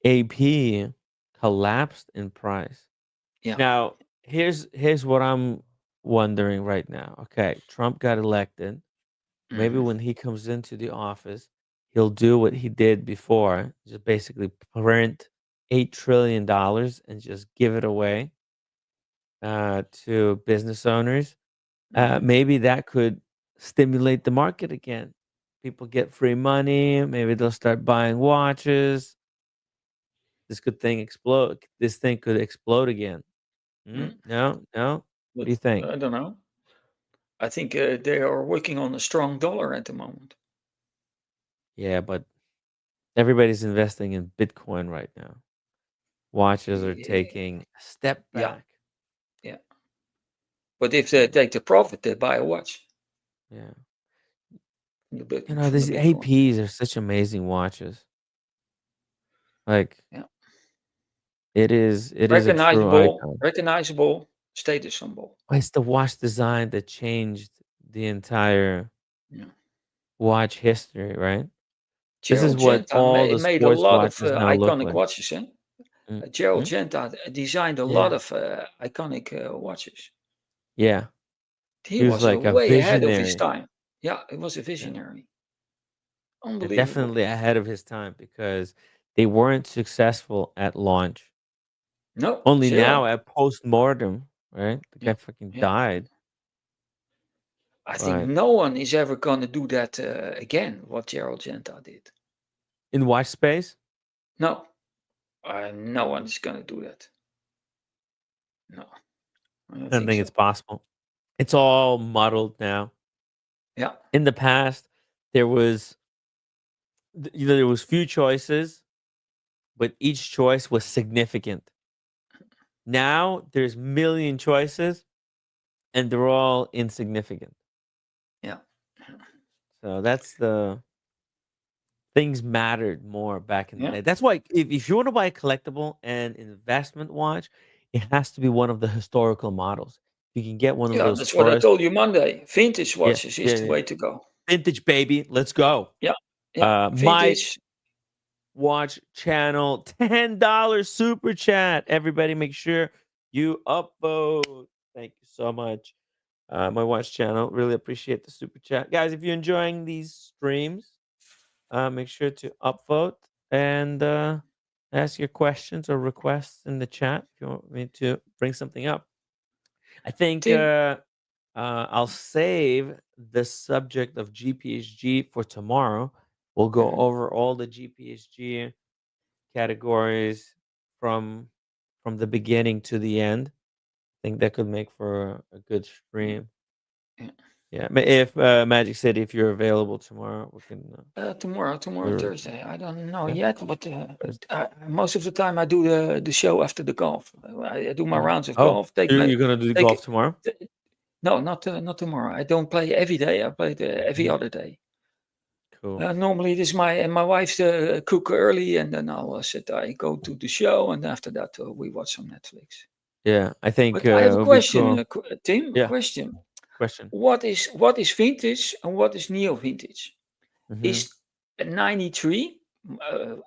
AP collapsed in price. Yeah. Now, here's what I'm wondering right now. Okay, Trump got elected. Maybe Hmm. when he comes into the office, he'll do what he did before, just basically print $8 trillion and just give it away to business owners. Hmm. Maybe that could stimulate the market again. People get free money. Maybe they'll start buying watches. This thing could explode again. Mm. No, no. What do But you think? I don't know. I think they are working on a strong dollar at the moment. Yeah, but everybody's investing in Bitcoin right now. Watches are Yeah. taking a step Yeah. back. Yeah. But if they So, take the profit, they buy a watch yeah. from the These Bitcoin. APs are such amazing watches. Like Yeah. it is a true Recognizable, icon. recognizable status symbol. It's the watch design that changed the entire Yeah. watch history, right? This is Gerald what Genta all the made a sports lot of watches now look iconic like. watches. Eh? Mm, Gerald mm, Genta designed a lot yeah, of iconic watches. yeah. He He was was like a way ahead of his visionary. time. Yeah, he was a Yeah. visionary. Unbelievable. Definitely ahead of his time because they weren't successful at launch. No, Only now zero. at post-mortem, right? The guy Yeah, fucking yeah. died. I think But no one is ever gonna do that again. What Gerald Genta did. in watch space, No, no one is gonna do that. No, I don't I don't think think it's so. possible. It's all muddled now. Yeah, In the past, there was there was few choices, but each choice was significant. Now there's million choices and they're all insignificant. yeah, So that's the things mattered more back in the yeah. day. That's why if you want to buy a collectible and investment watch, it has to be one of the historical models. You can get one of Yeah, those that's what I tourist, told you Monday. Vintage yeah, watches is yeah, the yeah, way to go. vintage baby. Let's go. Yeah, yeah. Mike Vintage. Watch Channel, $10 super chat. Everybody, make sure you upvote. Thank you so much. My watch channel. Really appreciate the super chat. Guys, if you're enjoying these streams, make sure to upvote and ask your questions or requests in the chat if you want me to bring something up. I think Tim. I'll save the subject of GPHG for tomorrow. We'll go Mhm. over all the GPHG categories from the beginning to the end. I think that could make for a good Mm, stream. yeah. Yeah, if Magic City, if you're available tomorrow, we can. Tomorrow We're, Thursday. I don't know yeah, yet, but Thursday. most of the time I do the show after the golf. I do my Mhm. rounds of Oh, golf. Take you're, my you're gonna do the take. golf tomorrow? t- No, not tomorrow. I don't play every day. I play every Mhm. other day. Cool. Normally, this is my wife's cook early, and then I'll sit. I go to the show, and after that we watch some Netflix. Yeah, I think But I have a it'll be question, cool. Tim. A Yeah, question. question. What is vintage and what is neo vintage? Hmm. Is a 93,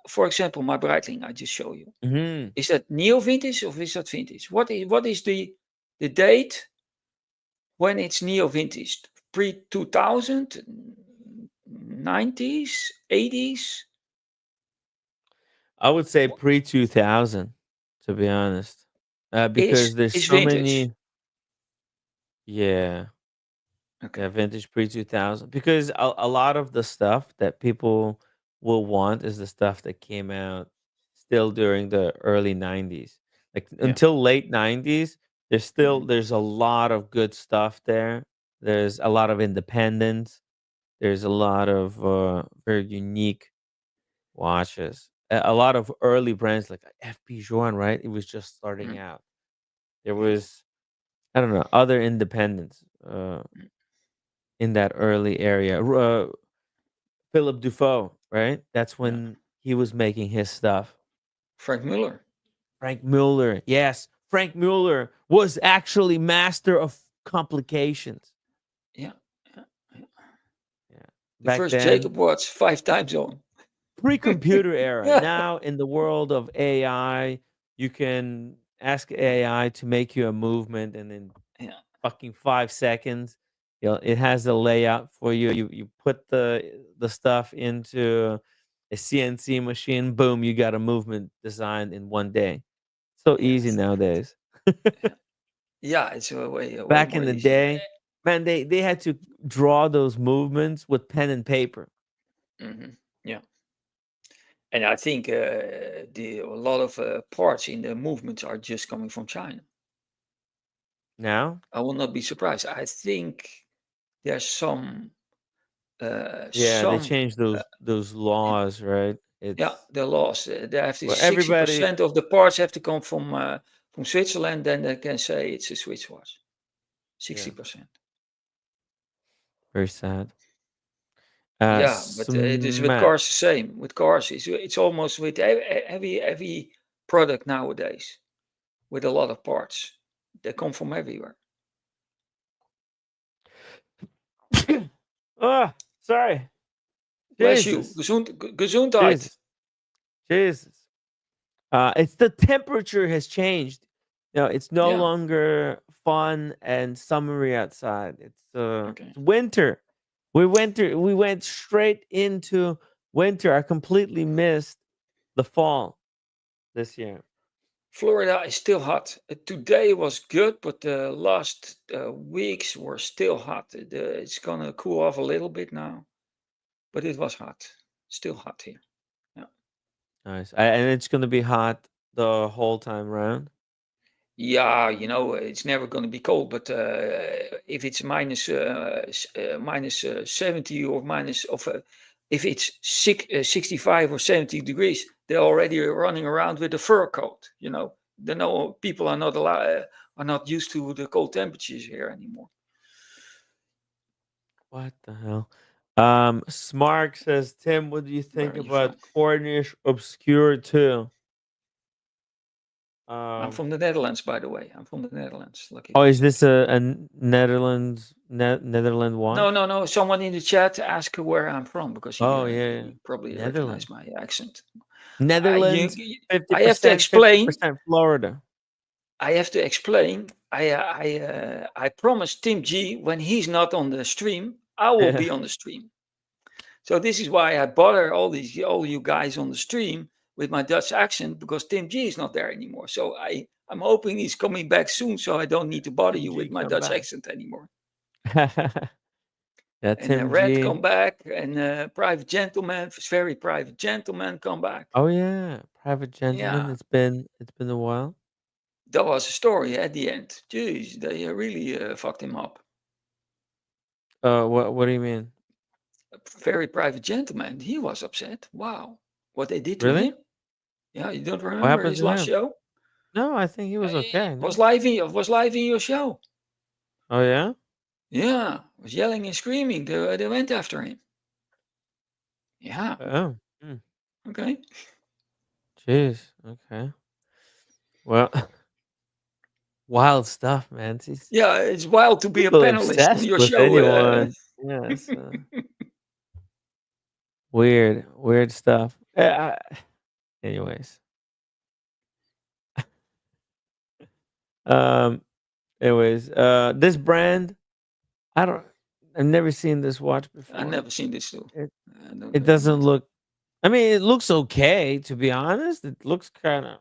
for example, my Breitling I just show you. Hmm. Is that neo vintage or is that vintage? What is the date when it's neo vintage? Pre 2000, 90s, 80s? I would say pre 2000, to be honest, because Is there's is so vintage? many. Yeah, yeah, Okay. vintage pre 2000. Because a lot of the stuff that people will want is the stuff that came out still during the early 90s. Like Yeah. until late 90s, Mhm. there's a lot of good stuff there. There's a lot of independence. There's a lot of very unique watches. A lot of early brands like FP Journe, right? It was just starting Mm, out. There yeah. was, I don't know, other independents Mm, in that early area. Philip Dufault, right? That's Yeah. when he was making his stuff. Frank Muller. Frank Mueller, yes, Frank Mueller was actually master of complications. Yeah. Yeah. Yeah. Yeah, The back first then, Jacob watch 5 time zone. pre-computer era. Yeah. Now in the world of AI, you can ask AI to make you a movement, and in Yeah. fucking 5 seconds, it has the layout for you. You put the stuff into a CNC machine. Boom, you got a movement designed in one day. So easy Yes. nowadays. Yeah. Yeah. It's way Back more in the easy. day, man, they had to draw those movements with pen and paper. Yeah. And I think a lot of parts in the movements are just coming from China. Now, I will not be surprised. I think there's yeah, they some changed uh, those laws, right? yeah, It's the laws. They have the where everybody. 60% of the parts have to come from Switzerland. Then they can say it's a Swiss watch. Yeah, 60%. very sad. Yeah, but it is with Smack. cars the same. With cars, it's almost with every product nowadays with a lot of parts. They come from everywhere. Oh, sorry. Bless you. Jesus. Gesundheit. Jesus. Jesus. It's the temperature has changed. It's no Yeah. longer fun and summery outside. Okay. It's winter. We went straight into winter. I completely missed the fall this year. Florida is still hot. Today was good, but the last weeks were still hot. It's gonna cool off a little bit now, but it was hot. Still hot here. Yeah. Nice. And it's gonna be hot the whole time around. Yeah, it's never going to be cold, but if it's minus 70 or if it's 65 or 70 degrees, they're already running around with a fur coat. They know people are not used to the cold temperatures here anymore. What the hell? Smark says, Tim, what do you Where think are you from? about Cornish Obscure 2? I'm Um, from the Netherlands, by the way. I'm from the Netherlands. Lucky oh, is bastard. this a Netherland No, watch? no, no. Someone in the chat asked where I'm from because Oh yeah, yeah. he probably Netherlands. recognized my accent. Netherlands, I have to explain. 50% Florida. I have to explain. I promised Tim G when he's not on the stream, I will Yeah. be on the stream. So this is why I bother all you guys on the stream with my Dutch accent because Tim G is not there anymore. So I'm hoping he's coming back soon, so I don't need to bother Tim you with G my come Dutch back. accent anymore. Yeah, And Tim Red G. come back, and Private Gentleman, very Private Gentleman come back. Oh yeah, Private Gentleman. Yeah, It's been a while. that was a story at the end. Jeez, they really fucked him up. What do you mean? A very private gentleman. He was upset. Wow, what they did to Really? him. Yeah, you don't What remember happened his to last him? show? No, I think he was okay. Was No. live in your show. Oh yeah. Yeah, was yelling and screaming. They went after him. Yeah. Oh. Okay. Jeez. Okay. Well, wild stuff, man. These Yeah, it's wild to be a people panelist on obsessed your with show. anyone. Yeah, it's weird stuff. Anyways, um, this brand, I don't. I've never seen this watch I've before. never seen this too. It I don't it doesn't recognize it. look. I mean, it looks okay. To be honest, it looks kind of.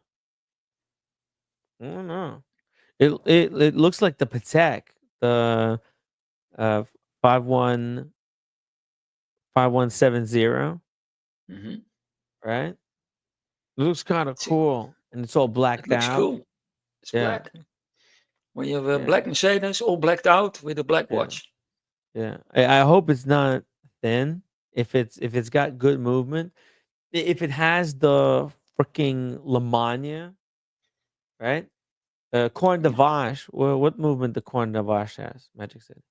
I don't know. It looks like the Patek, the uh 51 5170, Hmm. right? It looks kind of It's, cool, and it's all it blacked looks out. cool. It's Yeah, black. When you have a yeah, black Mercedes, all blacked out with a black yeah, watch. yeah. I hope it's not thin. If it's got good movement, if it has the freaking Lamagna, right? Corne de Yeah, Vache. Well, what movement the Corne de Vache has? Magic said.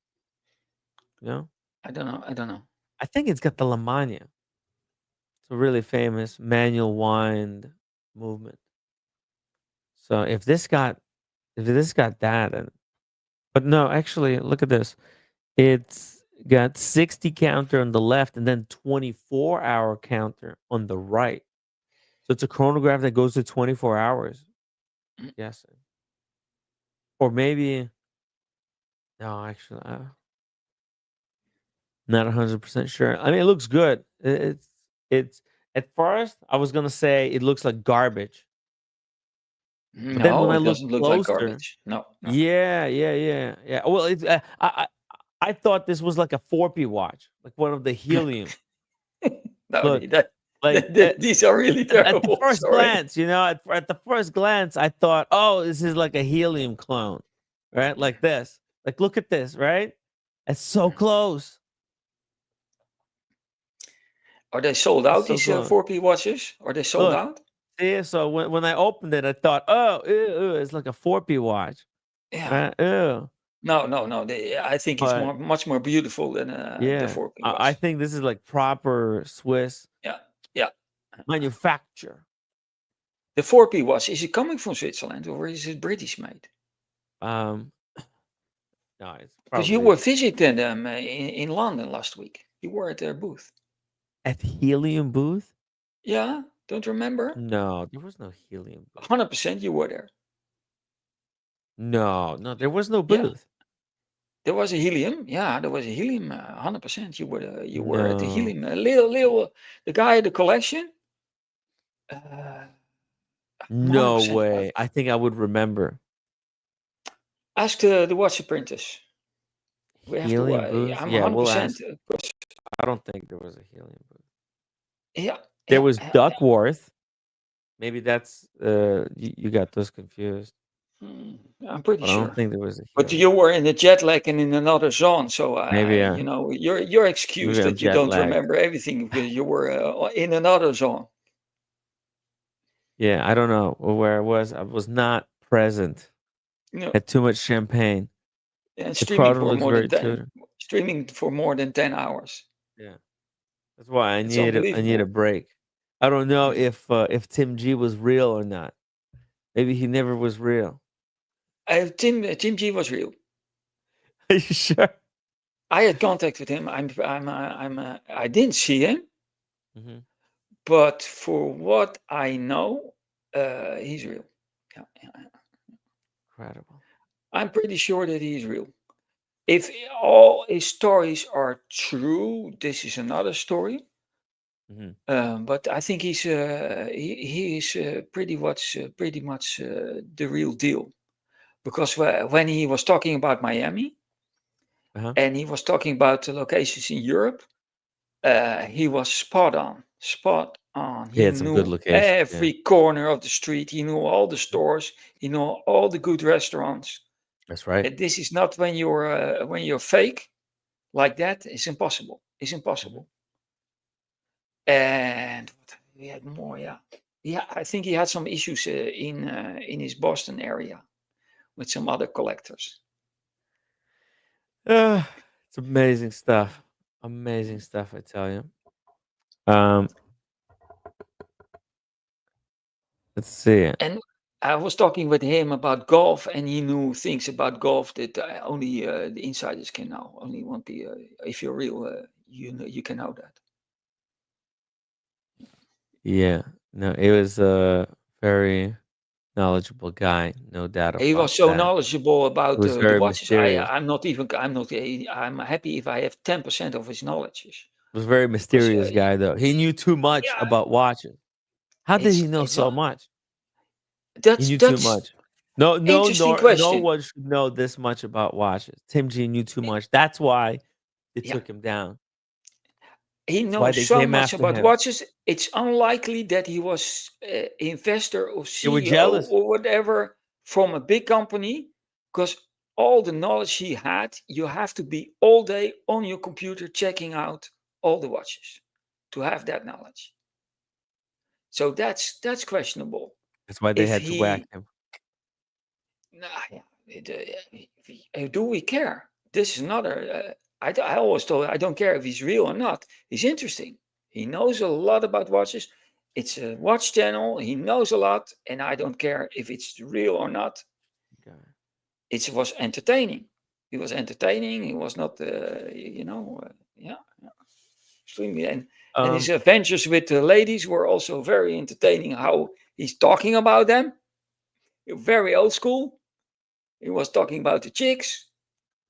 You know, I don't know. I think it's got the Lamagna. It's a really famous manual wind movement. So if this got that, and but no, actually, look at this. It's got 60 counter on the left and then 24-hour counter on the right. So it's a chronograph that goes to 24 hours. Mm. Guessing, or maybe no, actually, not 100% sure. I mean, it looks good. It's at first I was gonna say it looks like garbage, but then when No, I it look doesn't look like closer, garbage. No, no. yeah. Well, it's I thought this was like a 4P watch, like one of the helium. No, Look, that, like these are really at the terrible. first Sorry. glance, at the first glance, I thought, oh, this is like a helium clone, right? Like this. Like, look at this, right? It's so close. Are they sold It's out, so these close. 4P watches? Are they sold Look, out? see, so when I opened it, I thought, oh, ew, it's like a 4P watch, Yeah. right? Ew. No. I think it's But much more beautiful than the yeah, 4P I watch. think this is like proper Swiss Yeah, yeah. manufacture. The 4P watch, is it coming from Switzerland or is it British made? Um, no, it's Because you were probably visiting them in London last week. You were at their booth. at helium booth. Yeah, don't remember? No, there was no helium booth. 100% you were there. No, there was no Yeah, booth. there was a helium. Yeah, there was a helium. 100%. You were at the No, helium. A little. The guy at the collection. Uh, I'm no 100% about way. it. I think I would remember Ask the watch apprentice. We have to. helium booth. I'm Yeah, we'll 100%. ask. I don't think there was a helium booth. Yeah, There yeah, was yeah, yeah. Duckworth. Maybe that's you got those confused, I'm pretty but I don't sure. think there was a But helium. you were in a jet lag and in another zone, so Maybe you're excused maybe I'm that you jet don't lagged. remember everything because you were in another zone. Yeah, I don't know where I was. I was not present. You know, Had too much champagne. and The crowd looks very 10, tutor. streaming for more than 10 hours. Yeah, that's why It's I need a unbelievable. break. I don't know Mm. if Tim G was real or not. Maybe he never was real. Tim G was real. Are you sure? I had contact with him. I didn't see him, Hmm. but for what I know, he's real. Yeah. Incredible. I'm pretty sure that he's real. If all his stories are true, this is another story. Hmm. But I think he is pretty much the real deal because when he was talking about Miami Uh-huh. and he was talking about the locations in Europe, he was spot on. He He had some good knew locations. Yeah, every corner of the street. He knew all the stores. He knew all the good restaurants. that's right. And this is not when you're fake like that. It's impossible. It's Hmm. impossible. And what we had more, yeah. Yeah, I think he had some issues in his Boston area with some other collectors. It's amazing stuff. Amazing stuff, I tell you. Um, let's see. And I was talking with him about golf, and he knew things about golf that only the insiders can know. Only one people, if you're real, you can know that. Yeah, no, it was a very knowledgeable guy, no doubt He about was so that. knowledgeable It about was the very watches. mysterious. I'm happy if I have 10% of his knowledge, It was a very because mysterious guy, though. He knew too much yeah, about watches. How did he know it's so much? He knew too that's much. No, no, interesting no question. one should know this much about watches. Tim G knew too much. That's why they Yeah, took him down. he That's why knows they so came much after about him. watches. It's unlikely that he was investor or They were CEO jealous. or whatever from a big company, because all the knowledge he had, you have to be all day on your computer checking out all the watches to have that knowledge. So that's questionable. That's why they If had to whack he, him. nah, yeah, do we care? This is another. I always told I don't care if he's real or not. He's interesting. He knows a lot about watches. It's a watch channel. He knows a lot, and I don't care if it's real or not. Okay. It was entertaining. He was entertaining. He was not, yeah, extremely. And his Um, adventures with the ladies were also very entertaining. How he's talking about them, very old school. He was talking about the chicks.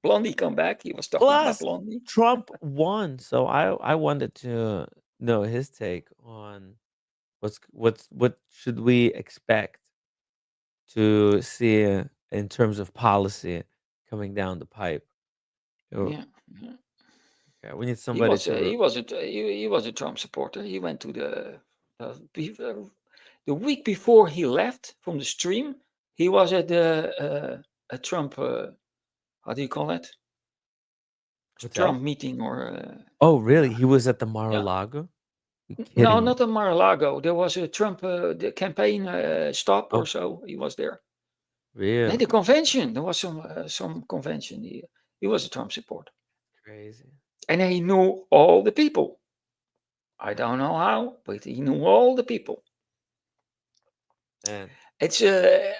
Blondie come back. He was talking about plus, Blondie. Trump won, so I wanted to know his take on what should we expect to see in terms of policy coming down the pipe. Oh, Yeah, yeah. okay, we need He somebody was to. a, he was a he was a Trump supporter. He went to the week before he left from the stream. He was at a Trump how do you call it? Hotel? Trump meeting or Oh, really? yeah, He was at the yeah. Mar-a-Lago? You No, kidding me? not in Mar-a-Lago. There was a Trump the campaign stop or Oh, so. He was there. real And the convention. There was some convention. He was a Trump supporter, crazy. and he knew all the people. I don't know how, but he knew all the people. Man, It's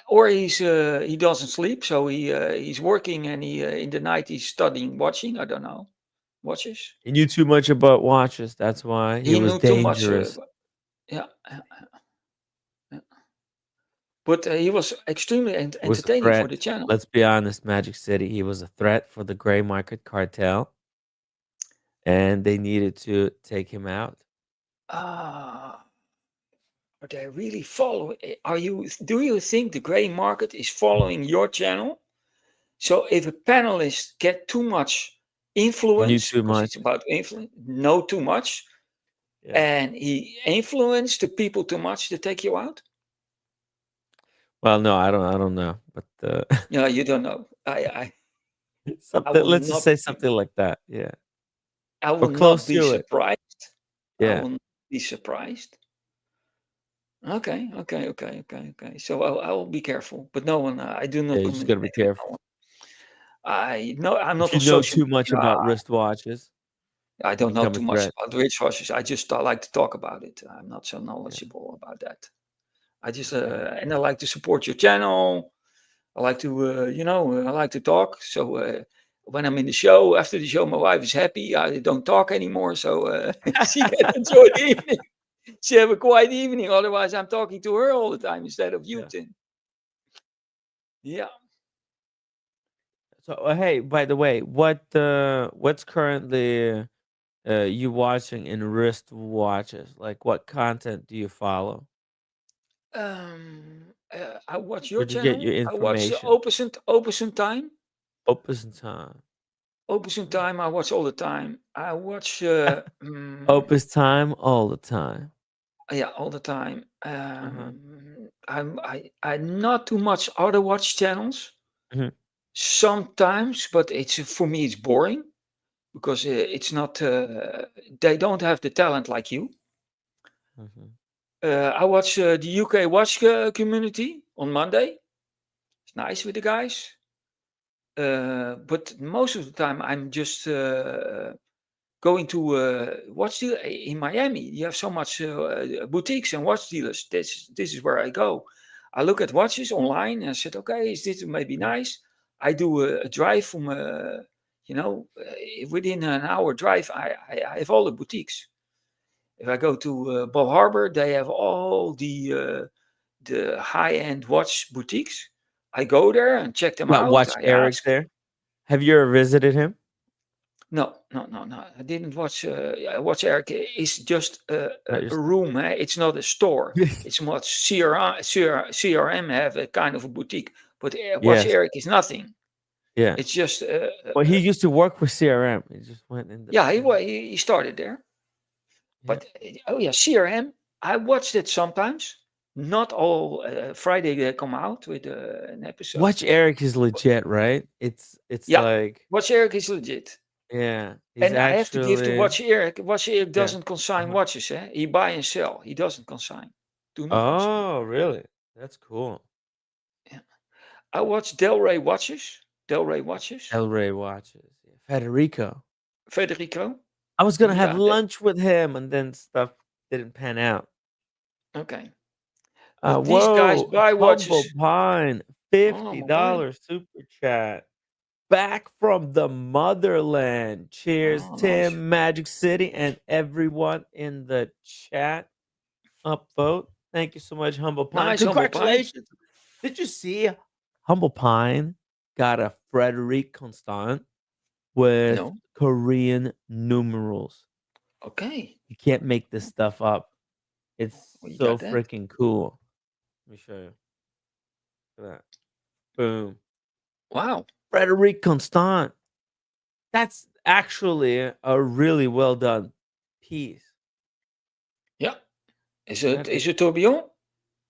or he doesn't sleep, so he's working and he in the night he's studying, watching. I don't know, watches. he knew too much about watches. That's why he He was knew too much. dangerous. Yeah, yeah. But he was extremely He was a entertaining for the threat. channel. Let's be honest, Magic City. He was a threat for the gray market cartel, and they needed to take him out. Ah, are they really following? Are you? Do you think the gray market is following your channel? So if a panelist get too much He knew influence, too because much. it's about influence, know too much, Yeah. and he influenced the people too much to take you out? Well, no, I don't know, but Yeah, you don't know. I something. will Let's just not say be, something like that. Yeah, I or will not close be to it. surprised. I Yeah. will not be surprised. Okay. So I will be careful, but no one. I do Yeah, not you just gotta be communicate with no careful. one. I no, I'm If not you on know social too much media. about wristwatches, I you don't know become a too much threat. about rich horses. I just like to talk about it. I'm not so Yeah. knowledgeable about that. I just Okay. and I like to support your channel. I like to, I like to talk. So when I'm in the show, after the show, my wife is happy. I don't talk anymore, so she can enjoy the evening. She have a quiet evening. Otherwise, I'm talking to her all the time instead of you, Yeah. Tim. Yeah. So, hey, by the way, what's currently you watching in wristwatches? Like, what content do you follow? I watch your Where'd you get your channel. I watch information? Open Time. Open time. Open Time. I watch all the time. I watch. Open time all the time. Yeah, all the time. Uh-huh. I not too much other watch channels. Mhm, Sometimes, but it's for me it's boring because it's not. They don't have the talent like you. mhm. I watch the UK watch community on Monday. It's nice with the guys. But most of the time, I'm just going to watch deal in Miami. You have so much boutiques and watch dealers. This is where I go. I look at watches online and I said, okay, is this maybe Mm. nice? I do a drive from, within an hour drive, I have all the boutiques. If I go to Bal Harbor, they have all the high end watch boutiques. I go there and check them Got out. watch I Eric ask. there. Have you ever visited him? No. I didn't watch. Watch Eric is just Not a yourself. room. It's not a store. It's what CRM have a kind of a boutique. But Watch Yes. Eric is nothing. Yeah. It's just Well, he used to work for CRM. He just went in the. yeah. He started there. Yeah. But oh yeah, CRM. I watched it sometimes. Not all Friday they come out with an episode. Watch Eric is But legit, right? It's yeah, like Watch Eric is legit. yeah, he's And I have to give to actually Watch Eric. Watch Eric yeah. doesn't consign Uh-huh. watches. He buy and sell. He doesn't consign. Do not consign. Oh, really? That's cool. Yeah. I watch Del Rey watches. Del Rey watches. El Rey watches. Yeah. Federico. Federico? I was gonna have Yeah. lunch with him, and then stuff didn't pan out. Okay. But these guys Whoa, buy Humble watches. Pine, Oh, mobile. $50 super chat. Back from the motherland. Cheers, Oh, nice. Tim, Magic City, and everyone in the chat. Upvote. Thank you so much, Humble Pine. Nice humble pie. Congratulations. Did you see Humble Pine got a Frederic Constant with No. Korean numerals? Okay. You can't make this stuff up. It's Well, you so got that. freaking cool. Let me show you. Look at that. Boom. Wow. Frederic Constant. That's actually a really well done piece. Yeah. Is That is it tourbillon?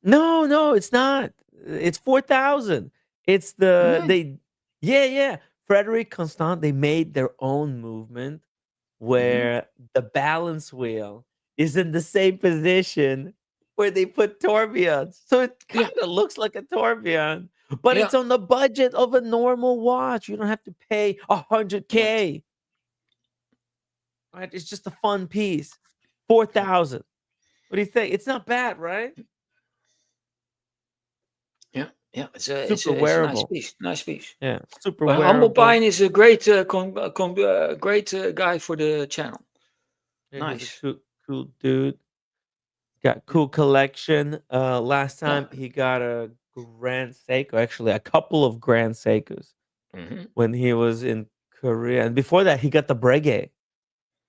no, it's not. It's 4,000. It's the Nice. they yeah. Frederic Constant, they made their own movement Hmm. where the balance wheel is in the same position where they put tourbillons. So it Yeah. kind of looks like a tourbillon, but Yeah. it's on the budget of a normal watch. You don't have to pay Right. 100K. Right? It's just a fun piece. 4,000. What do you think? It's not bad, right? Yeah. Yeah. Super It's a nice wearable. piece. Nice piece. Yeah, super Well, Humble wearable. Pine is a great, great guy for the channel. Yeah, he's a Nice. cool dude. Got Yeah. cool collection. Last Yeah. time he got a Grand Seiko, actually a couple of Grand Seikos Hmm. when he was in Korea, and before that he got the Breguet,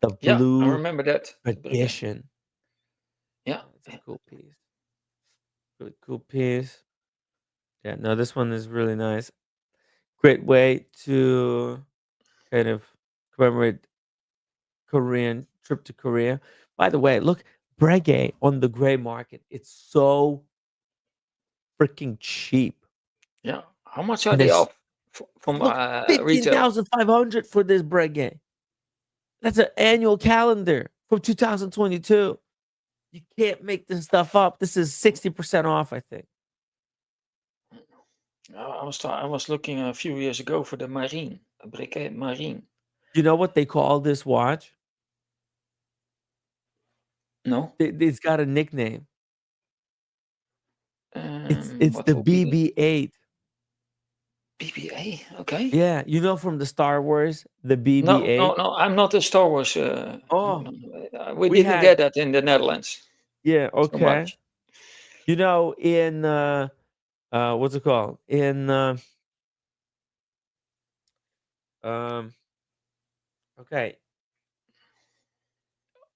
the Yeah. I blue remember that. The brigade. edition. Yeah. It's a Yeah. cool piece. Really cool piece. Yeah, no, this one is really nice. Great way to kind of commemorate Korean trip to Korea. By the way, look, Breguet on the gray market. It's so freaking cheap. Yeah. How much are And they there's off from look, retail? 15,500 for this Breguet. That's an annual calendar from 2022. You can't make this stuff up. This is 60% off, I think. I was looking a few years ago for the Marine, a briquet Marine. You know what they call this watch? No. It's got a nickname. It's What the will be the BB-8. BBA? Okay. Yeah, you know from the Star Wars, the No, no, BB-8. no. I'm not a Star Wars. No, Oh, no, no. We we didn't had get that in the Netherlands yeah, so okay. much. You know in what's it called? In um okay,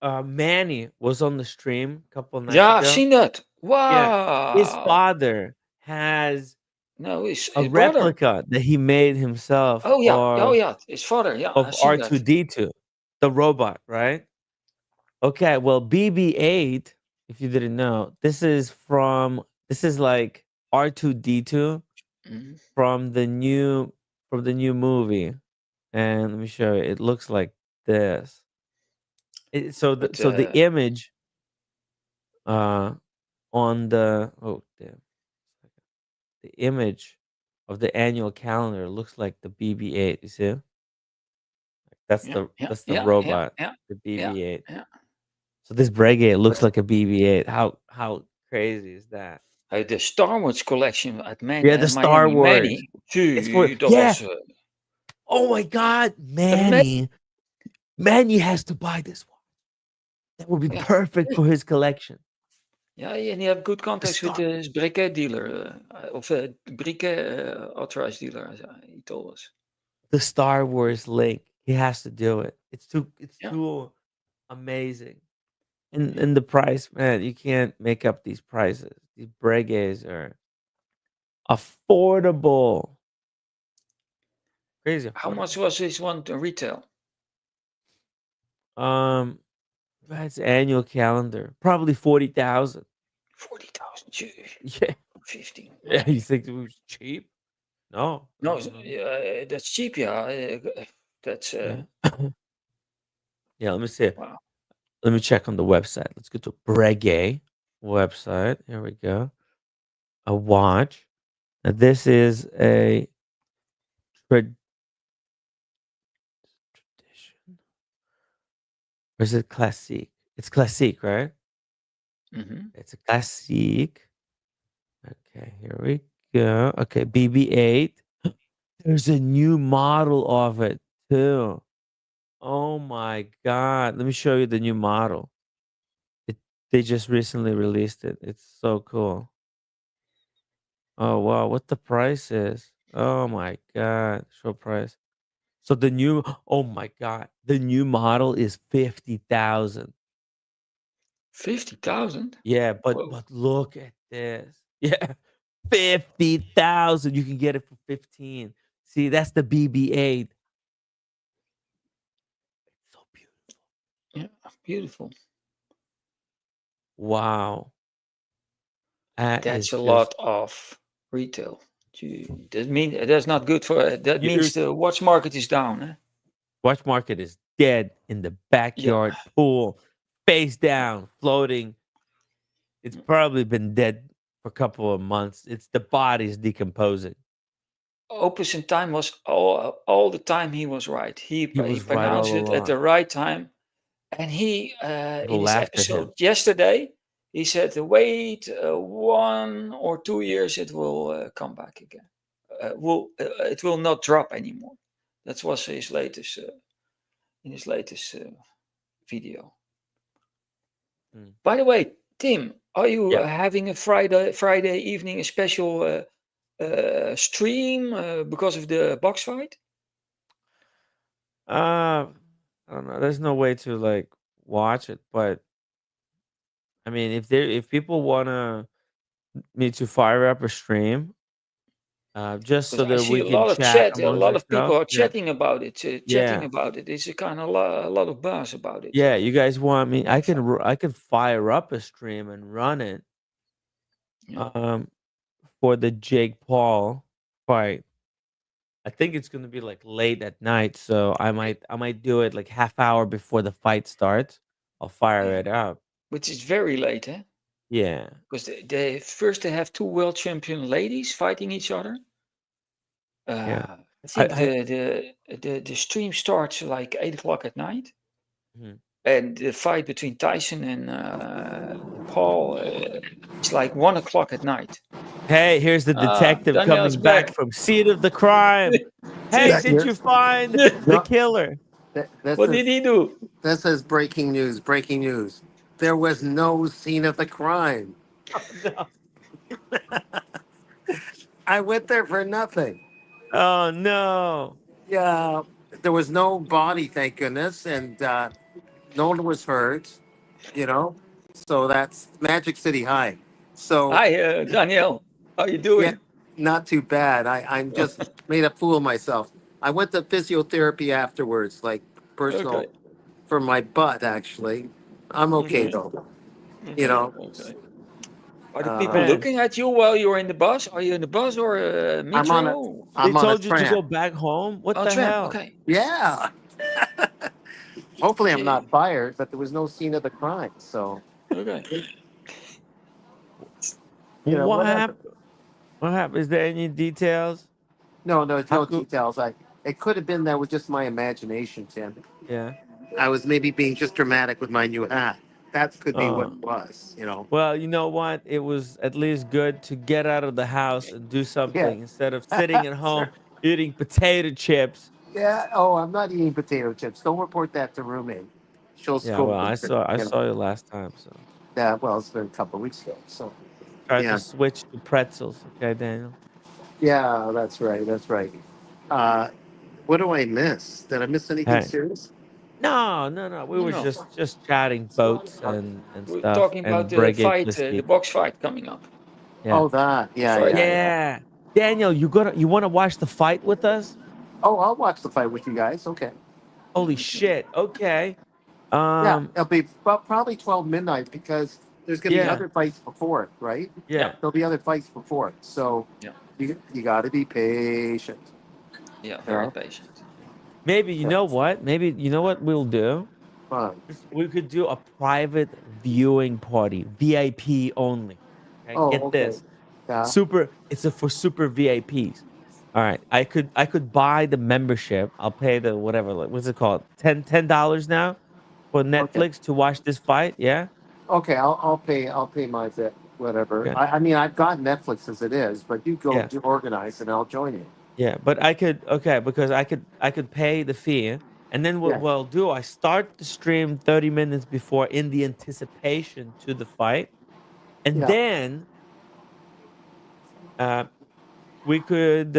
Manny was on the stream a couple of nights Yeah, I've ago. seen that. Yeah, his Wow. father has No, a his brother. replica that he made himself Oh yeah, oh yeah, his father. Yeah, of I've seen that. R2D2, the robot, right? Okay, well, BB-8, if you didn't know, this is like R2D2 Hmm. from the new movie. And let me show you. It looks like this. But So the image uh on the oh damn, the image of the annual calendar looks like the BB-8. You see? yeah, yeah, That's the yeah, yeah, robot, yeah, the yeah, BB-8. yeah. So this Breguet looks But like a BB-8. How crazy is that? the Star Wars collection at Yeah, the Star Miami Wars. Manny, It's for gee, dat yeah. was Oh my God, amazing. Manny has to buy this one. That would be Yeah, perfect for his collection. yeah, and he have good The contacts with Star his briquet dealer, of a briquet authorized dealer, as he told us. the Star Wars link. He has to do it. It's Yeah, too amazing. yeah. And the price, man, you can't make up these prices. These Breguets are affordable. Crazy How much affordable. was this one to retail? Um that's annual calendar. Probably 40,000. 40,000. Yeah. 15. Yeah, you Okay. think it was cheap? No. No, No, no, no. that's cheap. Yeah, that's Yeah. Yeah, let me see. wow. Let me check on the website. Let's go to Breguet website. Here we go. A watch. Now, this is a tradition. Or is it classique? It's classique, right? Hmm. It's a classique. Okay, here we go. Okay, BB8. There's a new model of it too. Oh my god. Let me show you the new model. It they just recently released it. It's so cool. Oh wow, what the price is? Oh my god. Show price. So the new oh my god. The new model is 50,000. 50,000. Yeah, Whoa. but look at this. Yeah. 50,000. You can get it for 15. See, that's the BB8. So beautiful. Yeah, beautiful. Wow. That is That's a just lot of retail. That mean that's not good for. That you're means the watch market is down. Eh? watch market is dead in the Yeah. backyard pool, face down, floating. It's probably been dead for a couple of months. It's the body's decomposing. Opus in time was all the time he was right. He He was right pronounced all it at along. the right time, and he in People his laughed at episode him. yesterday he said, "Wait 1 or 2 years, it will come back again. Will It will not drop anymore." That was his latest in his latest video. Mm. By the way, Tim, are you Yeah. having a Friday evening a special stream because of the box fight? I don't know. There's no way to like watch it, but I mean, if people wanna me to fire up a stream, just so Because I that see we a can lot of chat chat. A amongst lot of people ourselves. are Yeah, chatting about it. Chatting yeah, about it. It's a kind of a lot of buzz about it. yeah. You guys want me? The fight. I can fire up a stream and run it. Yeah. Um, for the Jake Paul fight. I think it's gonna be like late at night, so I might do it like half hour before the fight starts. I'll fire Yeah. it up. Which is very late, eh? Yeah, Because they have two world champion ladies fighting each other. yeah. I think I the stream starts like 8 o'clock at night, mhm. and the fight between Tyson and Paul is like 1 o'clock at night. Hey, here's the detective Daniel's coming back back. from scene of the crime. Hey, That did you're, you find the no, killer? this What did is he do? this is breaking news. Breaking news. There was no scene of the crime. Oh no! I went there for nothing. Oh no! Yeah, there was no body, thank goodness, and no one was hurt. You know, so that's Magic City High. So Hi, Daniel. How you yeah, doing? not too bad. I'm just made a fool of myself. I went to physiotherapy afterwards, like Okay. personal for my butt. Actually, I'm okay Okay. though. You Okay. know, Okay. Are the people uh, Man, looking at you while you're in the bus? Are you in the bus or I'm on a metro? they I'm on a told you to go tramp. back home. What Oh, the tram. hell? Okay. Yeah. Hopefully, I'm Okay. not fired, but there was no scene of the crime. So Okay. What whatever. happened? What happened? Is there any details? No, no, it's How no could? details. It could have been that with just my imagination, Tim. Yeah. I was maybe being just dramatic with my new hat. That could be what Uh, it was. well, you know what? It was at least good to get out of the house and do Yeah. something instead of sitting at home eating potato chips. Yeah. Oh, I'm not eating potato chips. Don't report that to roommate. She'll Yeah, well, scold me. I You know. saw you last time, so Yeah. Well, it's been a couple of weeks ago. So try to yeah. switch to pretzels, okay, Daniel? Yeah. That's right. That's right. Uh, what do I miss? Did I miss anything Hey. serious? No, no, no. We No, were no. just chatting boats and We're stuff talking about and the reggae fight, the classique. box fight coming up Yeah. Oh, that. on Yeah. Yeah. Friday. Yeah. Yeah. Daniel, you wanna watch the fight with us? Oh, I'll watch the fight with you guys. Okay. Holy shit. Okay. Yeah. Um, It'll be probably 12 midnight because there's going to be yeah, other fights before it, right? Yeah. yeah. There'll be other fights before it. So Yeah. you got to be patient. Yeah. You Very know? patient. Maybe you Yeah. know what? Maybe you know what we'll do? Fun. We could do a private viewing party, VIP only. Okay, Oh, get okay. this. Yeah. Super it's a for super VIPs. All right. I could buy the membership. I'll pay the whatever, like, what's it called? $10 now? for Netflix to watch this fight. Yeah. Okay, I'll pay my bit, whatever. Okay. I mean, I've got Netflix as it is, but you go Yeah. to organize and I'll join you. Yeah. But I could, okay, because I could pay the fee, and then what Yeah, we'll do, I start the stream 30 minutes before in the anticipation to the fight, and yeah. then uh, we could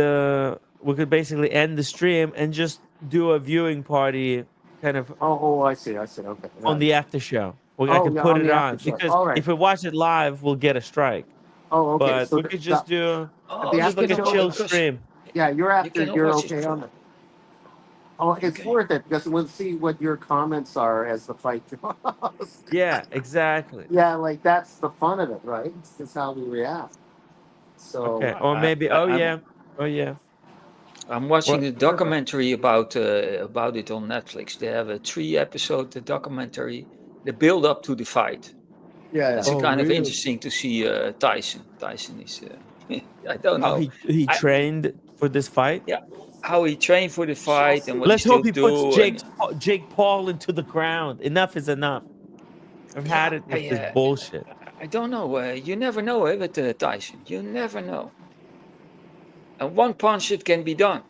basically end the stream and just do a viewing party kind of Oh, I see, I see. Okay. on Right. the after show. I Oh, could yeah, put on it the after on show. because All right. if we watch it live, we'll get a strike. Oh, okay. But So we could just do Oh, the you just like after a cannot show, chill because stream. yeah, you're you after, cannot you're watch it okay on for. it. Oh, it's Okay. worth it because we'll see what your comments are as the fight goes. Yeah, exactly. Yeah, like that's the fun of it, right? It's how we react. Okay. So, Or maybe, oh I'm yeah. Oh yeah. I'm watching What? a documentary about it on Netflix. They have a 3 episode documentary. The build up to the fight. yeah, It's yeah. a Oh kind of really? interesting to see Tyson. Tyson is I don't How know. he I trained for this fight? Yeah, how he trained for the fight and what he Let's hope still he puts do. And Jake Paul into the ground. Enough is enough. I've yeah, had it with this bullshit. I don't know. You never know with Tyson. You never know. And one punch it can be done,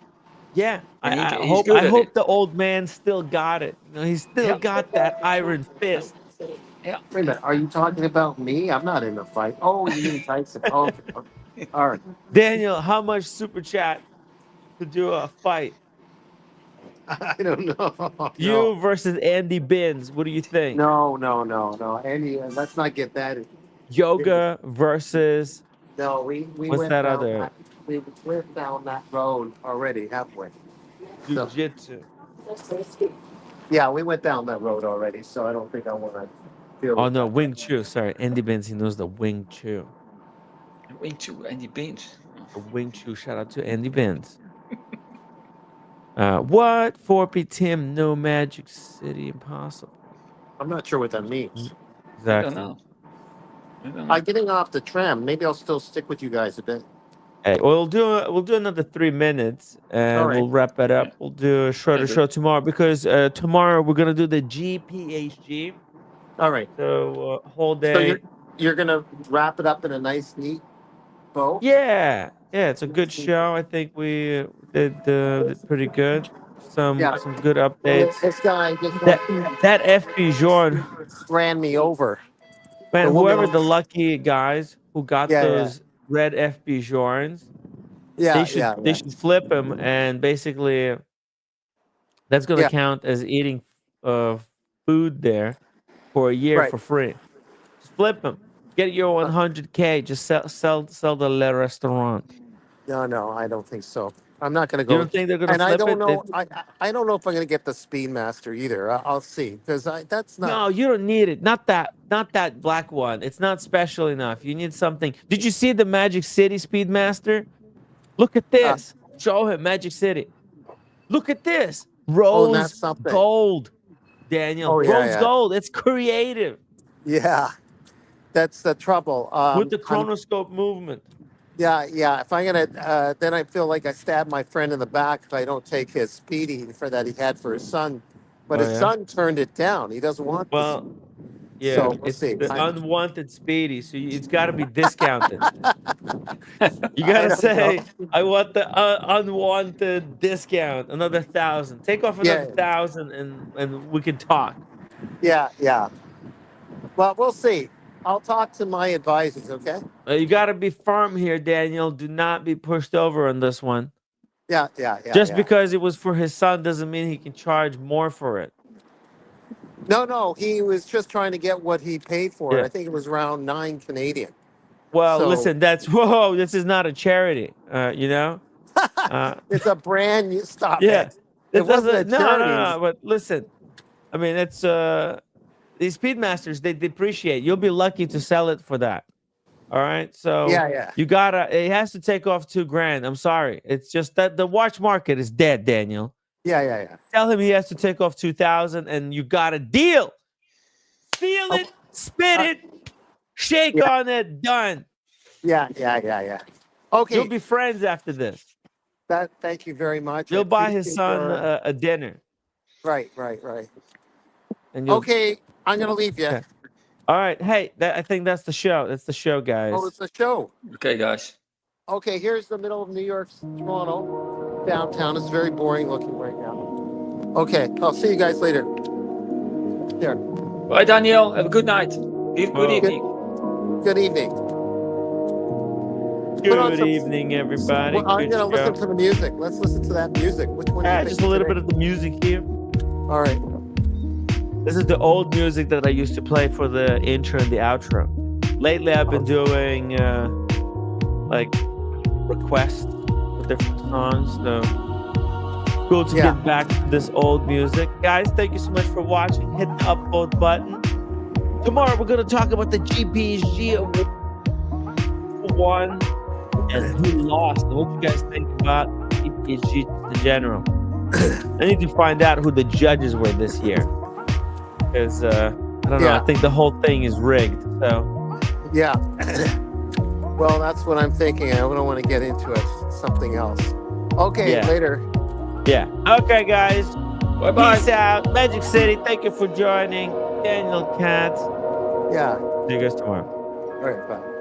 Yeah, and I he's hope good I at it. hope the old man still got it. He's still Yeah, got that iron fist. yeah. Wait a minute. Are you talking about me? I'm not in the fight. Oh, you mean Tyson? Oh, okay. Okay. All right. Daniel, how much super chat to do a fight? I don't know. No, You versus Andy Binns. What do you think? no. Andy, let's not get that. Yoga versus No, we what's went that down other that we went down that road already halfway. So jujitsu? yeah, we went down that road already. So I don't think I want to deal Oh with no, that. Wing Chun. Sorry, Andy Binns. He knows the Wing Chun. Into Andy Beans. The Wing Chun. Shout out to Andy Binns. What 4P Tim? No Magic City Impossible. I'm not sure what that means. I don't Exactly. know. I don't know. I'm getting off the tram. Maybe I'll still stick with you guys a bit. Hey, we'll do another 3 minutes and All right. we'll wrap it up. Yeah. We'll do a shorter Okay. show tomorrow because tomorrow we're gonna do the GPHG. All right. So whole So day. you're gonna wrap it up in a nice, neat bow. Yeah, it's a good show. I think we did pretty good. Yeah. Some good updates. This guy just That FP Journe, ran me over. man, The woman. whoever the lucky guys who got Yeah, those red FP Journes, yeah, they should flip them, and basically that's gonna Yeah. count as eating food there for a year Right. for free. Just flip them. Get your 100K. Just sell the Le Restaurant. No, I don't think so. I'm not gonna You go. don't think they're gonna And I flip don't it? know. I don't know if I'm gonna get the Speedmaster either. I'll see because that's not. No, you don't need it. Not that black one. It's not special enough. You need something. Did you see the Magic City Speedmaster? Look at this. Show him Magic City. Look at this. Oh, Rose that's something. gold. Daniel. Oh, yeah, Rose yeah. gold. It's creative Yeah, that's the trouble. with the chronoscope movement. Yeah. If I'm gonna, then I feel like I stabbed my friend in the back if I don't take his speeding for that he had for his son. But Oh, his yeah? son turned it down. He doesn't want. Well, yeah, So we'll it's see. the I unwanted speedy, so it's got to be discounted. You I gotta don't say, know. I want the unwanted discount, another 1,000. Take off another 1,000, and we can talk. Yeah. Well, we'll see. I'll talk to my advisors. Okay. You gotta be firm here, Daniel. Do not be pushed over on this one. Yeah. Just because it was for his son doesn't mean he can charge more for it. No. He was just trying to get what he paid for it. Yeah. I think it was around 9 Canadian. Well, So- listen, whoa. This is not a charity. You know. It's a brand new stop. Yeah. It. It wasn't a No. charity. But listen, I mean, it's these Speedmasters, they depreciate. You'll be lucky to sell it for that. All right. So Yeah. you gotta. It has to take off $2,000. I'm sorry. It's just that the watch market is dead, Daniel. Yeah. Tell him he has to take off 2,000, and you got a deal. Feel it, spit it, shake Yeah. on it, done. Yeah. Okay. You'll be friends after this. Thank you very much. I You'll buy his appreciate son your- a dinner. Right. and you'll. Okay, I'm gonna leave you. Okay. All right. Hey, I think that's the show. That's the show, guys. Oh, it's a show. Okay, guys. Okay, here's the middle of New York, Toronto, downtown. It's very boring looking right now. Okay, I'll see you guys later. There. Bye, Daniel. Have a good night. Good Well, evening. Good evening. Good evening, everybody. Well, I'm Good gonna listen show. to the music. Let's listen to that music. Which one? Do you think Just a little today? bit of the music here. All right. This is the old music that I used to play for the intro and the outro. Lately, I've been doing like requests for different songs. So cool to get back to this old music, guys. Thank you so much for watching. Hit the upvote button. Tomorrow, we're gonna talk about the GPHG award, who won and who lost. And what you guys think about GPHG in general? I need to find out who the judges were this year. Because I don't know, I think the whole thing is rigged. So yeah. Well, that's what I'm thinking. I don't want to get into it. Something else. Okay, later. Yeah. Okay, guys. Bye-bye. Peace out. Magic City, thank you for joining. Daniel Cat. Yeah. See you guys tomorrow. All right, bye.